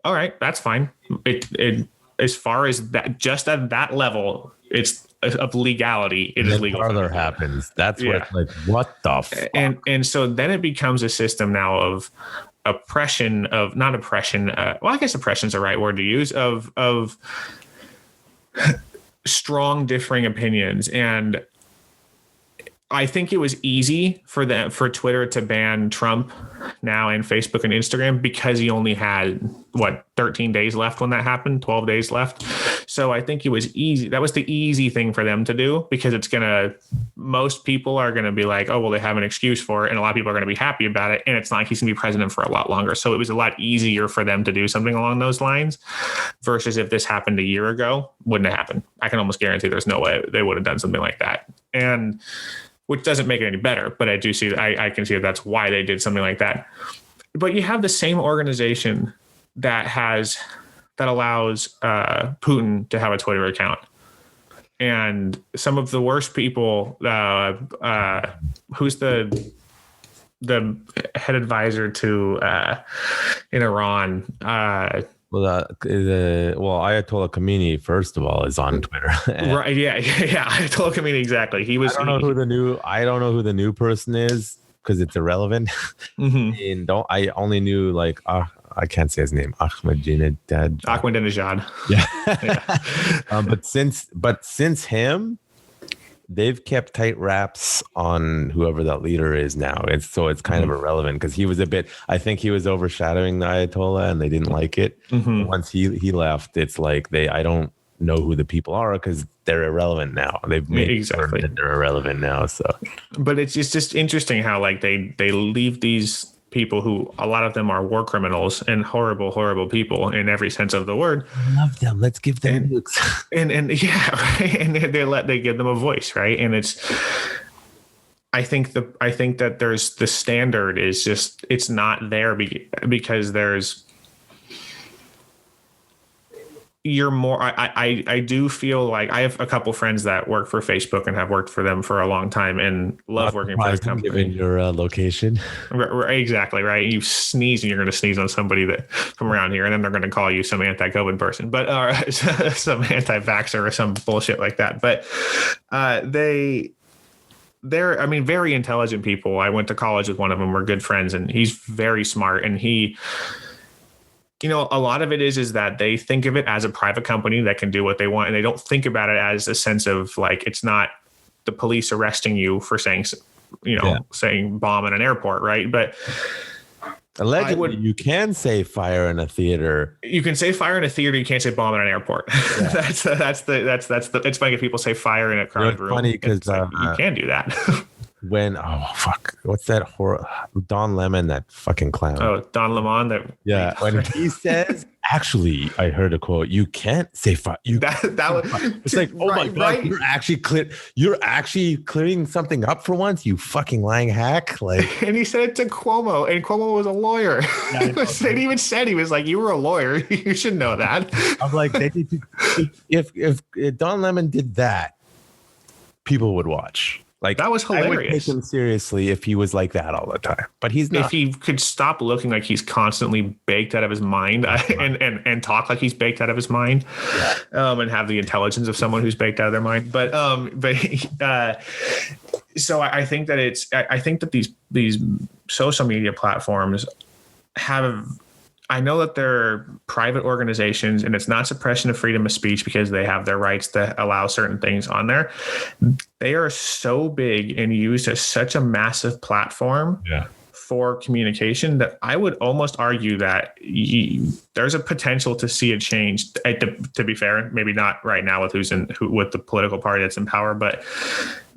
All right, that's fine. It as far as that, just at that level, it's of legality. It is legal. Further happens. That's where it's like, what the fuck? And so then it becomes a system now of oppression of not oppression. Well, I guess oppression is the right word to use of strong differing opinions. And I think it was easy for Twitter to ban Trump now and Facebook and Instagram because he only had 13 days left when that happened, 12 days left. So I think it was easy. That was the easy thing for them to do because most people are going to be like, oh, well, they have an excuse for it. And a lot of people are going to be happy about it. And it's not like he's going to be president for a lot longer. So it was a lot easier for them to do something along those lines versus if this happened a year ago, wouldn't have happened. I can almost guarantee there's no way they would have done something like that. And which doesn't make it any better, but I do see I can see that that's why they did something like that. But you have the same organization that allows Putin to have a Twitter account, and some of the worst people. Who's the head advisor to in Iran? Ayatollah Khamenei, first of all, is on Twitter. Right? Yeah. Ayatollah Khamenei, exactly. I don't know who the new person is because it's irrelevant. Mm-hmm. And I only knew I can't say his name, Ahmadinejad. Yeah. But since him, they've kept tight wraps on whoever that leader is now. It's kind of irrelevant because I think he was overshadowing the Ayatollah and they didn't like it. Mm-hmm. Once he left, it's like I don't know who the people are because they're irrelevant now. They've made sure that they're irrelevant now. So, but it's just interesting how they leave these people who a lot of them are war criminals and horrible, horrible people in every sense of the word. I love them. Let's give them and yeah, right. And they give them a voice, right? And I think that there's the standard is just it's not there because you're more. I do feel like I have a couple friends that work for Facebook and have worked for them for a long time and love working for the company. Given your location, exactly right. You sneeze and you're going to sneeze on somebody that from around here, and then they're going to call you some anti-COVID person, but some anti-vaxxer or some bullshit like that. But they're very intelligent people. I went to college with one of them. We're good friends, and he's very smart, and he. A lot of it is that they think of it as a private company that can do what they want. And they don't think about it as a sense of it's not the police arresting you for saying bomb in an airport. Right. But allegedly you can say fire in a theater. You can say fire in a theater. You can't say bomb in an airport. Yeah. that's it's funny if people say fire in a crowded room. Funny because you can do that. What's that horror? Don Lemon, that fucking clown. Oh, Don Lemon. When he says, actually, I heard a quote. You can't say fire. It's like, oh my god, right? You're actually clearing something up for once. You fucking lying hack. And he said it to Cuomo, and Cuomo was a lawyer. Yeah, he even said he was like, you were a lawyer. You should know that. I'm like, if Don Lemon did that, people would watch. That was hilarious. I would take him seriously if he was like that all the time, but he's not. If he could stop looking like he's constantly baked out of his mind and talk like he's baked out of his mind, and have the intelligence of someone who's baked out of their mind. So I think that I think that these social media platforms have. I know that they're private organizations and it's not suppression of freedom of speech because they have their rights to allow certain things on there. They are so big and used as such a massive platform for communication that I would almost argue that there's a potential to see a change. To be fair, maybe not right now with with the political party that's in power, but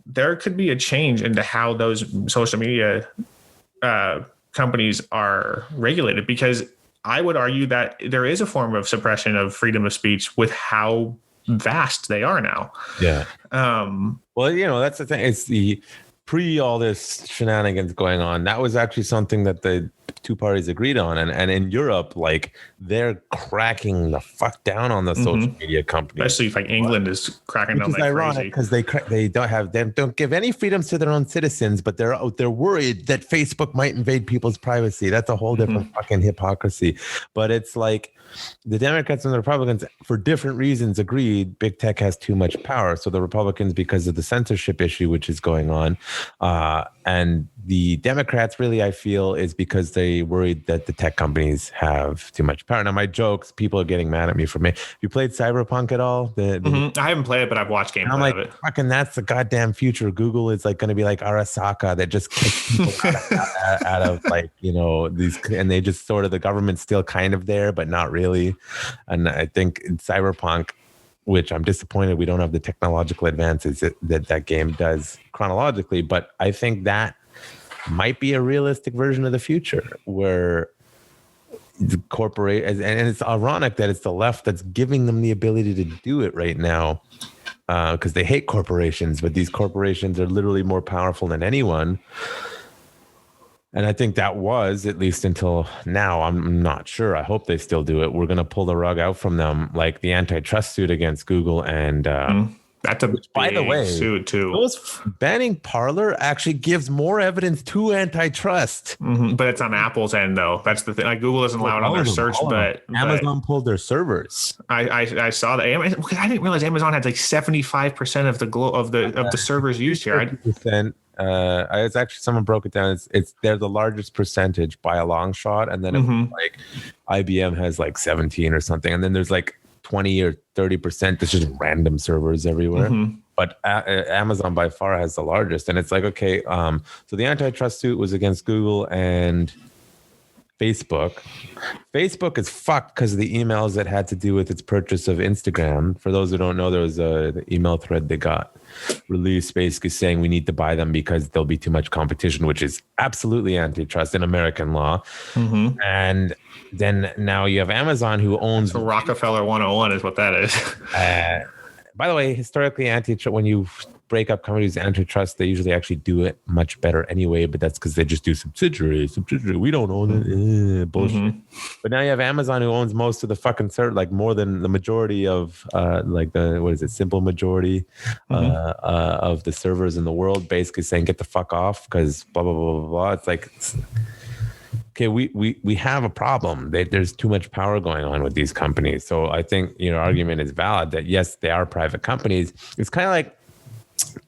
there could be a change into how those social media companies are regulated because I would argue that there is a form of suppression of freedom of speech with how vast they are now. Yeah. Well, that's the thing. It's the pre all this shenanigans going on. That was actually something that the two parties agreed on. And in Europe, like they're cracking the fuck down on the social media companies. Especially if like England is cracking down like crazy. Because they don't give any freedoms to their own citizens, but they're worried that Facebook might invade people's privacy. That's a whole different fucking hypocrisy. But it's like the Democrats and the Republicans, for different reasons, agreed big tech has too much power. So the Republicans, because of the censorship issue which is going on, and the Democrats, really, I feel, is because they worried that the tech companies have too much power. Now, my jokes, people are getting mad at me for me. You played Cyberpunk at all? I haven't played it, but I've watched gameplay of it. Fucking, that's the goddamn future. Google is like going to be like Arasaka that just kicks people out of like, these, and they just sort of, the government's still kind of there, but not really. And I think in Cyberpunk, which I'm disappointed we don't have the technological advances that game does chronologically, but I think that might be a realistic version of the future where the corporate, and it's ironic that it's the left that's giving them the ability to do it right now, because they hate corporations, but these corporations are literally more powerful than anyone. And I think that was, at least until now, I'm not sure. I hope they still do it. We're going to pull the rug out from them, like the antitrust suit against Google. And that's a big suit too. Banning Parler actually gives more evidence to antitrust. But it's on Apple's end, though. That's the thing. Like Google isn't allowed on their search, but Amazon pulled their servers. I saw that. I didn't realize Amazon had like 75% of the servers used here. 50%. It's actually, someone broke it down. They're the largest percentage by a long shot, and then it was like IBM has like 17 or something, and then there's like 20 or 30% that's just random servers everywhere. But Amazon by far has the largest, and it's like, okay, so the antitrust suit was against Google and Facebook. Facebook is fucked because of the emails that had to do with its purchase of Instagram. For those who don't know, there was the email thread that got released basically saying we need to buy them because there'll be too much competition, which is absolutely antitrust in American law. And then now you have Amazon, who owns... So Rockefeller 101 is what that is. By the way, historically, when you break up companies, antitrust, they usually actually do it much better anyway, but that's because they just do subsidiary. We don't own it. Bullshit. But now you have Amazon, who owns most of the fucking like more than the majority of simple majority of the servers in the world, basically saying get the fuck off because blah blah blah blah blah. It's like, okay, we have a problem. There's too much power going on with these companies. So I think argument is valid that yes, they are private companies. It's kind of like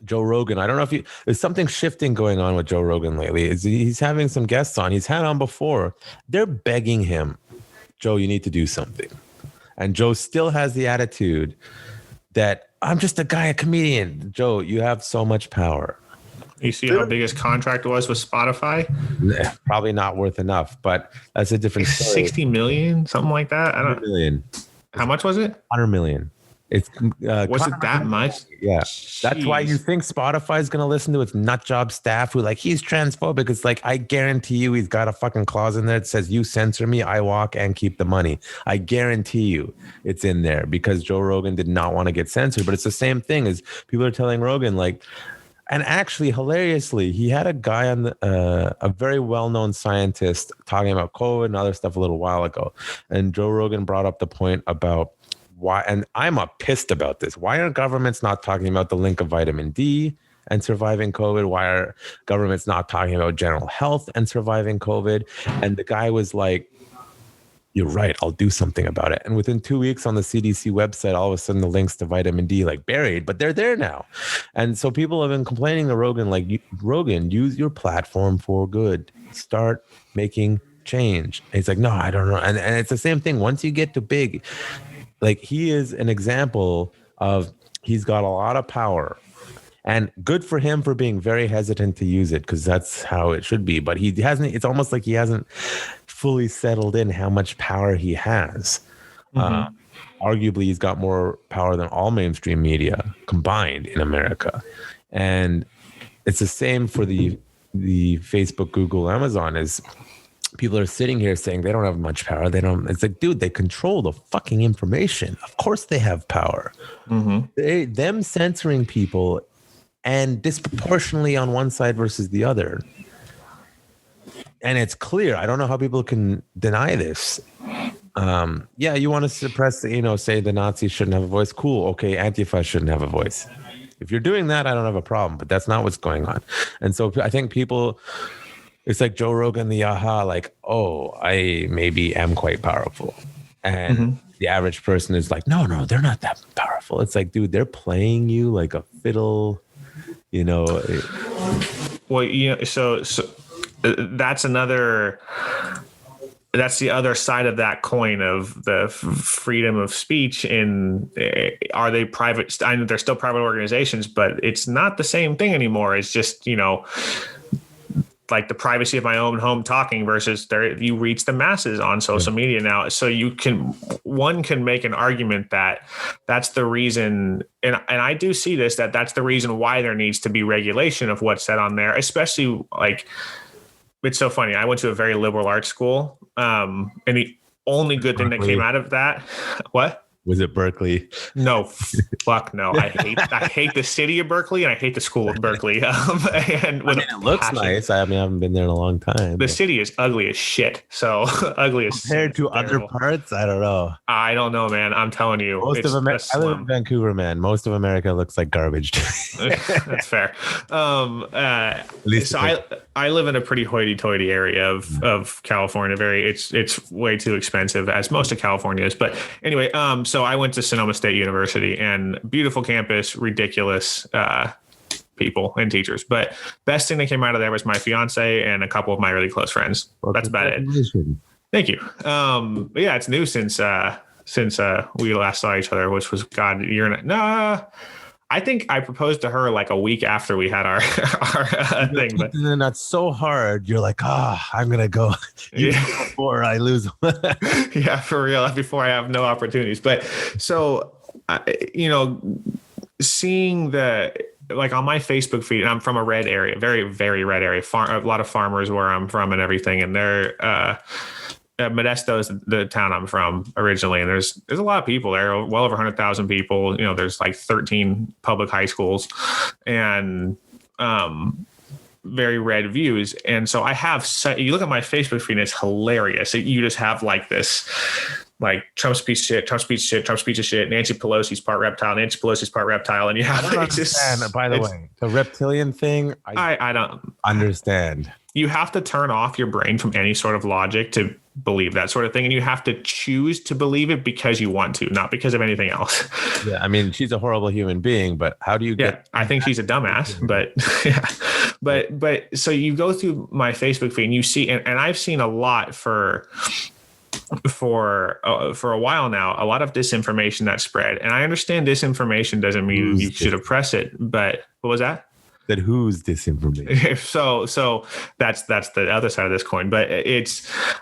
Joe Rogan. I don't know if there's something shifting going on with Joe Rogan lately. He's having some guests on. He's had on before. They're begging him, Joe, you need to do something. And Joe still has the attitude that I'm just a guy, a comedian. Joe, you have so much power. You see how big his contract was with Spotify? Probably not worth enough, but that's a different story. 60 million, something like that. I don't million. How much was it? 100 million. It's was it that much? Yeah. Jeez. That's why you think Spotify is going to listen to its nut job staff who he's transphobic. It's like, I guarantee you he's got a fucking clause in there that says you censor me, I walk and keep the money. I guarantee you it's in there because Joe Rogan did not want to get censored. But it's the same thing as people are telling Rogan, and actually, hilariously, he had a guy on a very well-known scientist talking about COVID and other stuff a little while ago. And Joe Rogan brought up the point about why, and I'm pissed about this. Why are governments not talking about the link of vitamin D and surviving COVID? Why are governments not talking about general health and surviving COVID? And the guy was like, you're right, I'll do something about it. And within 2 weeks on the CDC website, all of a sudden the links to vitamin D buried, but they're there now. And so people have been complaining to Rogan, Rogan, use your platform for good. Start making change. And he's like, no, I don't know. And it's the same thing. Once you get too big, he is an example of he's got a lot of power. And good for him for being very hesitant to use it because that's how it should be. But he hasn't, it's almost like he hasn't fully settled in how much power he has. Arguably, he's got more power than all mainstream media combined in America. And it's the same for the Facebook, Google, Amazon is people are sitting here saying they don't have much power. It's like, dude, they control the fucking information. Of course they have power. Them censoring people and disproportionately on one side versus the other. And it's clear. I don't know how people can deny this. Yeah, you want to suppress, say the Nazis shouldn't have a voice. Cool. Okay. Antifa shouldn't have a voice. If you're doing that, I don't have a problem, but that's not what's going on. And so I think people, it's like Joe Rogan, the aha, like, oh, I maybe am quite powerful. And the average person is like, no, they're not that powerful. It's like, dude, they're playing you like a fiddle, Well, so that's the other side of that coin of the freedom of speech. And are they private? I know they're still private organizations, but it's not the same thing anymore. It's just, like the privacy of my own home talking versus you reach the masses on social media now. So one can make an argument that that's the reason. And I do see this, that's the reason why there needs to be regulation of what's said on there, especially like, it's so funny. I went to a very liberal arts school. And the only good thing that came out of that, what? Was it Berkeley? No, fuck no. I hate the city of Berkeley and I hate the school of Berkeley. And it looks nice. I haven't been there in a long time. The city is ugly as shit. So ugly as compared to other parts, I don't know. I don't know, man. I'm telling you. I live in Vancouver, man. Most of America looks like garbage. That's fair. I live in a pretty hoity-toity area of California. It's way too expensive, as most of California is. But anyway, so I went to Sonoma State University, and beautiful campus, ridiculous people and teachers. But best thing that came out of there was my fiance and a couple of my really close friends. That's about it. Thank you. But yeah, it's new since we last saw each other, which was I think I proposed to her like a week after we had our thing. But then that's so hard. You're like, I'm going to go before I lose. Yeah, for real. Before I have no opportunities. But so, seeing like on my Facebook feed, and I'm from a red area, very, very red area, a lot of farmers where I'm from and everything. And they're, Modesto is the town I'm from originally, and there's a lot of people there, well over 100,000 people. There's like 13 public high schools, and very red views. And so I have you look at my Facebook feed, and it's hilarious. You just have like this, like Trump's piece of shit, Trump's piece of shit, Trump's piece of shit, Nancy Pelosi's part reptile, Nancy Pelosi's part reptile, and you have. I don't understand. By the way, the reptilian thing, I don't understand. You have to turn off your brain from any sort of logic to believe that sort of thing. And you have to choose to believe it because you want to, not because of anything else. Yeah. I mean, she's a horrible human being, but how do you get... I think she's a dumbass, but yeah. But so you go through my Facebook feed and you see, and I've seen a lot for a while now, a lot of disinformation that spread. And I understand disinformation doesn't mean you should oppress it, but what was that? That who's disinformation? So that's the other side of this coin. But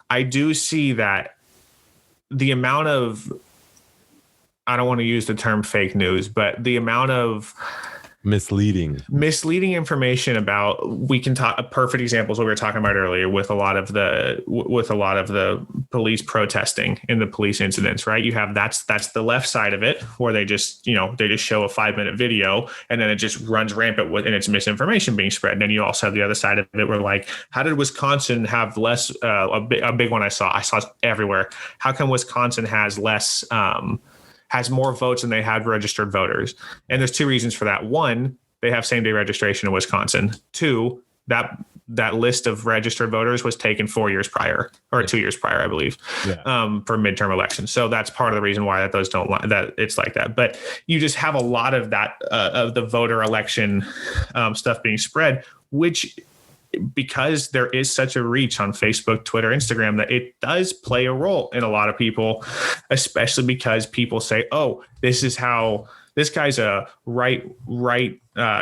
I do see that the amount of, I don't want to use the term fake news, but the amount of misleading information about, we can talk, a perfect example is what we were talking about earlier with a lot of the police protesting in the police incidents, right? You have, that's the left side of it, where they just show a 5-minute video and then it just runs rampant and it's misinformation being spread. And then you also have the other side of it where, like, how did Wisconsin have less, a big one I saw everywhere. How come Wisconsin has less, has more votes than they had registered voters? And there's two reasons for that. One, they have same-day registration in Wisconsin. Two, that list of registered voters was taken 4 years prior, or 2 years prior, I believe, for midterm elections. So that's part of the reason why that it's like that. But you just have a lot of that, of the voter election stuff being spread, which, because there is such a reach on Facebook, Twitter, Instagram, that it does play a role in a lot of people, especially because people say, oh, this is how this guy's a right.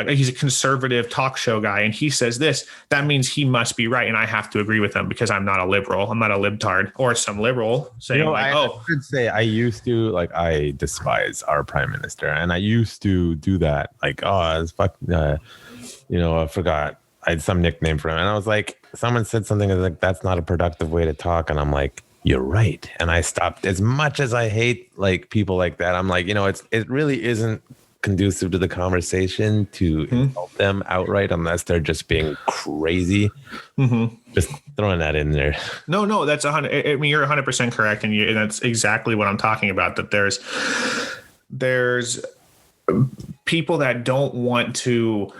He's a conservative talk show guy, and he says this. That means he must be right, and I have to agree with him because I'm not a liberal. I'm not a libtard, or some liberal saying, I should say I used to, I despise our prime minister, and I used to do that. It's fuck. I forgot. I had some nickname for him, and I was like, someone said something like, that's not a productive way to talk, and I'm like, you're right. And I stopped. As much as I hate people like that, I'm like, it really isn't conducive to the conversation to insult them outright unless they're just being crazy. Just throwing that in there. No, that's 100. I mean, you're 100% correct, and that's exactly what I'm talking about. That there's people that don't want to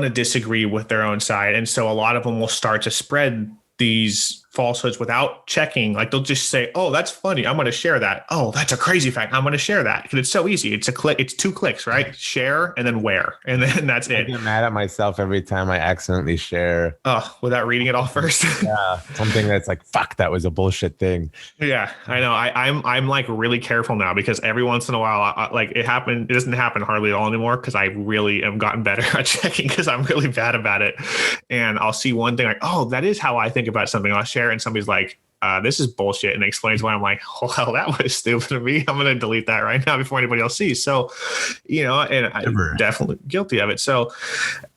disagree with their own side, and so a lot of them will start to spread these falsehoods without checking. Like they'll just say, "Oh, that's funny. I'm going to share that. Oh, that's a crazy fact. I'm going to share that." Because it's so easy. It's a click. It's 2 clicks, right? Share and then where, and then that's it. I get mad at myself every time I accidentally share. Oh, without reading it all first. Yeah, something that's like, "Fuck, that was a bullshit thing." Yeah, I know. I'm like really careful now because every once in a while, like it happened. It doesn't happen hardly at all anymore because I really am gotten better at checking because I'm really bad about it. And I'll see one thing like, "Oh, that is how I think about something." I'll share, and somebody's like, "This is bullshit," and explains why. I'm like, "Well, that was stupid of me. I'm going to delete that right now before anybody else sees." So, and I'm definitely guilty of it. So,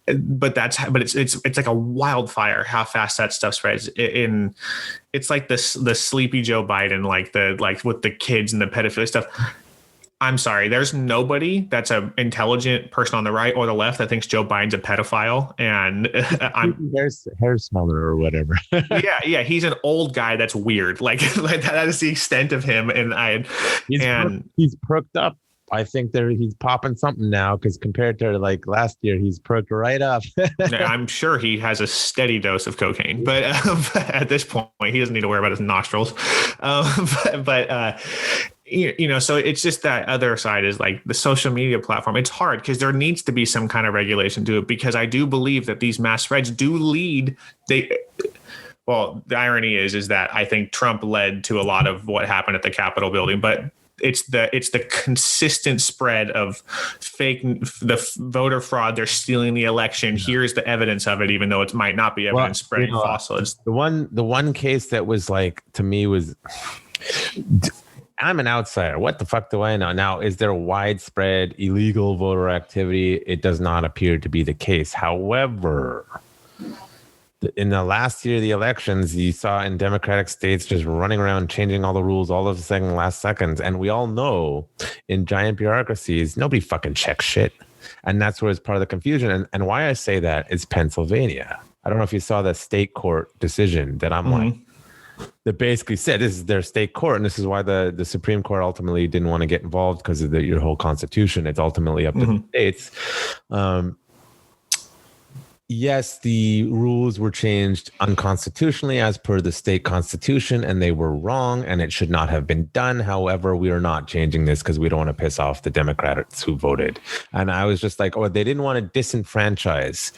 but it's like a wildfire how fast that stuff spreads. It's like the sleepy Joe Biden, like with the kids and the pedophilia stuff. I'm sorry, there's nobody that's an intelligent person on the right or the left that thinks Joe Biden's a pedophile. And I'm hair smeller or whatever. yeah, he's an old guy that's weird. Like that is the extent of him. And he's perked up. I think he's popping something now because compared to like last year, he's perked right up. I'm sure he has a steady dose of cocaine, but at this point, he doesn't need to worry about his nostrils. So it's just that other side is like the social media platform. It's hard because there needs to be some kind of regulation to it, because I do believe that these mass spreads do lead. Well, the irony is that I think Trump led to a lot of what happened at the Capitol building, but it's the consistent spread of the voter fraud. They're stealing the election. Yeah. Here's the evidence of it, even though it might not be evidence spreading falsehoods. The one case that was like, to me was, I'm an outsider. What the fuck do I know? Now, is there widespread illegal voter activity? It does not appear to be the case. However, in the last year of the elections, you saw in Democratic states just running around changing all the rules all of a sudden last seconds. And we all know in giant bureaucracies, nobody fucking checks shit. And that's where it's part of the confusion. And why I say that is Pennsylvania. I don't know if you saw the state court decision that I'm like, that basically said this is their state court, and this is why the Supreme Court ultimately didn't want to get involved because of your whole constitution. It's ultimately up to the states. Yes, the rules were changed unconstitutionally as per the state constitution, and they were wrong, and it should not have been done. However, we are not changing this because we don't want to piss off the Democrats who voted. And I was just like, they didn't want to disenfranchise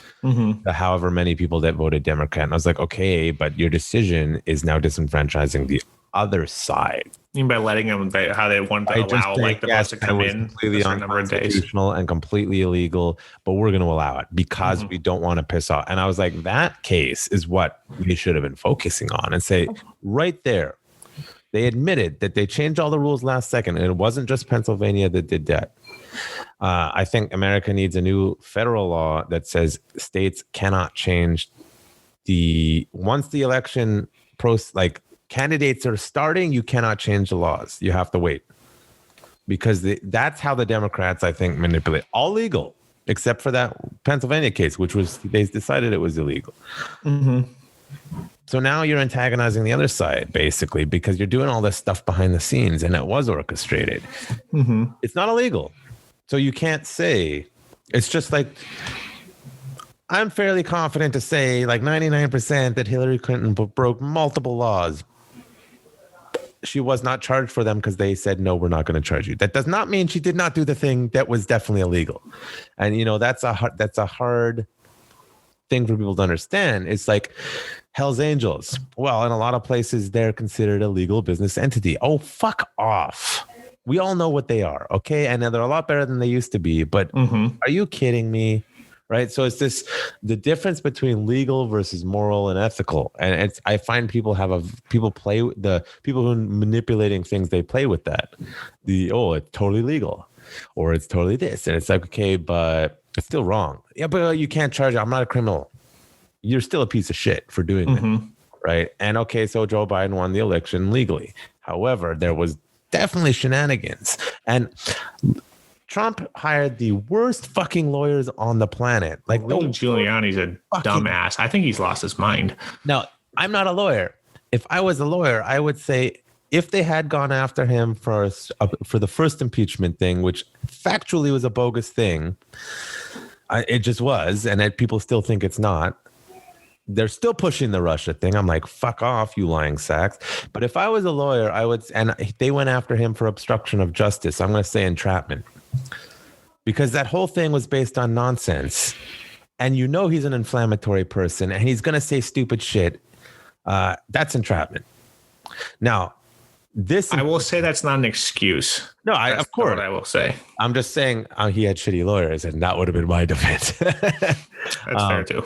the however many people that voted Democrat. And I was like, okay, but your decision is now disenfranchising the other side. You mean by letting them, how they want to allow like the bus to come in completely unconstitutional and completely illegal, but we're going to allow it because we don't want to piss off. And I was like, that case is what we should have been focusing on, and say right there, they admitted that they changed all the rules last second, and it wasn't just Pennsylvania that did that. I think America needs a new federal law that says states cannot change once the election candidates are starting, you cannot change the laws. You have to wait, because that's how the Democrats, I think, manipulate. All legal, except for that Pennsylvania case, which was, they decided it was illegal. So now you're antagonizing the other side, basically, because you're doing all this stuff behind the scenes, and it was orchestrated. It's not illegal. So you can't say, it's just like, I'm fairly confident to say like 99% that Hillary Clinton broke multiple laws. She was not charged for them because they said, no, we're not going to charge you. That does not mean she did not do the thing that was definitely illegal. And, that's a hard thing for people to understand. It's like Hell's Angels. Well, in a lot of places, they're considered a legal business entity. Oh, fuck off. We all know what they are, okay? And they're a lot better than they used to be. But are you kidding me? Right. So it's the difference between legal versus moral and ethical. And I find people play with the people who are manipulating things. They play with that. It's totally legal, or it's totally this. And it's like, okay, but it's still wrong. Yeah, but you can't charge. I'm not a criminal. You're still a piece of shit for doing that. Right. And okay, so Joe Biden won the election legally. However, there was definitely shenanigans. And Trump hired the worst fucking lawyers on the planet. Like, Rudy Giuliani's a dumbass. I think he's lost his mind. Now, I'm not a lawyer. If I was a lawyer, I would say if they had gone after him for the first impeachment thing, which factually was a bogus thing, it just was, and people still think it's not. They're still pushing the Russia thing. I'm like, fuck off, you lying sacks. But if I was a lawyer, and they went after him for obstruction of justice, I'm going to say entrapment. Because that whole thing was based on nonsense. And he's an inflammatory person, and he's going to say stupid shit. That's entrapment. Now, I will say that's not an excuse. No, of course. What I will say. I'm just saying he had shitty lawyers, and that would have been my defense. That's fair too.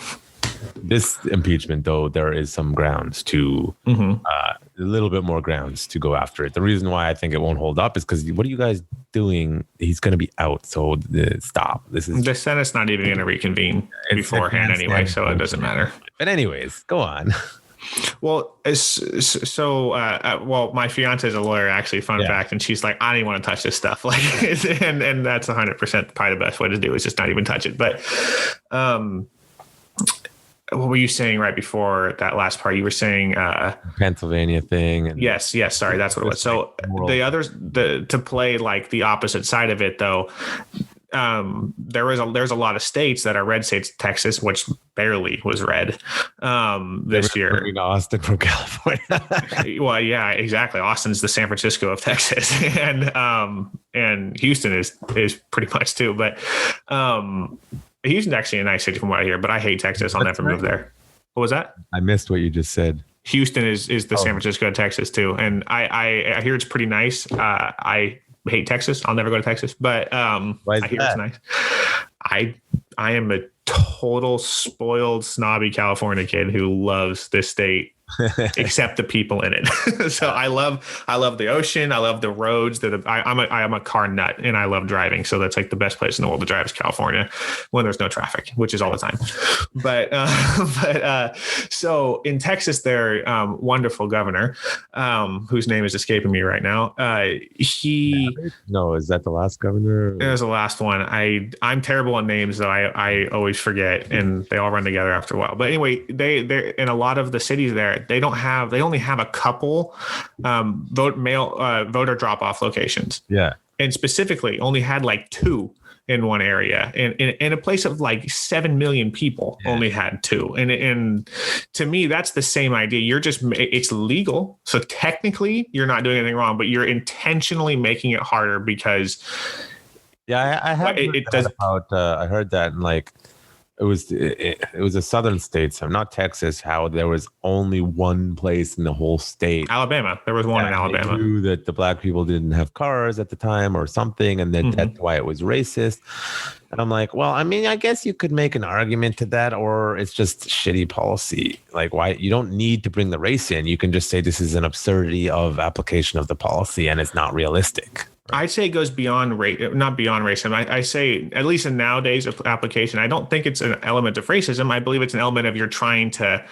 This impeachment, though, there is some grounds to a little bit more grounds to go after it. The reason why I think it won't hold up is because what are you guys doing? He's going to be out. So stop. The Senate's not even going to reconvene beforehand anyway, so it doesn't matter. But anyways, go on. Well, my fiance is a lawyer, actually, fun fact. And she's like, I don't even want to touch this stuff. Like, and that's 100% probably the best way to do is just not even touch it. But, what were you saying right before that last part? You were saying Pennsylvania thing. Yes. Sorry, that's what it was. So the others, to play like the opposite side of it, though, there's a lot of states that are red states. Texas, which barely was red this year. Austin from California. Well, yeah, exactly. Austin's the San Francisco of Texas, and Houston is pretty much too. But Houston's actually a nice city from what I hear, but I hate Texas. I'll never move there. What was that? I missed what you just said. Houston is the San Francisco of Texas too. And I hear it's pretty nice. I hate Texas. I'll never go to Texas, but I hear it's nice. I am a total spoiled, snobby California kid who loves this state. Except the people in it. So I love the ocean. I love the roads. I'm a car nut, and I love driving. So that's like the best place in the world to drive is California when there's no traffic, which is all the time. But so in Texas, their wonderful governor, whose name is escaping me right now. Is that the last governor? It was the last one. I'm terrible on names, though. I always forget, and they all run together after a while. But anyway, they're in a lot of the cities there. They only have a couple voter drop-off locations. Yeah. And specifically only had like 2 in one area. And in a place of like 7 million people, only had 2. And to me, that's the same idea. It's legal. So technically you're not doing anything wrong, but you're intentionally making it harder because. Yeah, I have I heard that and like, it was a southern state, so not Texas, how there was only one place in the whole state. Alabama. There was one in Alabama. They knew that the black people didn't have cars at the time or something, and then that's why it was racist. And I'm like, well, I mean, I guess you could make an argument to that, or it's just shitty policy. Like, why you don't need to bring the race in. You can just say this is an absurdity of application of the policy and it's not realistic. I'd say it goes beyond race, not beyond racism. I say, at least in nowadays application, I don't think it's an element of racism. I believe it's an element of you're trying to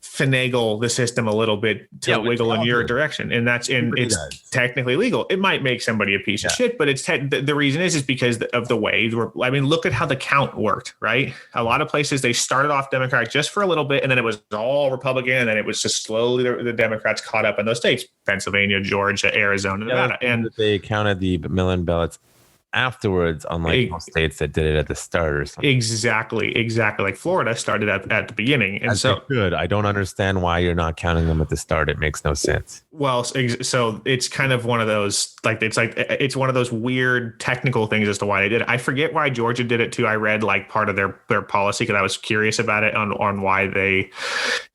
finagle the system a little bit to wiggle in your direction. And it's technically legal. It might make somebody a piece of shit, but the reason is because of the way look at how the count worked, right? A lot of places, they started off Democratic just for a little bit, and then it was all Republican. And then it was just slowly the Democrats caught up in those states, Pennsylvania, Georgia, Arizona, Nevada. And they counted the mail-in ballots afterwards, unlike most states that did it at the start or something. Exactly. Like Florida started at the beginning. And so good. I don't understand why you're not counting them at the start. It makes no sense. Well, so it's kind of one of those, it's one of those weird technical things as to why they did it. I forget why Georgia did it too. I read like part of their policy because I was curious about it on why they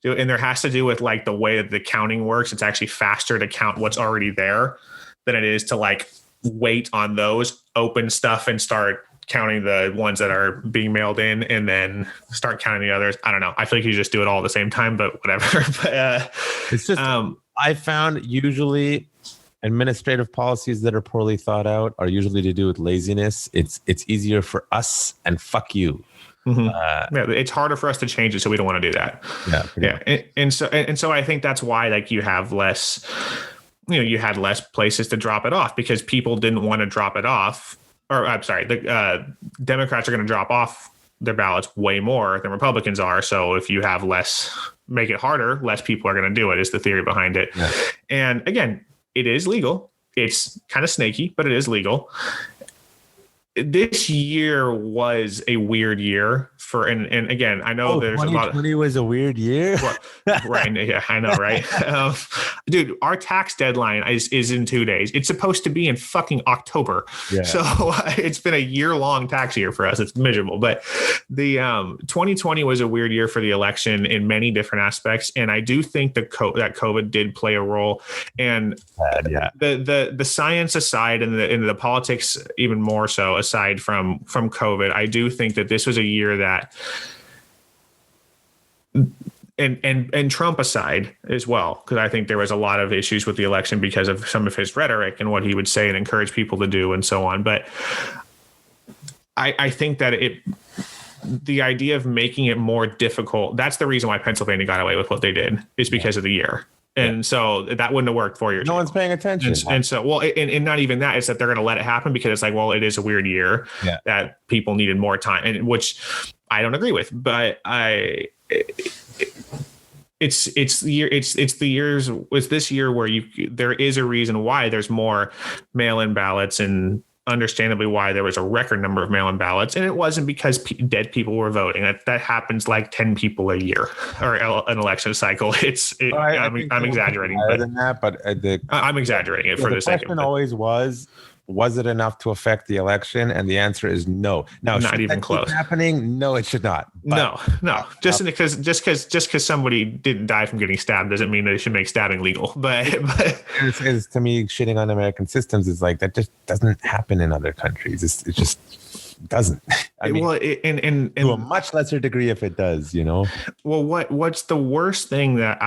do it. And there has to do with like the way that the counting works. It's actually faster to count what's already there than it is to like wait on those open stuff and start counting the ones that are being mailed in and then start counting the others. I don't know. I feel like you just do it all at the same time, but whatever. But it's just, I found usually administrative policies that are poorly thought out are usually to do with laziness. It's easier for us and fuck you. It's harder for us to change it, so we don't want to do that. And so I think that's why like you have less. You had less places to drop it off because people didn't want to drop it off or I'm sorry, the Democrats are going to drop off their ballots way more than Republicans are. So if you have less, make it harder, less people are going to do it, is the theory behind it. Yeah. And again, it is legal. It's kind of snaky, but it is legal. This year was a weird year for, and again, I know there's a lot of 2020 was a weird year. Right. Yeah, I know. Right. Dude, our tax deadline is in 2 days. It's supposed to be in fucking October. Yeah. So it's been a year-long tax year for us. It's miserable. But the 2020 was a weird year for the election in many different aspects. And I do think that COVID did play a role. And the science aside and the politics even more so, aside from COVID, I do think that this was a year that, and Trump aside as well, because I think there was a lot of issues with the election because of some of his rhetoric and what he would say and encourage people to do and so on. But I think that the idea of making it more difficult, that's the reason why Pennsylvania got away with what they did, is because of the year. And so that wouldn't have worked 4 years ago. No one's paying attention. And so, well, and not even that, it's that they're going to let it happen because it's like, well, it is a weird year that people needed more time, and which I don't agree with, but it's this year where there is a reason why there's more mail-in ballots, and understandably why there was a record number of mail-in ballots, and it wasn't because dead people were voting. That happens like 10 people a year or an election cycle. I'm exaggerating, I'm exaggerating it for the sake of it. The question always was it enough to affect the election? And the answer is no. Now, not even close. Happening? No, it should not. But, no. Just because somebody didn't die from getting stabbed doesn't mean that it should make stabbing legal. But it's, to me, shitting on American systems is like that just doesn't happen in other countries. It just doesn't. I mean, well, and to a much lesser degree if it does, you know. Well, what's the worst thing that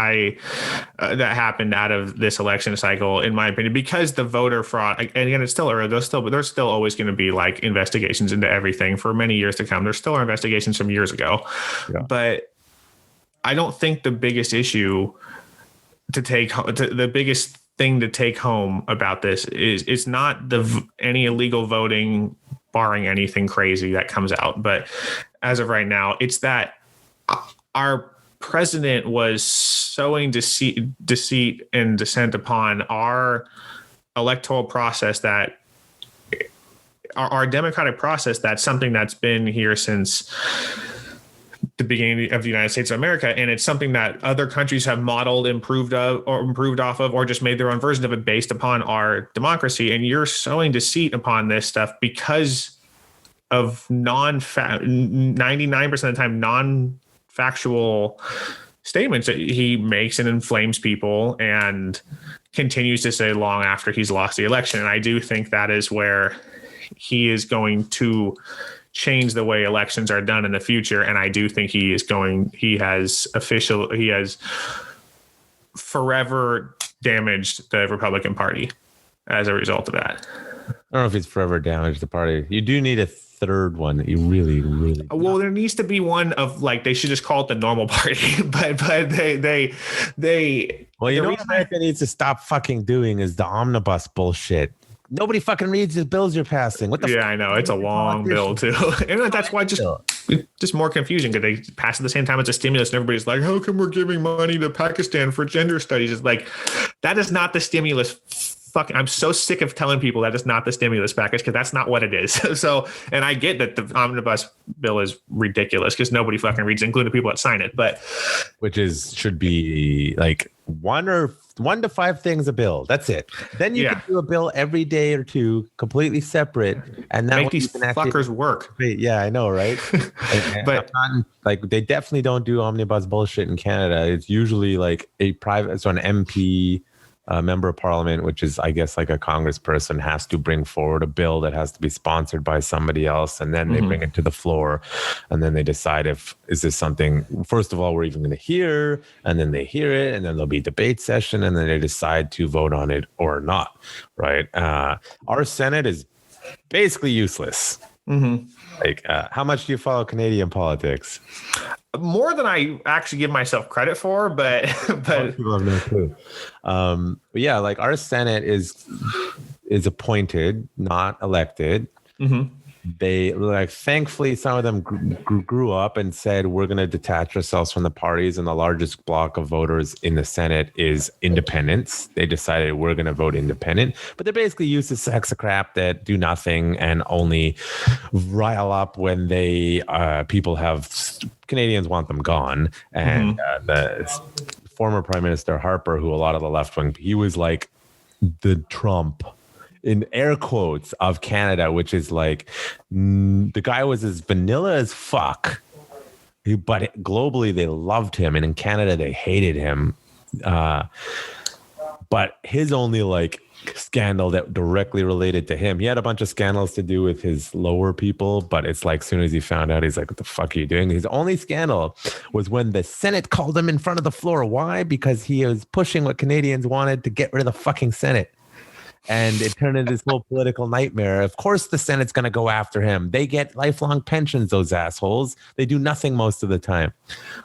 that happened out of this election cycle, in my opinion, because the voter fraud, and again, it's still early. There's still always going to be like investigations into everything for many years to come. There still are investigations from years ago, but I don't think the biggest issue the biggest thing to take home about this is it's not any illegal voting, barring anything crazy that comes out. But as of right now, it's that our president was sowing deceit and dissent upon our electoral process, that our democratic process, that's something that's been here since the beginning of the United States of America. And it's something that other countries have modeled, improved off of, or just made their own version of it based upon our democracy. And you're sowing deceit upon this stuff because of 99% of the time, non-factual statements that he makes and inflames people and continues to say long after he's lost the election. And I do think that is where he is going to change the way elections are done in the future. And I do think he has forever damaged the Republican Party as a result of that. I don't know if he's forever damaged the party. You do need a third one that you really, really. Well, there needs to be one of like, they should just call it the normal party, but they. Well, you know what America needs to stop fucking doing is the omnibus bullshit. Nobody fucking reads the bills you're passing. What the fuck? I know. It's a long bill too. And that's why just more confusion, because they pass at the same time as a stimulus and everybody's like, how come we're giving money to Pakistan for gender studies? It's like, that is not the stimulus. I'm so sick of telling people that is not the stimulus package, because that's not what it is. So, and I get that the omnibus bill is ridiculous because nobody fucking reads it, including the people that sign it. But should be like 1 to 5 things a bill. That's it. Then you can do a bill every day or two, completely separate, and that make these fuckers work. Yeah, I know, right? But like, they definitely don't do omnibus bullshit in Canada. It's usually like an MP. Member of Parliament, which is, I guess, like a congressperson, has to bring forward a bill that has to be sponsored by somebody else, and then they bring it to the floor, and then they decide is this something, first of all, we're even going to hear, and then they hear it, and then there'll be debate session, and then they decide to vote on it or not, right? Our Senate is basically useless. Mm-hmm. Like, how much do you follow Canadian politics? More than I actually give myself credit for, but people have no clue. But yeah, like, our Senate is appointed, not elected. They like, thankfully, some of them grew up and said, we're going to detach ourselves from the parties. And the largest block of voters in the Senate is independents. They decided we're going to vote independent, but they're basically used to sacks of crap that do nothing and only rile up when they people have Canadians want them gone. And the former Prime Minister Harper, who a lot of the left wing, he was like the Trump in air quotes of Canada, which is like the guy was as vanilla as fuck, but globally they loved him, and in Canada they hated him. But his only like scandal that directly related to him, he had a bunch of scandals to do with his lower people, but it's like as soon as he found out, he's like, what the fuck are you doing? His only scandal was when the Senate called him in front of the floor. Why? Because he was pushing what Canadians wanted to get rid of the fucking Senate. And it turned into this whole political nightmare. Of course, the Senate's going to go after him. They get lifelong pensions, those assholes. They do nothing most of the time,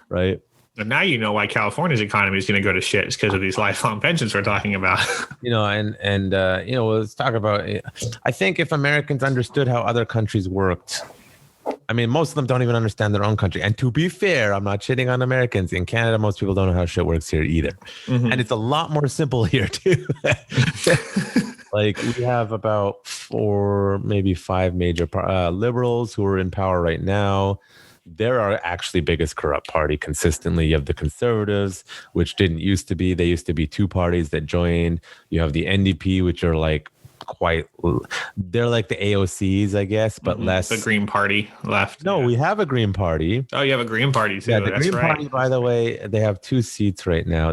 right? And now you know why California's economy is going to go to shit. It's because of these lifelong pensions we're talking about. Let's talk about. I think if Americans understood how other countries worked, I mean, most of them don't even understand their own country. And to be fair, I'm not shitting on Americans. In Canada, most people don't know how shit works here either. And it's a lot more simple here too. Like we have about 4, maybe 5 major liberals who are in power right now. They're our actually biggest corrupt party consistently. You have the Conservatives, which didn't used to be. They used to be 2 parties that joined. You have the NDP, which are like they're like the AOCs, I guess, but less. The Green Party left. No, we have a Green Party. Oh, you have a Green Party too. Yeah, the That's Green right. Party, by the way, they have 2 seats right now.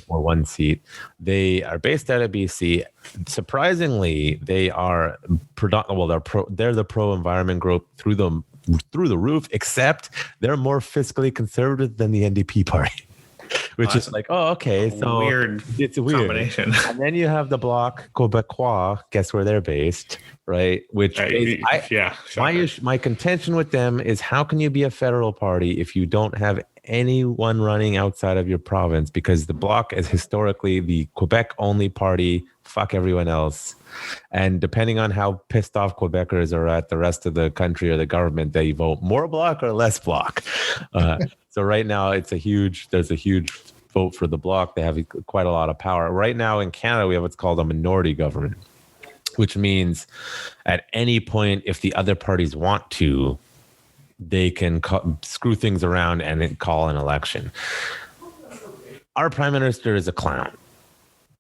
Or 1 seat. They are based out of BC. Surprisingly, they are they're the pro-environment group through the roof, except they're more fiscally conservative than the NDP party. Which is like, oh, okay. So it's a weird combination. And then you have the Bloc Québécois. Guess where they're based, right? Which my contention with them is, how can you be a federal party if you don't have anyone running outside of your province? Because the Bloc is historically the Quebec only party. Fuck everyone else. And depending on how pissed off Quebecers are at the rest of the country or the government, they vote more Bloc or less Bloc. So right now there's a huge vote for the Bloc. They have quite a lot of power. Right now in Canada, we have what's called a minority government, which means at any point, if the other parties want to, they can screw things around and call an election. Our prime minister is a clown.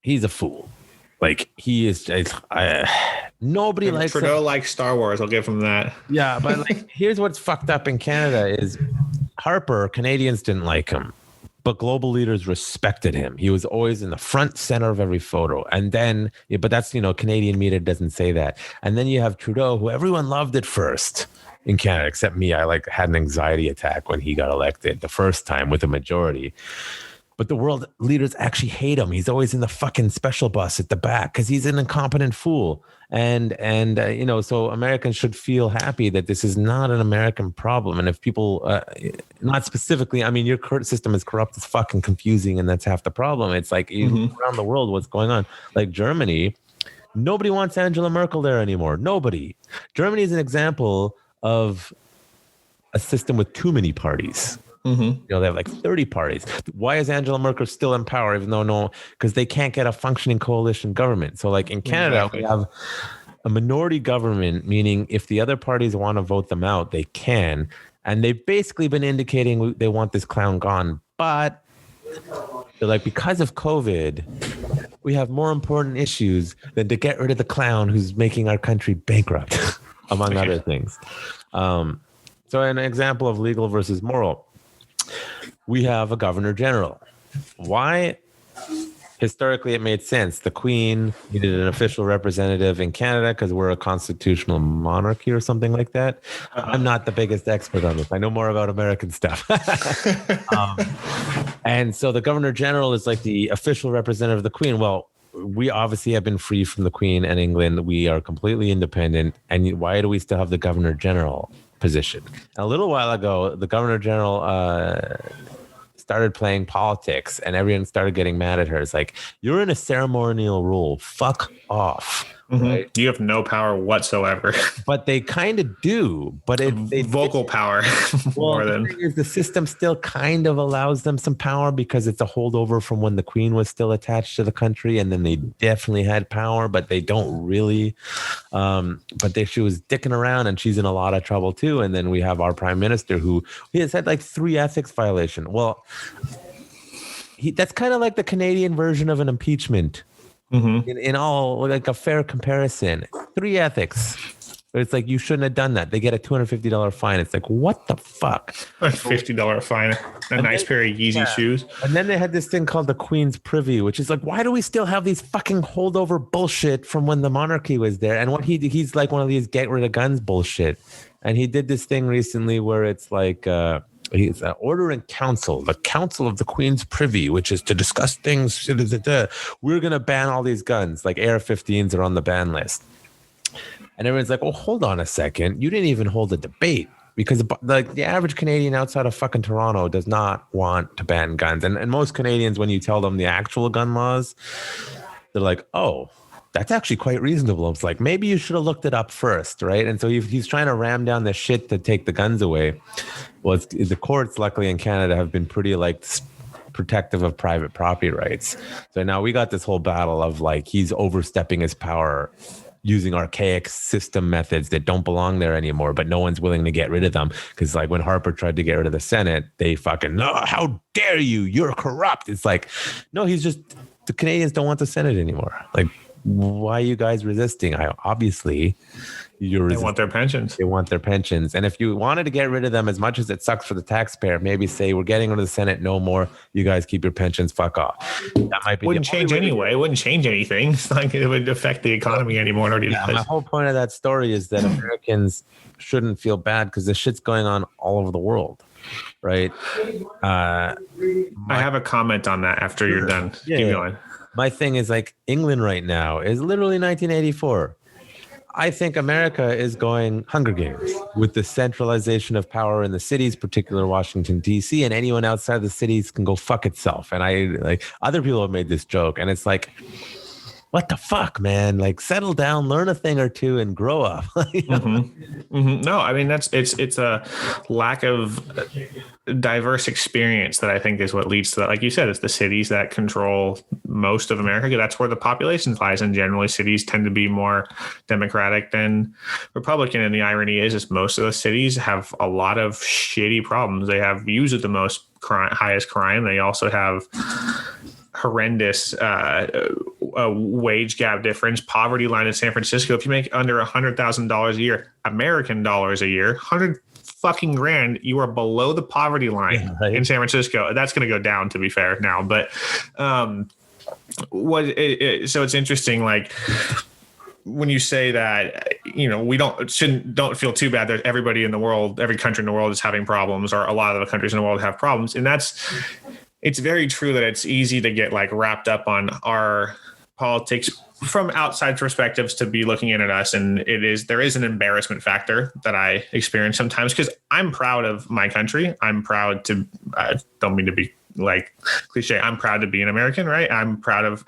He's a fool. Like he is, nobody likes him. Trudeau likes Star Wars. I'll give him that. Yeah, but like, here's what's fucked up in Canada is Harper. Canadians didn't like him, but global leaders respected him. He was always in the front center of every photo. And then, but that's Canadian media doesn't say that. And then you have Trudeau, who everyone loved at first in Canada, except me. I had an anxiety attack when he got elected the first time with a majority. But the world leaders actually hate him. He's always in the fucking special bus at the back because he's an incompetent fool. And so Americans should feel happy that this is not an American problem. And if people, not specifically, I mean, your current system is corrupt as fucking confusing, and that's half the problem. It's like around the world, what's going on? Like Germany, nobody wants Angela Merkel there anymore. Nobody. Germany is an example of a system with too many parties. They have like 30 parties. Why is Angela Merkel still in power? Even though because they can't get a functioning coalition government. So like in Canada, we have a minority government, meaning if the other parties want to vote them out, they can. And they've basically been indicating they want this clown gone. But they're like, because of COVID, we have more important issues than to get rid of the clown who's making our country bankrupt, among other things. So an example of legal versus moral. We have a governor general. Why? Historically, it made sense. The Queen needed an official representative in Canada because we're a constitutional monarchy or something like that. I'm not the biggest expert on this. I know more about American stuff. And so the governor general is like the official representative of the Queen. Well, we obviously have been free from the Queen and England. We are completely independent. And why do we still have the governor general position? A little while ago, the governor general started playing politics and everyone started getting mad at her. It's like, you're in a ceremonial role. Fuck off. Right? You have no power whatsoever. But they kind of do. But vocal power more than. The thing is, the system still kind of allows them some power because it's a holdover from when the queen was still attached to the country, and then they definitely had power, but they don't really. She was dicking around, and she's in a lot of trouble too. And then we have our prime minister who he has had like 3 ethics violations. Well, that's kind of like the Canadian version of an impeachment. In all, like a fair comparison, 3 ethics. It's like, you shouldn't have done that. They get a $250 fine. It's like, what the fuck? A $50 fine, a nice pair of Yeezy shoes. And then they had this thing called the Queen's Privy, which is like, why do we still have these fucking holdover bullshit from when the monarchy was there? And what he's like one of these get rid of guns bullshit. And he did this thing recently where it's like, he's an order in council, the Council of the Queen's Privy, which is to discuss things. We're going to ban all these guns, like AR-15s are on the ban list. And everyone's like, oh, hold on a second. You didn't even hold a debate, because the average Canadian outside of fucking Toronto does not want to ban guns. And most Canadians, when you tell them the actual gun laws, they're like, oh, that's actually quite reasonable. It's like, maybe you should have looked it up first, right? And so he's trying to ram down the shit to take the guns away. Well, the courts, luckily in Canada, have been pretty like protective of private property rights. So now we got this whole battle of like, he's overstepping his power using archaic system methods that don't belong there anymore, but no one's willing to get rid of them. Because like when Harper tried to get rid of the Senate, they fucking, no, how dare you? You're corrupt. It's like, no, the Canadians don't want the Senate anymore. Like, why are you guys resisting? Obviously, they want their pensions. They want their pensions. And if you wanted to get rid of them, as much as it sucks for the taxpayer, maybe say, we're getting rid of the Senate, no more. You guys keep your pensions, fuck off. That might be wouldn't change anyway. It wouldn't change anything. It's like it would affect the economy anymore. My whole point of that story is that Americans shouldn't feel bad because this shit's going on all over the world. Right. I have a comment on that after you're done. Yeah, keep going. My thing is like England right now is literally 1984. I think America is going Hunger Games with the centralization of power in the cities, particularly Washington, D.C., and anyone outside the cities can go fuck itself. And I like other people have made this joke, and it's like, what the fuck, man? Like, settle down, learn a thing or two, and grow up. No, I mean it's a lack of diverse experience that I think is what leads to that. Like you said, it's the cities that control most of America. That's where the population lies, and generally cities tend to be more Democratic than Republican. And the irony is most of the cities have a lot of shitty problems. They have usually the most highest crime. They also have horrendous wage gap difference, poverty line in San Francisco. If you make under $100,000 a year, American dollars a year, 100 fucking grand, you are below the poverty line in San Francisco. That's going to go down, to be fair now. But so it's interesting, like, when you say that, we don't feel too bad that everybody in the world, every country in the world is having problems, or a lot of the countries in the world have problems. And it's very true that it's easy to get like wrapped up on our politics from outside perspectives, to be looking in at us. And there is an embarrassment factor that I experience sometimes, because I'm proud of my country. I'm proud to, I don't mean to be like cliche, I'm proud to be an American, right? I'm proud of,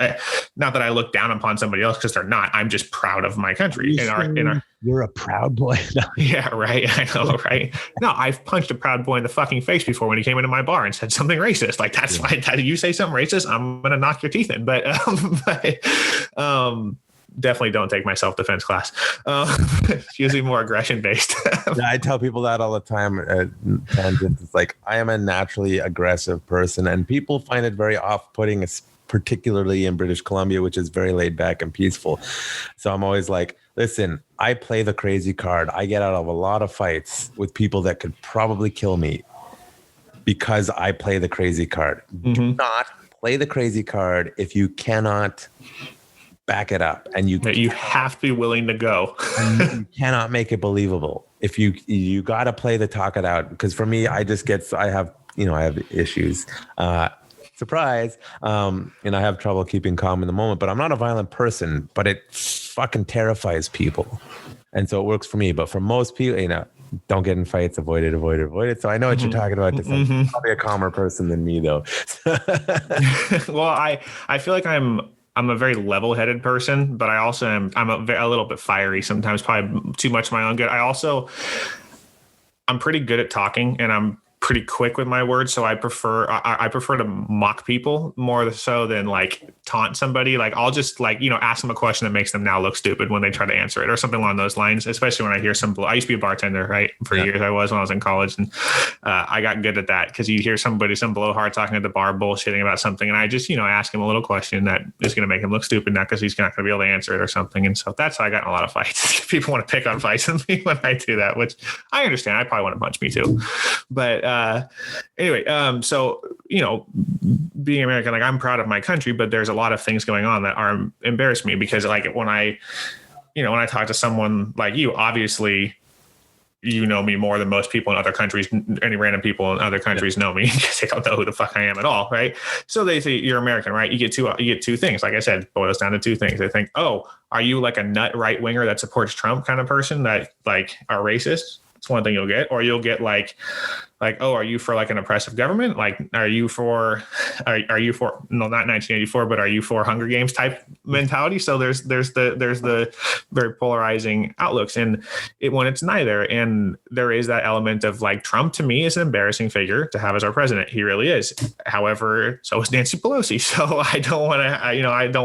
not that I look down upon somebody else because they're not. I'm just proud of my country. You're a proud boy. Yeah, right. I know, right? No, I've punched a proud boy in the fucking face before when he came into my bar and said something racist. Like, that's fine. You say something racist, I'm gonna knock your teeth in. But definitely don't take my self-defense class. It's usually more aggression-based. I tell people that all the time. It's like, I am a naturally aggressive person, and people find it very off-putting, particularly in British Columbia, which is very laid back and peaceful. So I'm always like, listen, I play the crazy card. I get out of a lot of fights with people that could probably kill me because I play the crazy card. Do not play the crazy card if you cannot back it up, and you have to be willing to go. You cannot make it believable. If you got to play the talk it out, because for me, I have issues. Surprise. And I have trouble keeping calm in the moment, but I'm not a violent person, but it fucking terrifies people. And so it works for me. But for most people, don't get in fights, avoid it. So I know what you're talking about. I'm probably a calmer person than me, though. Well, I feel like I'm I'm a very level-headed person, but I also I'm a little bit fiery sometimes, probably too much of my own good. I'm pretty good at talking, and I'm pretty quick with my words, so I prefer to mock people more so than like taunt somebody. Like I'll just like, ask them a question that makes them now look stupid when they try to answer it or something along those lines, especially when I hear I used to be a bartender, right? For years I was when I was in college, and I got good at that because you hear some blowhard talking at the bar bullshitting about something, and I just, ask him a little question that is going to make him look stupid, not because he's not going to be able to answer it or something. And so that's how I got in a lot of fights. People want to pick on fights with me when I do that, which I understand. I probably want to punch me too. But anyway, so, being American, like I'm proud of my country, but there's a lot of things going on that are embarrass me because like when I talk to someone like you, obviously, you know me more than most people in other countries. Any random people in other countries know me because they don't know who the fuck I am at all. Right. So they say you're American, right? You get two things. Like I said, boils down to two things. They think, oh, are you like a nut right winger that supports Trump kind of person that like are racist? It's one thing you'll get, or you'll get like, oh, are you for like an oppressive government? Like, are you for no, not 1984, but are you for Hunger Games type mentality? So there's the very polarizing outlooks, and when it's neither, and there is that element of like Trump to me is an embarrassing figure to have as our president. He really is. However, so is Nancy Pelosi. So I don't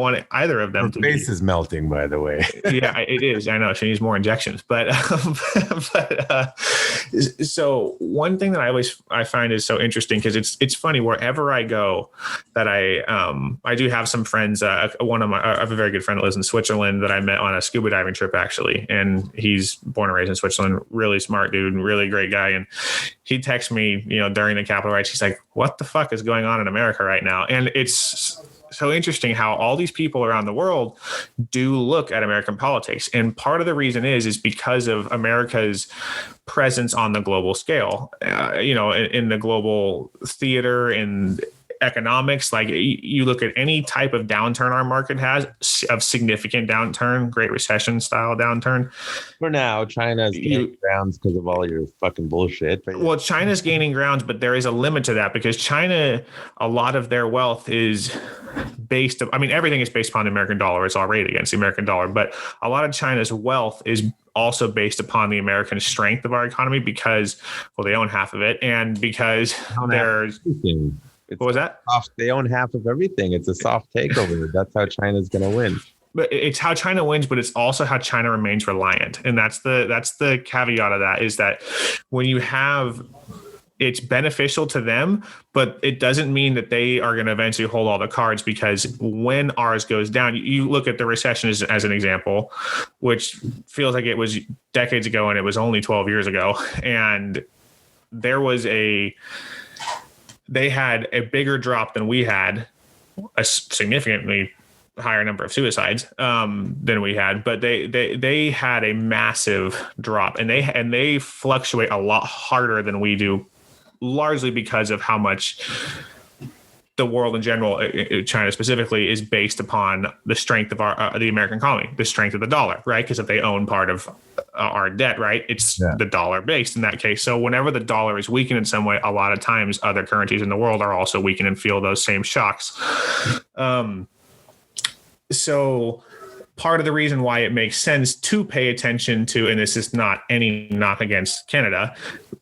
want either of them. Her face is melting, by the way. Yeah, it is. I know she needs more injections, but so one thing that I find is so interesting because it's funny wherever I go that I do have some friends. I have a very good friend that lives in Switzerland that I met on a scuba diving trip actually, and he's born and raised in Switzerland. Really smart dude, and really great guy. And he texts me, during the Capitol riots. He's like, "What the fuck is going on in America right now?" And it's so interesting how all these people around the world do look at American politics. And part of the reason is because of America's presence on the global scale, in the global theater and economics. Like you look at any type of downturn our market has, of significant downturn, Great Recession style downturn. For now, China's gaining grounds because of all your fucking bullshit. Well, China's gaining grounds, but there is a limit to that because China, a lot of their wealth is based, everything is based upon the American dollar. It's all rated against the American dollar, but a lot of China's wealth is also based upon the American strength of our economy because, well, they own half of it, and because there's... What was that? They own half of everything. It's a soft takeover. That's how China's going to win. But it's how China wins, but it's also how China remains reliant. And that's the caveat of that, is that when you have, it's beneficial to them, but it doesn't mean that they are going to eventually hold all the cards, because when ours goes down, you look at the recession as an example, which feels like it was decades ago and it was only 12 years ago. And they had a bigger drop than we had, a significantly higher number of suicides than we had, but they had a massive drop, and they fluctuate a lot harder than we do, largely because of how much the world in general, China specifically, is based upon the strength of the American economy, the strength of the dollar, right? Because if they own part of our debt, right, it's the dollar based in that case. So whenever the dollar is weakened in some way, a lot of times other currencies in the world are also weakened and feel those same shocks. So part of the reason why it makes sense to pay attention to, and this is not any knock against Canada,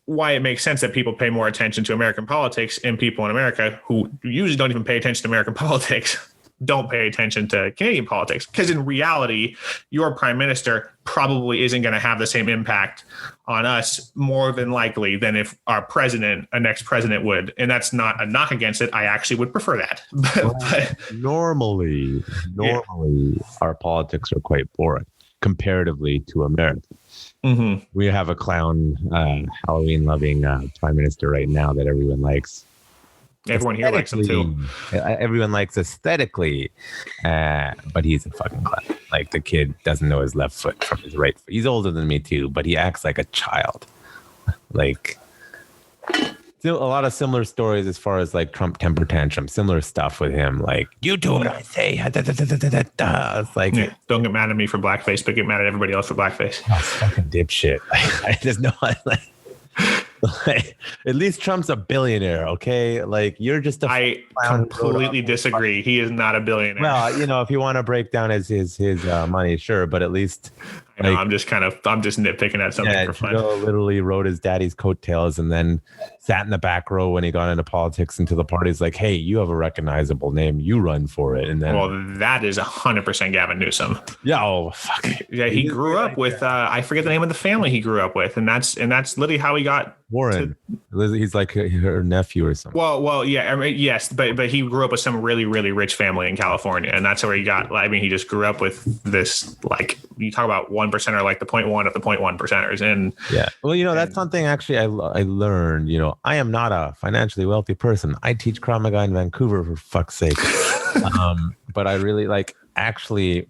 why it makes sense that people pay more attention to American politics, and people in America who usually don't even pay attention to American politics don't pay attention to Canadian politics. Because in reality, your prime minister probably isn't going to have the same impact on us, more than likely, than if our next president would. And that's not a knock against it. I actually would prefer that. But normally, our politics are quite boring comparatively to America. Mm-hmm. We have a clown, Halloween-loving prime minister right now that everyone likes. Everyone here likes him too. Everyone likes aesthetically, but he's a fucking clown. Like, the kid doesn't know his left foot from his right foot. He's older than me too, but he acts like a child. Like, still a lot of similar stories as far as like Trump temper tantrum, similar stuff with him. Like, you do what I say. It's like, don't get mad at me for blackface, but get mad at everybody else for blackface. Oh, fucking dipshit. I just know. At least Trump's a billionaire, okay? Like you're just I completely disagree. He is not a billionaire. Well, if you want to break down his money, sure, but at least I know, I'm just nitpicking at something for fun. Trudeau literally rode his daddy's coattails and then sat in the back row when he got into politics into the party. He's like, hey, you have a recognizable name, you run for it. And then, well, that is 100% Gavin Newsom. Yeah, oh fuck. Yeah, he grew up with I forget the name of the family he grew up with, and that's literally how he got Warren. He's like her nephew or something. Well, yeah, I mean, yes, but he grew up with some really, really rich family in California, and that's where he got. I mean, he just grew up with this. Like you talk about 1%er, like the 0.1 of the 0.1%ers, and yeah. Well, that's something actually I learned. I am not a financially wealthy person. I teach Krav Maga in Vancouver for fuck's sake. But I really actually,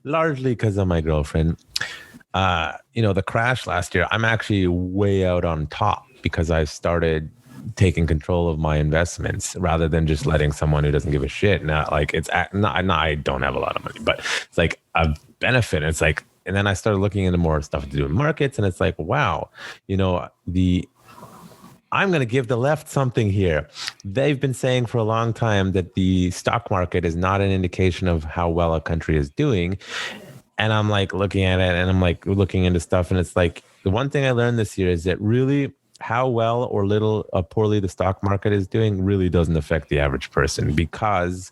largely because of my girlfriend. The crash last year, I'm actually way out on top because I started taking control of my investments rather than just letting someone who doesn't give a shit. Now, I don't have a lot of money, but it's like a benefit. It's like, and then I started looking into more stuff to do in markets, and it's like, wow, I'm going to give the left something here. They've been saying for a long time that the stock market is not an indication of how well a country is doing. And I'm like looking at it and I'm like looking into stuff. And it's like the one thing I learned this year is that really how well or little or poorly the stock market is doing really doesn't affect the average person because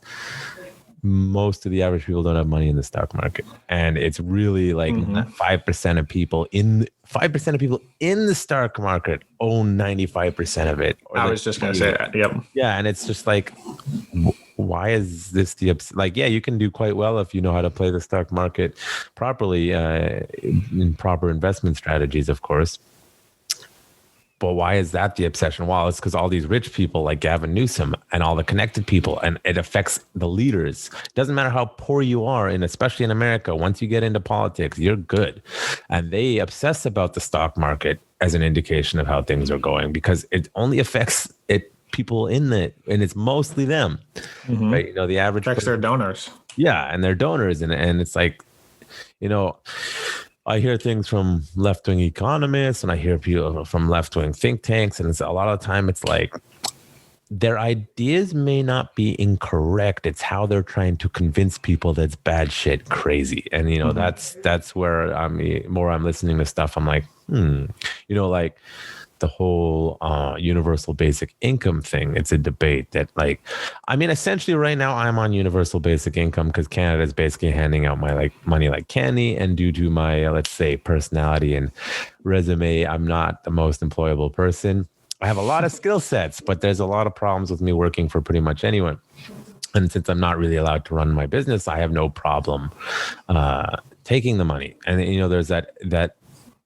most of the average people don't have money in the stock market. And it's really like 5% of people in the stock market own 95% of it. I was just going to say that. Yep. Yeah. And it's just like, why is this you can do quite well if you know how to play the stock market properly in proper investment strategies, of course. But why is that the obsession? Well, it's because all these rich people like Gavin Newsom and all the connected people, and it affects the leaders. It doesn't matter how poor you are, and especially in America, once you get into politics, you're good. And they obsess about the stock market as an indication of how things are going because it only affects people in it, and it's mostly them. Right? The average affects their donors. Yeah, and their donors, and it's like, I hear things from left-wing economists and I hear people from left-wing think tanks, and it's a lot of the time it's like their ideas may not be incorrect. It's how they're trying to convince people that's bad shit crazy. And that's where I'm listening to stuff. I'm like, like the whole universal basic income thing. It's a debate that essentially right now I'm on universal basic income because Canada is basically handing out my money like candy, and due to my let's say personality and resume, I'm not the most employable person. I have a lot of skill sets, but there's a lot of problems with me working for pretty much anyone. And since I'm not really allowed to run my business, I have no problem taking the money. And there's that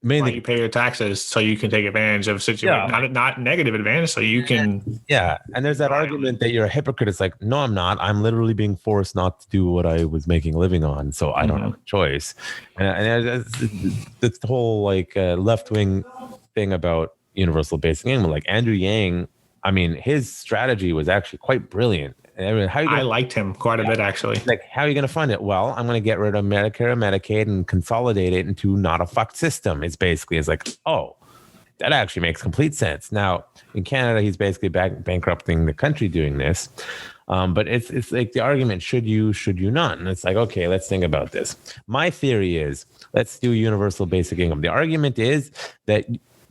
mainly you pay your taxes so you can take advantage of situation, not negative advantage, so you can. Yeah, and there's that argument that you're a hypocrite. It's like, no, I'm not. I'm literally being forced not to do what I was making a living on, so I don't have a choice. And it's the whole left wing thing about universal basic income. Like Andrew Yang, his strategy was actually quite brilliant. I liked him quite a bit, actually. Like, how are you going to fund it? Well, I'm going to get rid of Medicare and Medicaid and consolidate it into not a fucked system. It's like, oh, that actually makes complete sense. Now, in Canada, he's basically bankrupting the country doing this. But it's like the argument, should you not? And it's like, okay, let's think about this. My theory is, let's do universal basic income. The argument is that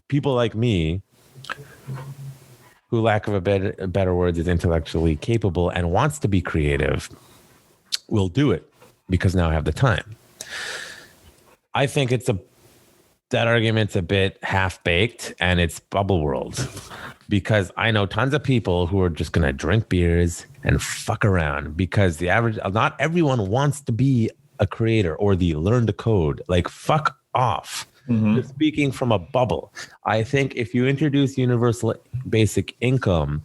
people like me, who, lack of a better words, is intellectually capable and wants to be creative, will do it because now I have the time. I think that argument's a bit half-baked and it's bubble world, because I know tons of people who are just going to drink beers and fuck around because not everyone wants to be a creator or learn to code. Like, fuck off. Just speaking from a bubble. I think if you introduce universal basic income,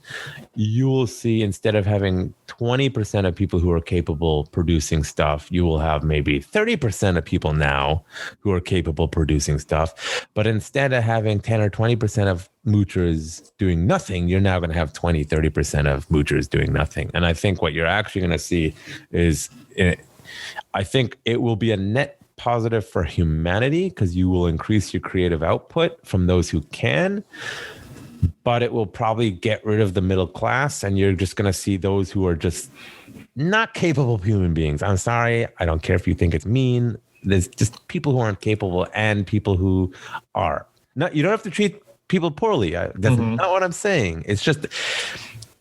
you will see, instead of having 20% of people who are capable producing stuff, you will have maybe 30% of people now who are capable producing stuff. But instead of having 10 or 20% of moochers doing nothing, you're now going to have 20, 30% of moochers doing nothing. And I think what you're actually going to see is, I think it will be a net positive for humanity because you will increase your creative output from those who can, but it will probably get rid of the middle class, and you're just going to see those who are just not capable human beings. I'm sorry. I don't care if you think it's mean. There's just people who aren't capable and people who are. Not, you don't have to treat people poorly. That's not what I'm saying. It's just,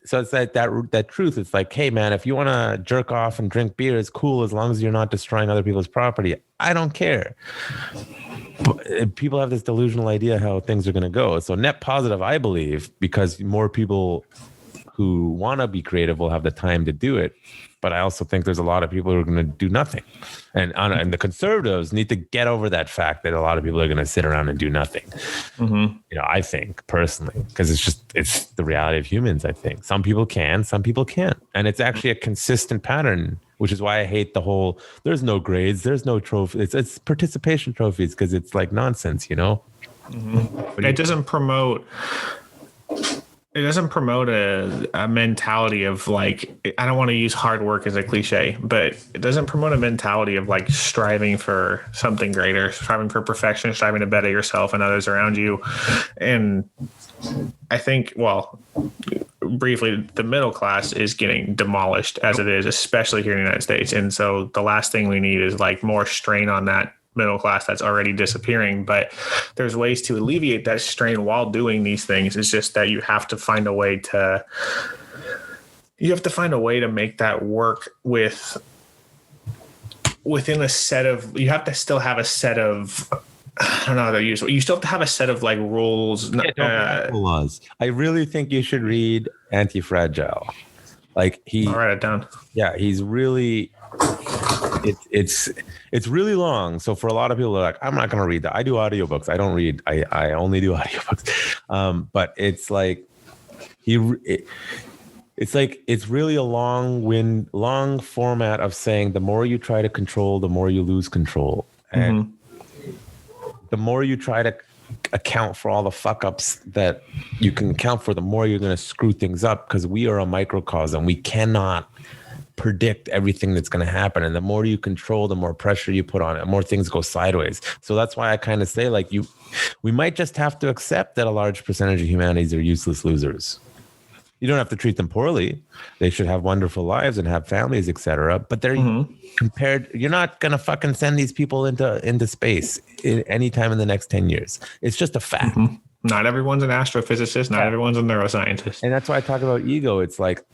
so it's that truth. It's like, hey man, if you want to jerk off and drink beer, it's cool as long as you're not destroying other people's property. I don't care. But people have this delusional idea how things are going to go. So net positive, I believe, because more people who want to be creative will have the time to do it. But I also think there's a lot of people who are going to do nothing. And the conservatives need to get over that fact that a lot of people are going to sit around and do nothing. I think personally, because it's the reality of humans. I think some people can, some people can't. And it's actually a consistent pattern, which is why I hate the whole, there's no grades, there's no trophy. It's participation trophies because it's like nonsense, But it doesn't promote a mentality of like, I don't want to use hard work as a cliche, but it doesn't promote a mentality of like striving for something greater, striving for perfection, striving to better yourself and others around you. And I think, well, briefly, the middle class is getting demolished as it is, especially here in the United States. And so the last thing we need is like more strain on that middle class that's already disappearing. But there's ways to alleviate that strain while doing these things. It's just that you have to find a way to make that work within a set of, you have to still have a set of, I don't know how to use it. You still have to have a set of like rules. Laws. I really think you should read Anti-Fragile. Like I'll write it down. Yeah, he's really, it's really long. So for a lot of people, they're like, I'm not going to read that. I do audiobooks. I don't read. I only do audiobooks. But it's like it's really a long format of saying the more you try to control, the more you lose control, and the more you try to account for all the fuck ups that you can account for, the more you're going to screw things up because we are a microcosm. We cannot predict everything that's going to happen, and the more you control, the more pressure you put on it, more things go sideways. So that's why I kind of say like we might just have to accept that a large percentage of humanities are useless losers. You don't have to treat them poorly. They should have wonderful lives and have families, etc. But they're compared. You're not going to fucking send these people into space anytime in the next 10 years. It's just a fact. Not everyone's an astrophysicist. Not everyone's a neuroscientist. And that's why I talk about ego. It's like,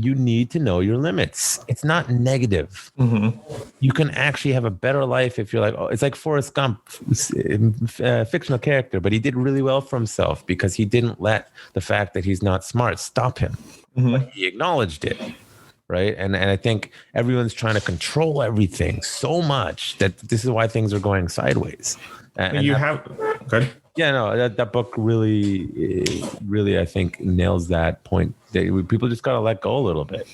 you need to know your limits. It's not negative. You can actually have a better life if you're like, oh, it's like Forrest Gump, fictional character, but he did really well for himself because he didn't let the fact that he's not smart stop him. But he acknowledged it, right? And I think everyone's trying to control everything so much that this is why things are going sideways. Good. Yeah, no, that book really, I think, nails that point. People just got to let go a little bit.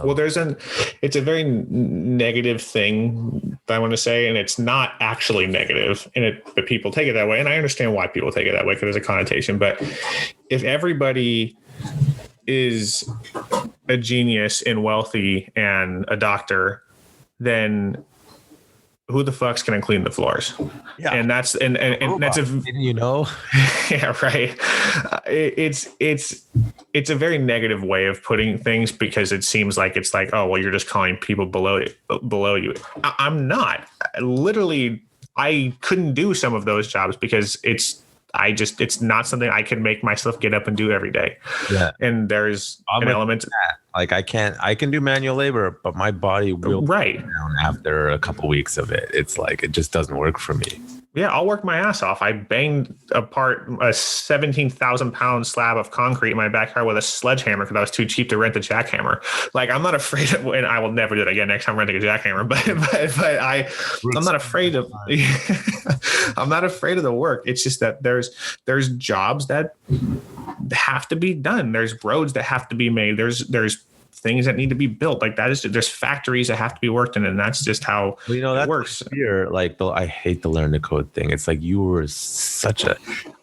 Well, it's a very negative thing that I want to say, and it's not actually negative, but people take it that way. And I understand why people take it that way because there's a connotation. But if everybody is a genius and wealthy and a doctor, then who the fuck's going to clean the floors? Yeah. And that's didn't you know? Yeah, right. It's a very negative way of putting things because it seems like it's like, oh, well, you're just calling people below you. I'm not. Literally, I couldn't do some of those jobs because it's not something I can make myself get up and do every day. Yeah. And there's an element. Like I can do manual labor, but my body will break down after a couple weeks of it. It's like, it just doesn't work for me. Yeah, I'll work my ass off. I banged apart a 17,000 pound slab of concrete in my backyard with a sledgehammer because I was too cheap to rent a jackhammer. Like, I'm not afraid of, and I will never do it again next time I'm renting a jackhammer. I'm not afraid of. I'm not afraid of the work. It's just that there's jobs that have to be done. There's roads that have to be made. There's things that need to be built. Like that is, there's factories that have to be worked in, and that's just how it works. I hate the learn to code thing. It's like you were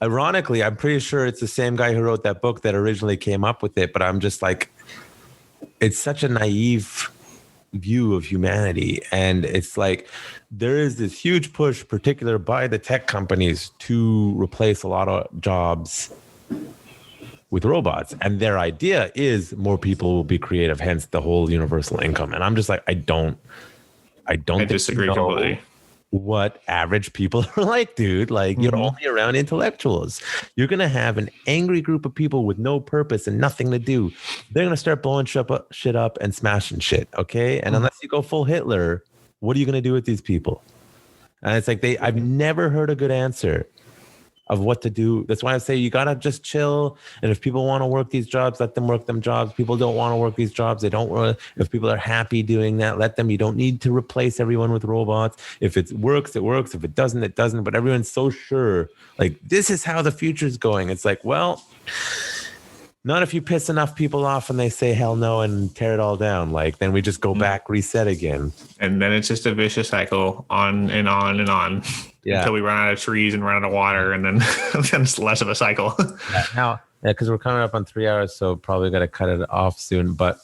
ironically, I'm pretty sure it's the same guy who wrote that book that originally came up with it, but I'm just like, it's such a naive view of humanity. And it's like there is this huge push, particular by the tech companies, to replace a lot of jobs with robots. And their idea is more people will be creative, hence the whole universal income. And I'm just like, I disagree completely. What average people are like, dude. Like, you're only around intellectuals. You're going to have an angry group of people with no purpose and nothing to do. They're going to start blowing shit up and smashing shit. Okay. And unless you go full Hitler, what are you going to do with these people? And it's like, I've never heard a good answer of what to do. That's why I say you got to just chill. And if people want to work these jobs, let them work them jobs. People don't want to work these jobs. They don't want to. If people are happy doing that, let them. You don't need to replace everyone with robots. If it works, it works. If it doesn't, it doesn't. But everyone's so sure, like, this is how the future's going. It's like, well, not if you piss enough people off and they say hell no and tear it all down. Like, then we just go back, reset again. And then it's just a vicious cycle on and on and on. Yeah. Until we run out of trees and run out of water, and then it's less of a cycle. Now, because we're coming up on 3 hours, so probably got to cut it off soon. But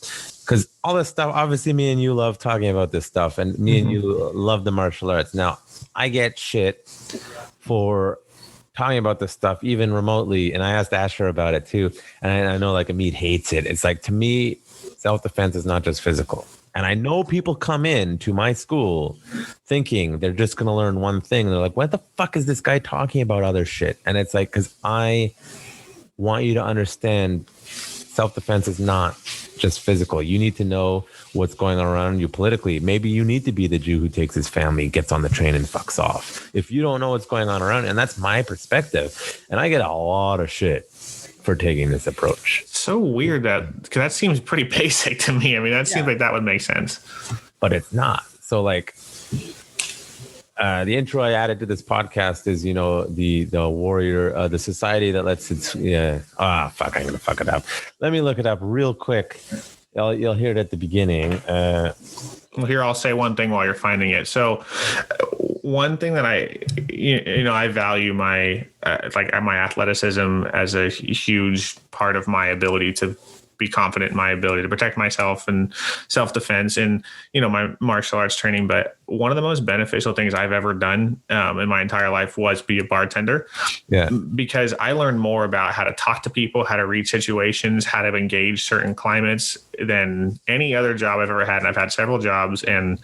because all this stuff, obviously, me and you love talking about this stuff, and me and you love the martial arts. Now, I get shit for talking about this stuff, even remotely, and I asked Asher about it too. And I know, like, Amit hates it. It's like, to me, self-defense is not just physical. And I know people come in to my school thinking they're just going to learn one thing. They're like, what the fuck is this guy talking about other shit? And it's like, because I want you to understand self-defense is not just physical. You need to know what's going on around you politically. Maybe you need to be the Jew who takes his family, gets on the train and fucks off. If you don't know what's going on around, and that's my perspective. And I get a lot of shit for taking this approach. So weird because that seems pretty basic to me. I mean, that seems like that would make sense, but it's not. So, like, the intro I added to this podcast is, the warrior, the society that lets its, I'm gonna fuck it up. Let me look it up real quick. You'll hear it at the beginning. Well, here, I'll say one thing while you're finding it. So one thing that I value my athleticism as a huge part of my ability to be confident in my ability to protect myself and self-defense and, my martial arts training. But one of the most beneficial things I've ever done in my entire life was be a bartender. Yeah. Because I learned more about how to talk to people, how to read situations, how to engage certain climates than any other job I've ever had. And I've had several jobs and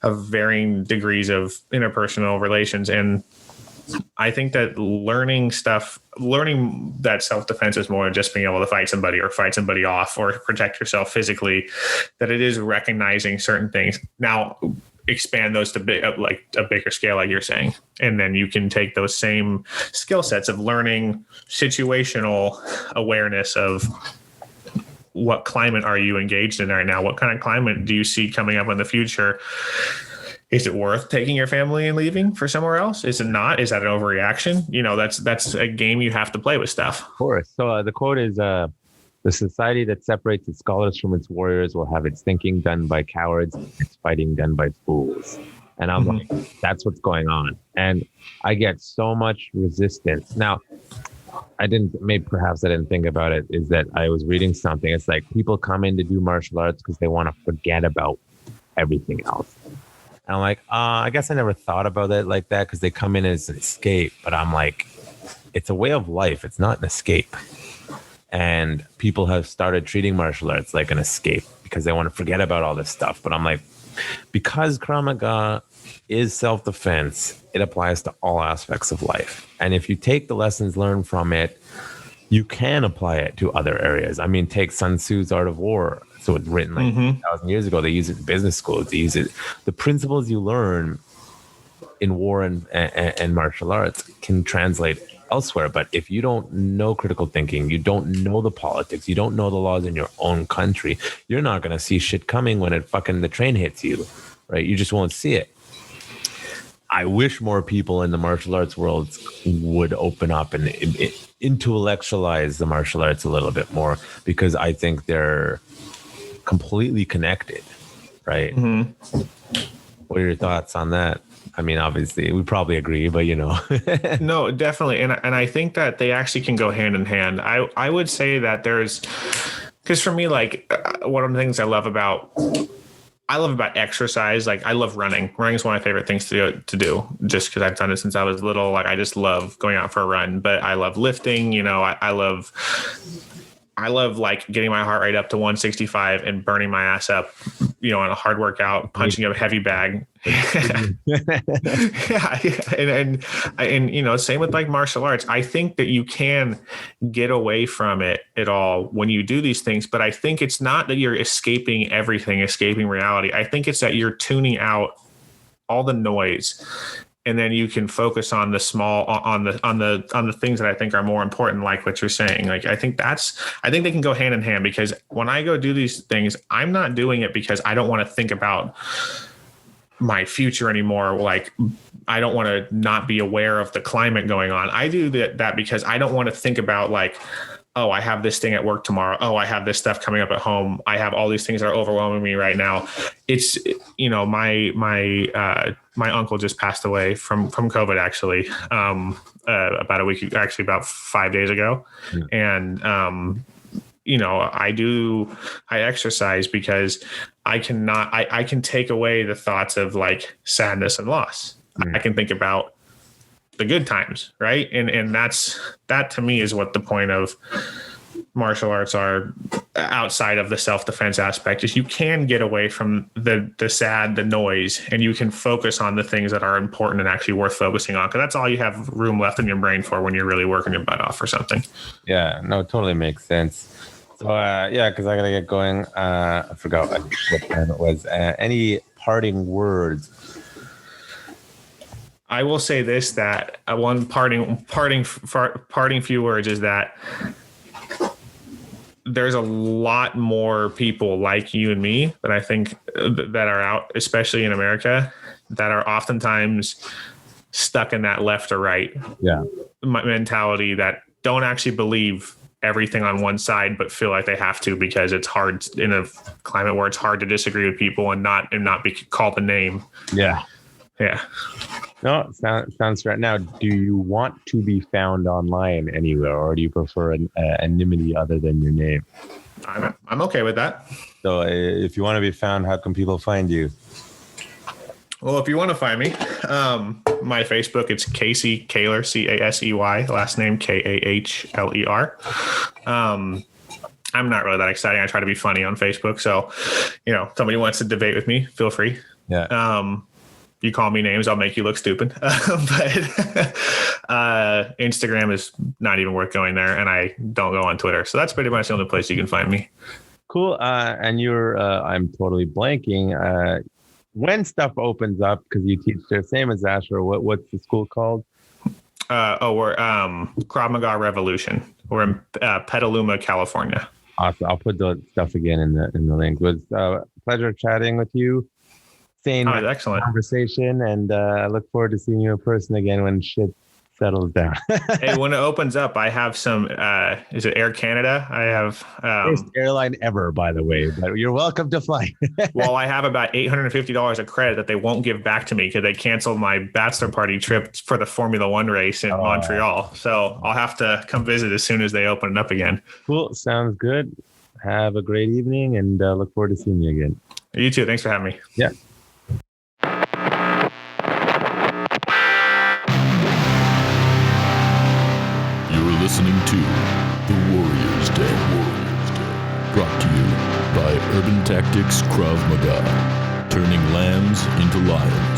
of varying degrees of interpersonal relations. And I think that learning that self-defense is more than just being able to fight somebody or fight somebody off or protect yourself physically, that it is recognizing certain things. Now, expand those to a bigger scale, like you're saying. And then you can take those same skill sets of learning situational awareness of what climate are you engaged in right now? What kind of climate do you see coming up in the future? Is it worth taking your family and leaving for somewhere else? Is it not? Is that an overreaction? That's a game you have to play with stuff. Of course. So the quote is, the society that separates its scholars from its warriors will have its thinking done by cowards, its fighting done by fools. And I'm like, that's what's going on. And I get so much resistance. Now, perhaps I didn't think about it, is that I was reading something. It's like people come in to do martial arts because they want to forget about everything else. And I'm like, I guess I never thought about it like that because they come in as an escape. But I'm like, it's a way of life. It's not an escape. And people have started treating martial arts like an escape because they want to forget about all this stuff. But I'm like, because Krav Maga is self-defense, it applies to all aspects of life. And if you take the lessons learned from it, you can apply it to other areas. I mean, take Sun Tzu's Art of War. So it's written like 1,000 years ago. They use it in business schools. They use it. The principles you learn in war and martial arts can translate elsewhere. But if you don't know critical thinking, you don't know the politics, you don't know the laws in your own country, you're not going to see shit coming when the train hits you, right? You just won't see it. I wish more people in the martial arts world would open up and intellectualize the martial arts a little bit more, because I think they're completely connected, right? What are your thoughts on that? I mean, obviously, we probably agree, but No, definitely, and I think that they actually can go hand in hand. I would say that because for me, like, one of the things I love about I love about exercise. Like I love running. Running is one of my favorite things to do just because I've done it since I was little. Like I just love going out for a run, but I love lifting, I love like getting my heart rate up to 165 and burning my ass up, on a hard workout, punching a heavy bag. Yeah. And same with like martial arts. I think that you can get away from it at all when you do these things, but I think it's not that you're escaping everything, escaping reality. I think it's that you're tuning out all the noise, and then you can focus on the small, on the things that I think are more important, like what you're saying. Like, I think they can go hand in hand, because when I go do these things, I'm not doing it because I don't want to think about my future anymore. Like, I don't want to not be aware of the climate going on. I do that because I don't want to think about like, oh, I have this thing at work tomorrow. Oh, I have this stuff coming up at home. I have all these things that are overwhelming me right now. It's, my uncle just passed away from COVID, actually, about a week, actually about 5 days ago. Yeah. And, I exercise because I can take away the thoughts of like sadness and loss. I can think about the good times. Right. And that to me is what the point of martial arts are, outside of the self-defense aspect, is you can get away from the sad, the noise, and you can focus on the things that are important and actually worth focusing on. Cause that's all you have room left in your brain for when you're really working your butt off for something. Yeah, no, it totally makes sense. So, cause I gotta get going. I forgot what time it was. Any parting words? I will say this, that one parting few words is that there's a lot more people like you and me that I think that are out, especially in America, that are oftentimes stuck in that left or right mentality, that don't actually believe everything on one side, but feel like they have to, because it's hard in a climate where it's hard to disagree with people and not be called a name. Yeah. Yeah. No, sounds right. Now, do you want to be found online anywhere, or do you prefer anonymity other than your name? I'm okay with that. So if you want to be found, how can people find you? Well, if you want to find me, my Facebook, it's Casey Kahler, Casey, last name Kahler. I'm not really that exciting. I try to be funny on Facebook. So, somebody wants to debate with me, feel free. Yeah. You call me names, I'll make you look stupid. But Instagram is not even worth going there, and I don't go on Twitter. So that's pretty much the only place you can find me. Cool. And you're, I'm totally blanking. When stuff opens up, because you teach there, same as Asher, what's the school called? We're Krav Maga Revolution. We're in Petaluma, California. Awesome. I'll put the stuff again in the link. It was a pleasure chatting with you. Excellent conversation, and I look forward to seeing you in person again when shit settles down. Hey, when it opens up, I have some is it Air Canada? I have best airline ever, by the way, but you're welcome to fly. Well, I have about $850 of credit that they won't give back to me because they canceled my bachelor party trip for the Formula One race in Montreal. So I'll have to come visit as soon as they open it up again. Cool. Sounds good. Have a great evening, and look forward to seeing you again. You too. Thanks for having me. Yeah. Listening to The Warriors Day, brought to you by Urban Tactics Krav Maga, turning lambs into lions.